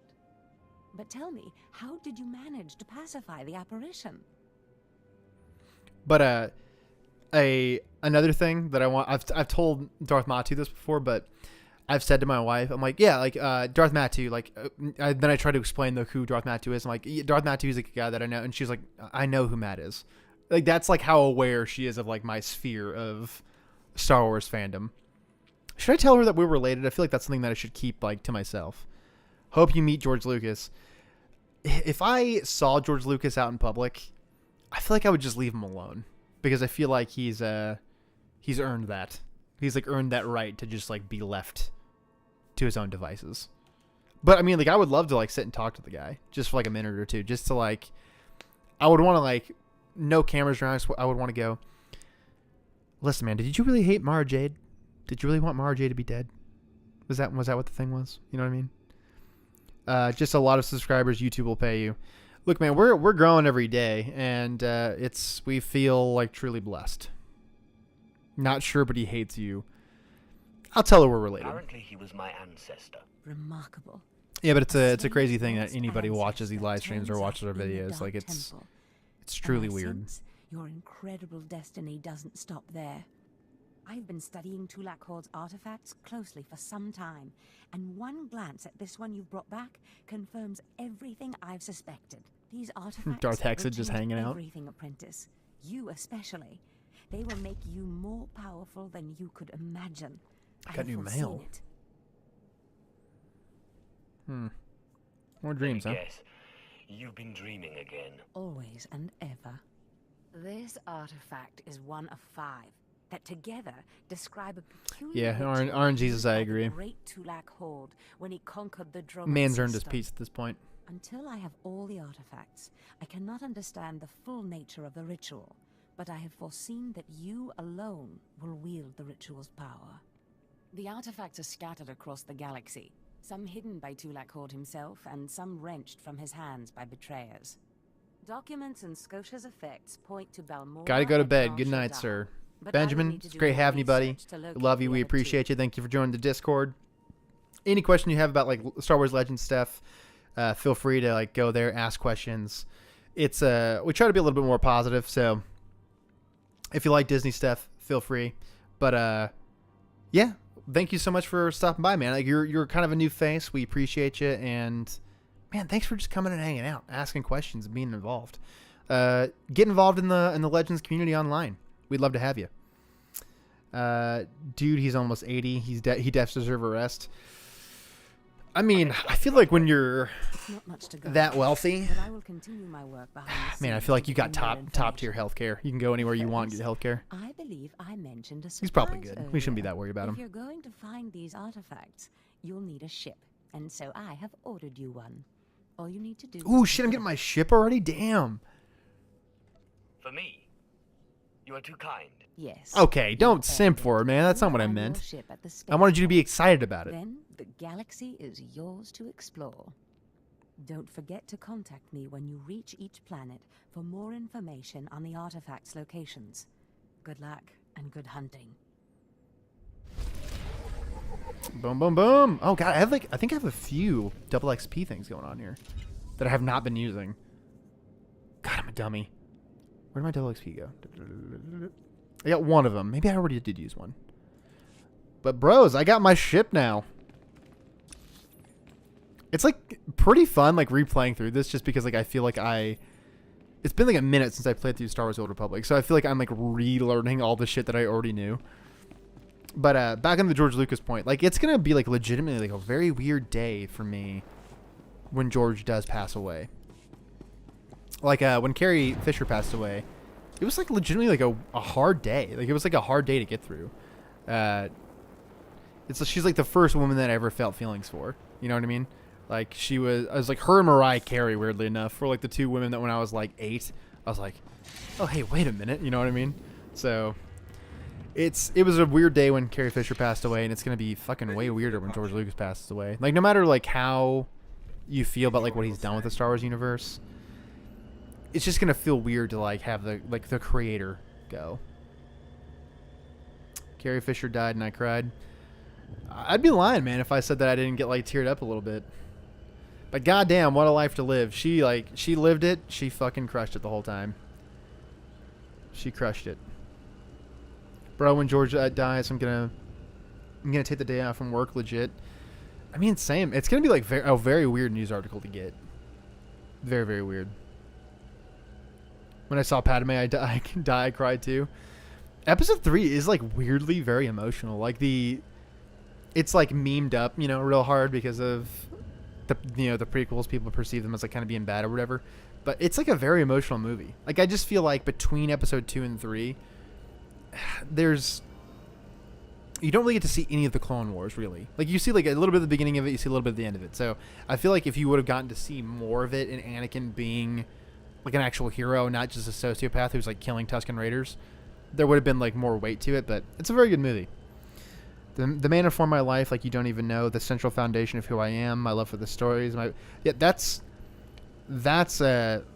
But tell me, how did you manage to pacify the apparition? But another thing that I want, I've told Darth Matu this before, but I've said to my wife, I'm like, yeah, like Darth Matu, like then I try to explain who Darth Matu is. I'm like, yeah, Darth Matu is like a guy that I know, and she's like, I know who Matt is. Like that's like how aware she is of like my sphere of Star Wars fandom. Should I tell her that we're related? I feel like that's something that I should keep like to myself. Hope you meet George Lucas. If I saw George Lucas out in public, I feel like I would just leave him alone because I feel like he's earned that. He's like earned that right to just like be left to his own devices. But I mean, like I would love to like sit and talk to the guy just for like a minute or two, just to like, I would want to like, no cameras around. I would want to go, listen, man, did you really hate Mara Jade? Did you really want Mara Jade to be dead? Was that what the thing was? You know what I mean? Just a lot of subscribers YouTube will pay you. Look, man, we're growing every day, and we feel like truly blessed. Not sure, but he hates you. I'll tell her we're related. Apparently, he was my ancestor. Remarkable. Yeah, but it's a crazy thing that anybody watches these live streams or watches our videos. Like it's truly weird. Your incredible destiny doesn't stop there. I've been studying Tulak Horde's artifacts closely for some time, and one glance at this one you've brought back confirms everything I've suspected. These artifacts Darth Hexed just hanging out. Everything, apprentice. You especially. They will make you more powerful than you could imagine. I got new mail. More dreams, huh? Yes. you've been dreaming again. Always and ever. This artifact is one of 5 that together describe a peculiar Yeah, ritual RNGesus, used I by the agree. Great Tulak Horde when he conquered the Droman Man's earned his system. peace at this point. Until I have all the artifacts, I cannot understand the full nature of the ritual, but I have foreseen that you alone will wield the ritual's power. The artifacts are scattered across the galaxy, some hidden by Tulak Horde himself, and some wrenched from his hands by betrayers. Documents and Scotia's effects point to Balmora. Gotta go to and bed. Nar Good night, Shaddaa, sir. but I will Benjamin, need to it's do great more having you, buddy. research to locate Love you. the We other appreciate 2. you. Thank you for joining the Discord. Any question you have about like Star Wars Legends stuff, feel free to like go there, ask questions. It's we try to be a little bit more positive, so if you like Disney stuff, feel free. But yeah, thank you so much for stopping by, man. Like you're kind of a new face. We appreciate you, and man, thanks for just coming and hanging out, asking questions, and being involved. Get involved in the Legends community online. We'd love to have you. Dude, he's almost 80. He does deserve a rest. I mean, I feel like when you're Not much to go that on, wealthy, but I will continue my work behind the man, I scenes feel like to you got give more top tier information. healthcare. You can go anywhere you want and get healthcare. I believe I mentioned a surprise He's probably good. We shouldn't be earlier. that worried about If him. you're going to find these artifacts, you'll need a ship, and so I have ordered you one. All you need to do. Ooh, is shit! I'm pick it getting up. my ship already. Damn. For me, you are too kind. Yes. Okay, don't you simp earned for it. it, man. That's not what I Find your meant. ship at the I wanted you to be spaceport. excited about it. Then the galaxy is yours to explore. Don't forget to contact me when you reach each planet for more information on the artifacts' locations. Good luck and good hunting. Boom, boom, boom. Oh god, I think I have a few double XP things going on here that I have not been using. God, I'm a dummy. Where did my double XP go? I got one of them. Maybe I already did use one. But bros, I got my ship now. It's like pretty fun like replaying through this just because like I feel like it's been like a minute since I played through Star Wars: The Old Republic. So I feel like I'm like relearning all the shit that I already knew. But back on the George Lucas point, like it's gonna be like legitimately like a very weird day for me when George does pass away. Like when Carrie Fisher passed away, it was like legitimately like a hard day. Like it was like a hard day to get through. She's like the first woman that I ever felt feelings for. You know what I mean? Like I was like her and Mariah Carey, weirdly enough, were like the two women that when I was like 8, I was like, oh hey, wait a minute. You know what I mean? So it was a weird day when Carrie Fisher passed away, and it's gonna be fucking way weirder when George Lucas passes away. Like no matter like how you feel about like what he's done with the Star Wars universe, it's just gonna feel weird to like have the creator go. Carrie Fisher died and I cried. I'd be lying, man, if I said that I didn't get like teared up a little bit. But goddamn, what a life to live. She lived it. She fucking crushed it the whole time. She crushed it. Bro, when George dies, I'm gonna take the day off from work, legit. I mean, same. It's gonna be like a very weird news article to get. Very, very weird. When I saw Padme, I cried too. Episode 3 is like weirdly very emotional. Like it's like memed up, you know, real hard because of the prequels. People perceive them as like kind of being bad or whatever. But it's like a very emotional movie. Like I just feel like between episode 2 and 3, you don't really get to see any of the Clone Wars really. Like you see like a little bit of the beginning of it, you see a little bit of the end of it. So I feel like if you would have gotten to see more of it and Anakin being like an actual hero, not just a sociopath who's like killing Tusken Raiders, there would have been like more weight to it. But it's a very good movie. The man who formed my life, like you don't even know, the central foundation of who I am, my love for the stories, that's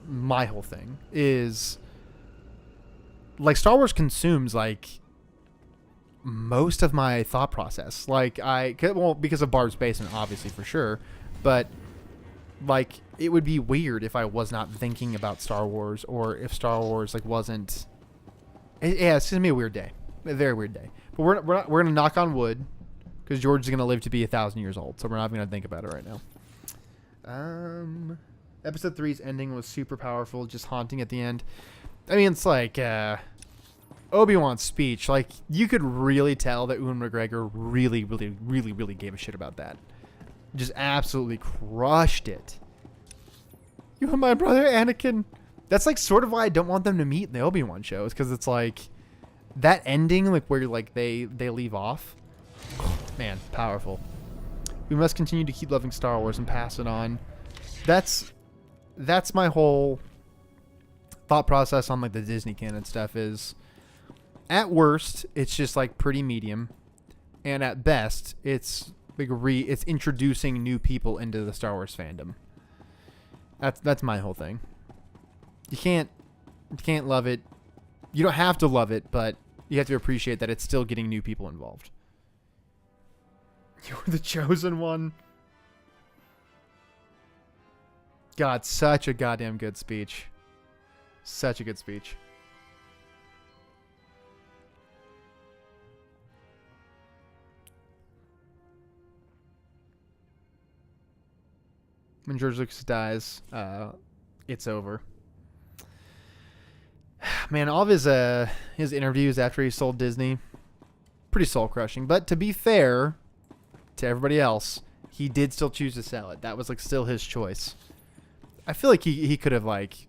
my whole thing is like Star Wars consumes like most of my thought process. Like because of Barb's basement, obviously for sure, but like it would be weird if I was not thinking about Star Wars or if Star Wars like wasn't. Yeah, it's gonna be a weird day, a very weird day. But we're gonna knock on wood because George is gonna live to be 1,000 years old, so we're not even gonna think about it right now. Episode 3's ending was super powerful, just haunting at the end. I mean, it's like Obi-Wan's speech. Like you could really tell that Ewan McGregor really, really, really, really gave a shit about that. Just absolutely crushed it. You and my brother Anakin. That's like sort of why I don't want them to meet in the Obi-Wan shows, because it's like that ending, like where like they leave off. Man, powerful. We must continue to keep loving Star Wars and pass it on. That's my whole thought process on like the Disney canon stuff is, at worst, it's just like pretty medium, and at best, it's like it's introducing new people into the Star Wars fandom. That's my whole thing. You can't love it. You don't have to love it, but you have to appreciate that it's still getting new people involved. You're the chosen one. God, such a goddamn good speech. Such a good speech. When George Lucas dies, it's over. Man, all of his interviews after he sold Disney, pretty soul crushing. But to be fair to everybody else, he did still choose to sell it. That was like still his choice. I feel like he could have like,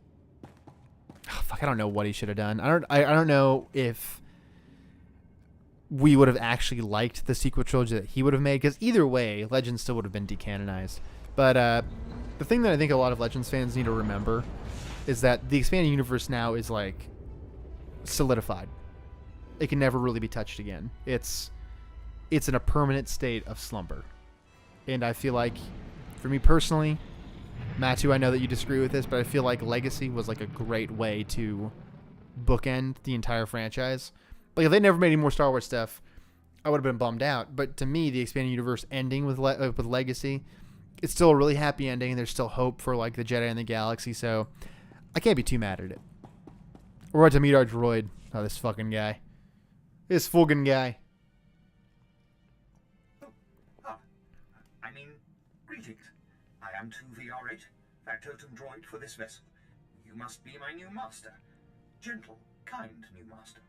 oh, fuck, I don't know what he should have done. I don't know if we would have actually liked the sequel trilogy that he would have made, because either way, Legends still would have been decanonized. But the thing that I think a lot of Legends fans need to remember is that the expanded universe now is like solidified. It can never really be touched again. It's in a permanent state of slumber. And I feel like, for me personally, Matthew, I know that you disagree with this, but I feel like Legacy was like a great way to bookend the entire franchise. Like if they never made any more Star Wars stuff, I would have been bummed out. But to me, the expanded universe ending with Legacy, it's still a really happy ending. There's still hope for like the Jedi and the galaxy, so I can't be too mad at it. We're about to meet our droid. Oh, this fucking guy. This fucking guy. Greetings. I am 2VR8, factotum droid for this vessel. You must be my new master. Gentle, kind new master.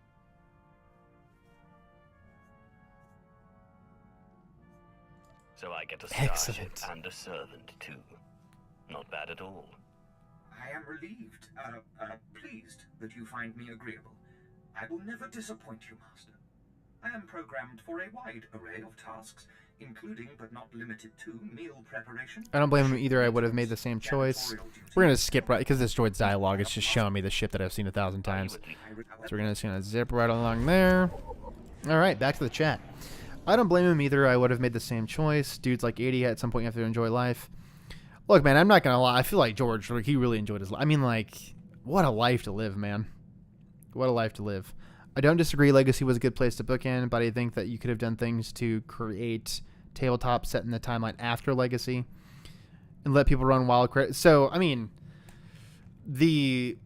So I get a starship and a servant too. Not bad at all. I am relieved, pleased that you find me agreeable. I will never disappoint you, master. I am programmed for a wide array of tasks, including but not limited to meal preparation. I don't blame him either. I would have made the same choice. We're going to skip right, because this droid's dialogue, it's just showing me the shit that I've seen 1,000 times. So we're going to zip right along there. All right, back to the chat. I don't blame him either. I would have made the same choice. Dude's like 80, at some point you have to enjoy life. Look, man, I'm not going to lie. I feel like George, like, he really enjoyed his life. I mean, like, what a life to live, man. What a life to live. I don't disagree. Legacy was a good place to bookend, but I think that you could have done things to create tabletop set in the timeline after Legacy and let people run wild. So, I mean, the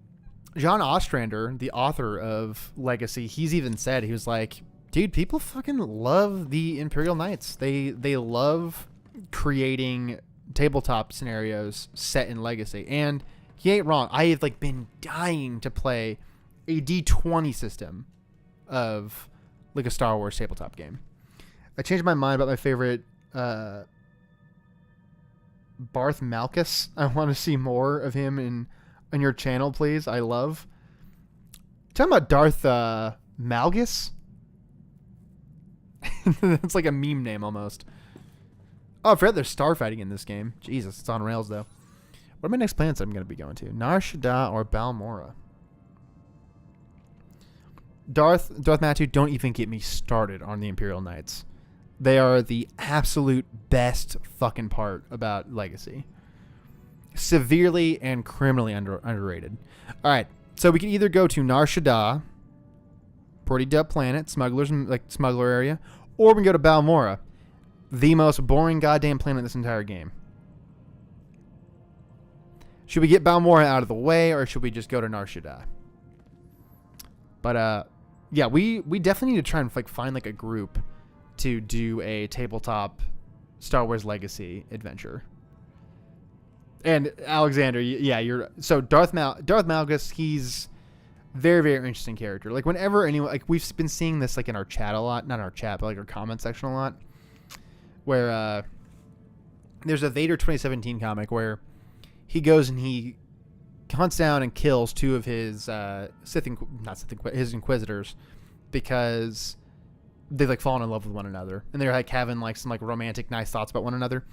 John Ostrander, the author of Legacy, he's even said, he was like, dude, people fucking love the Imperial Knights. They love creating tabletop scenarios set in Legacy, and he ain't wrong. I have like been dying to play a D20 system of like a Star Wars tabletop game. I changed my mind about my favorite Barth Malkus. I want to see more of him on your channel, please. I love talking about Darth Malgus. That's like a meme name almost. Oh, I forgot there's starfighting in this game. Jesus, it's on rails though. What are my next planets I'm going to be going to? Nar Shaddaa or Balmorra? Darth Matthew, don't even get me started on the Imperial Knights. They are the absolute best fucking part about Legacy. Severely and criminally underrated. All right, so we can either go to Nar Shaddaa, pretty dope planet, smuggler area, or we can go to Balmorra, the most boring goddamn planet in this entire game. Should we get Balmorra out of the way, or should we just go to Nar Shaddaa? But yeah, we definitely need to try and like find like a group to do a tabletop Star Wars Legacy adventure. And Alexander, yeah, so Darth Malgus, he's very, very interesting character. Like whenever anyone, like we've been seeing this like in our chat a lot, not our chat, but like our comment section a lot, where there's a Vader 2017 comic where he goes and he hunts down and kills two of his his Inquisitors because they like fallen in love with one another, and they're like having like some like romantic nice thoughts about one another.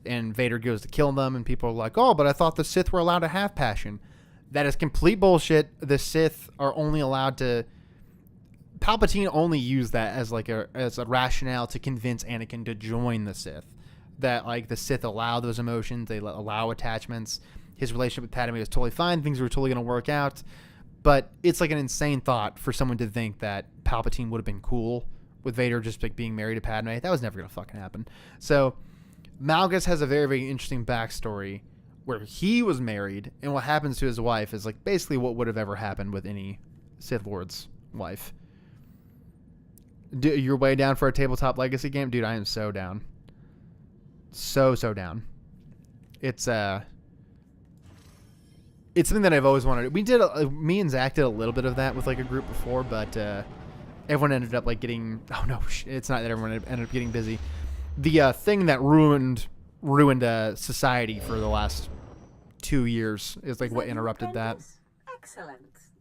And Vader goes to kill them, and people are like, "Oh, but I thought the Sith were allowed to have passion." That is complete bullshit. The Sith are only allowed to. Palpatine only used that as like a rationale to convince Anakin to join the Sith. That like the Sith allow those emotions, they allow attachments. His relationship with Padme was totally fine. Things were totally going to work out. But it's like an insane thought for someone to think that Palpatine would have been cool with Vader just like being married to Padme. That was never going to fucking happen. So Malgus has a very, very interesting backstory where he was married, and what happens to his wife is like basically what would have ever happened with any Sith Lord's wife. You're way down for a tabletop legacy game? Dude, I am so down. So down. It's something that I've always wanted. Me and Zach did a little bit of that with like a group before, but everyone ended up like getting, it's not that everyone ended up getting busy. The thing that ruined society for the last 2 years is like what interrupted that. Excellent.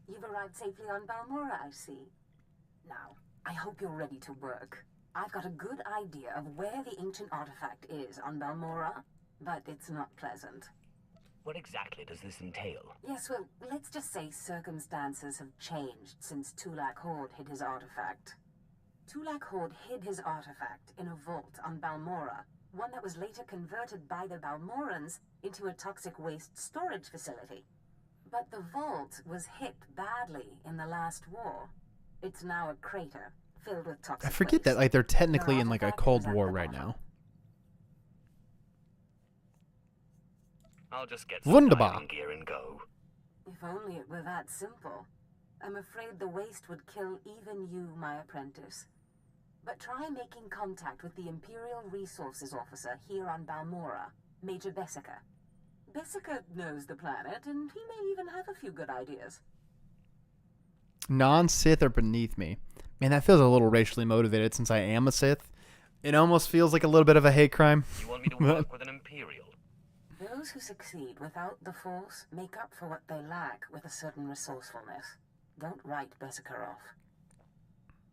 You've arrived safely on Balmora, I see. Now, I hope you're ready to work. I've got a good idea of where the ancient artifact is on Balmora, but it's not pleasant. What exactly does this entail? Yes, well, let's just say circumstances have changed since Tulak Horde hid his artifact. Tulak Horde hid his artifact in a vault on Balmora, one that was later converted by the Balmorans into a toxic waste storage facility. But the vault was hit badly in the last war. It's now a crater filled with toxic I forget waste. that like they're technically in like a Cold War right now. I'll just get some Wunderbar. diving gear and go. If only it were that simple. I'm afraid the waste would kill even you, my apprentice. But try making contact with the Imperial Resources Officer here on Balmora, Major Bessica. Bessica knows the planet, and he may even have a few good ideas. Non-Sith are beneath me. Man, that feels a little racially motivated since I am a Sith. It almost feels like a little bit of a hate crime. You want me to work with an Imperial? Those who succeed without the Force make up for what they lack with a certain resourcefulness. Don't write Bessica off.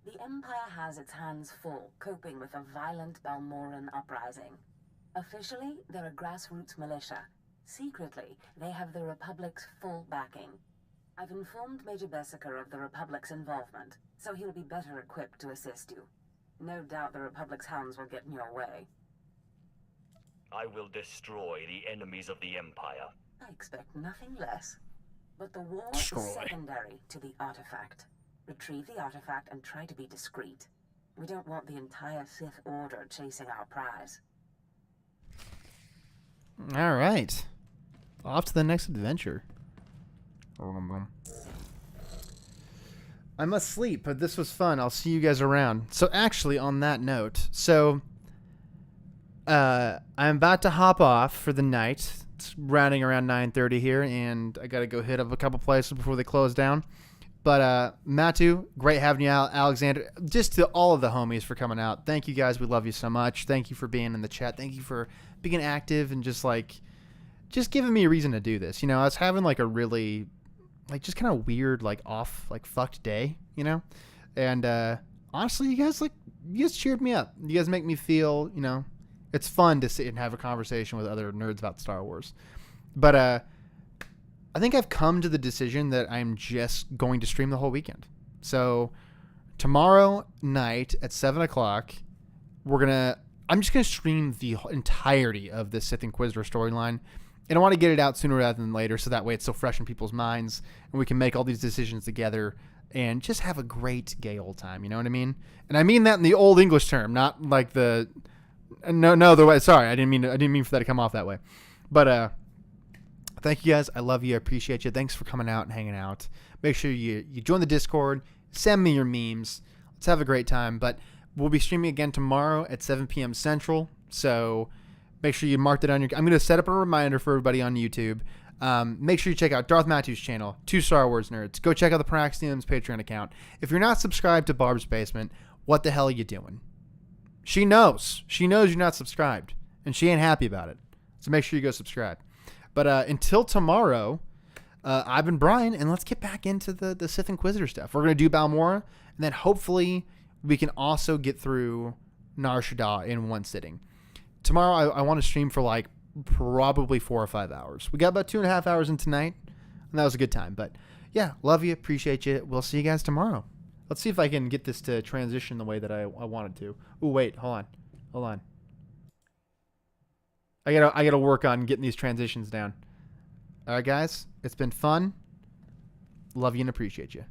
The Empire has its hands full coping with a violent Balmoran uprising. Officially, they're a grassroots militia. Secretly, they have the Republic's full backing. I've informed Major Bessica of the Republic's involvement, so he'll be better equipped to assist you. No doubt the Republic's hounds will get in your way. I will destroy the enemies of the Empire. I expect nothing less. But the war Destroy. is secondary to the artifact. Retrieve the artifact and try to be discreet. We don't want the entire Sith Order chasing our prize. All right. Off to the next adventure. I must sleep, but this was fun. I'll see you guys around. So actually, on that note, I'm about to hop off for the night. It's rounding around 9:30 here, and I got to go hit up a couple places before they close down. But Matu, great having you out. Alexander, just to all of the homies for coming out. Thank you guys. We love you so much. Thank you for being in the chat. Thank you for being active and just giving me a reason to do this. You know, I was having like a really just kind of weird, off, fucked day, you know? And honestly, you guys cheered me up. You guys make me feel, it's fun to sit and have a conversation with other nerds about Star Wars. But I think I've come to the decision that I'm just going to stream the whole weekend. So tomorrow night at 7 o'clock, I'm just going to stream the entirety of the Sith Inquisitor storyline. And I want to get it out sooner rather than later, so that way it's still fresh in people's minds, and we can make all these decisions together and just have a great gay old time. You know what I mean? And I mean that in the old English term, not like the way. Sorry, I didn't mean for that to come off that way. But thank you guys. I love you. I appreciate you. Thanks for coming out and hanging out. Make sure you join the Discord. Send me your memes. Let's have a great time. But we'll be streaming again tomorrow at 7 p.m. Central. So make sure you mark that on your... I'm going to set up a reminder for everybody on YouTube. Make sure you check out Darth Matthew's channel, 2 Star Wars Nerds. Go check out the Praxium's Patreon account. If you're not subscribed to Barb's Basement, what the hell are you doing? She knows. She knows you're not subscribed, and she ain't happy about it. So make sure you go subscribe. But until tomorrow, I've been Brian, and let's get back into the Sith Inquisitor stuff. We're going to do Balmora, and then hopefully we can also get through Nar Shaddaa in one sitting. Tomorrow, I want to stream for like probably 4 or 5 hours. We got about 2.5 hours in tonight, and that was a good time. But yeah, love you, appreciate you. We'll see you guys tomorrow. Let's see if I can get this to transition the way that I wanted to. Oh, wait, hold on. I gotta work on getting these transitions down. All right, guys, it's been fun. Love you and appreciate you.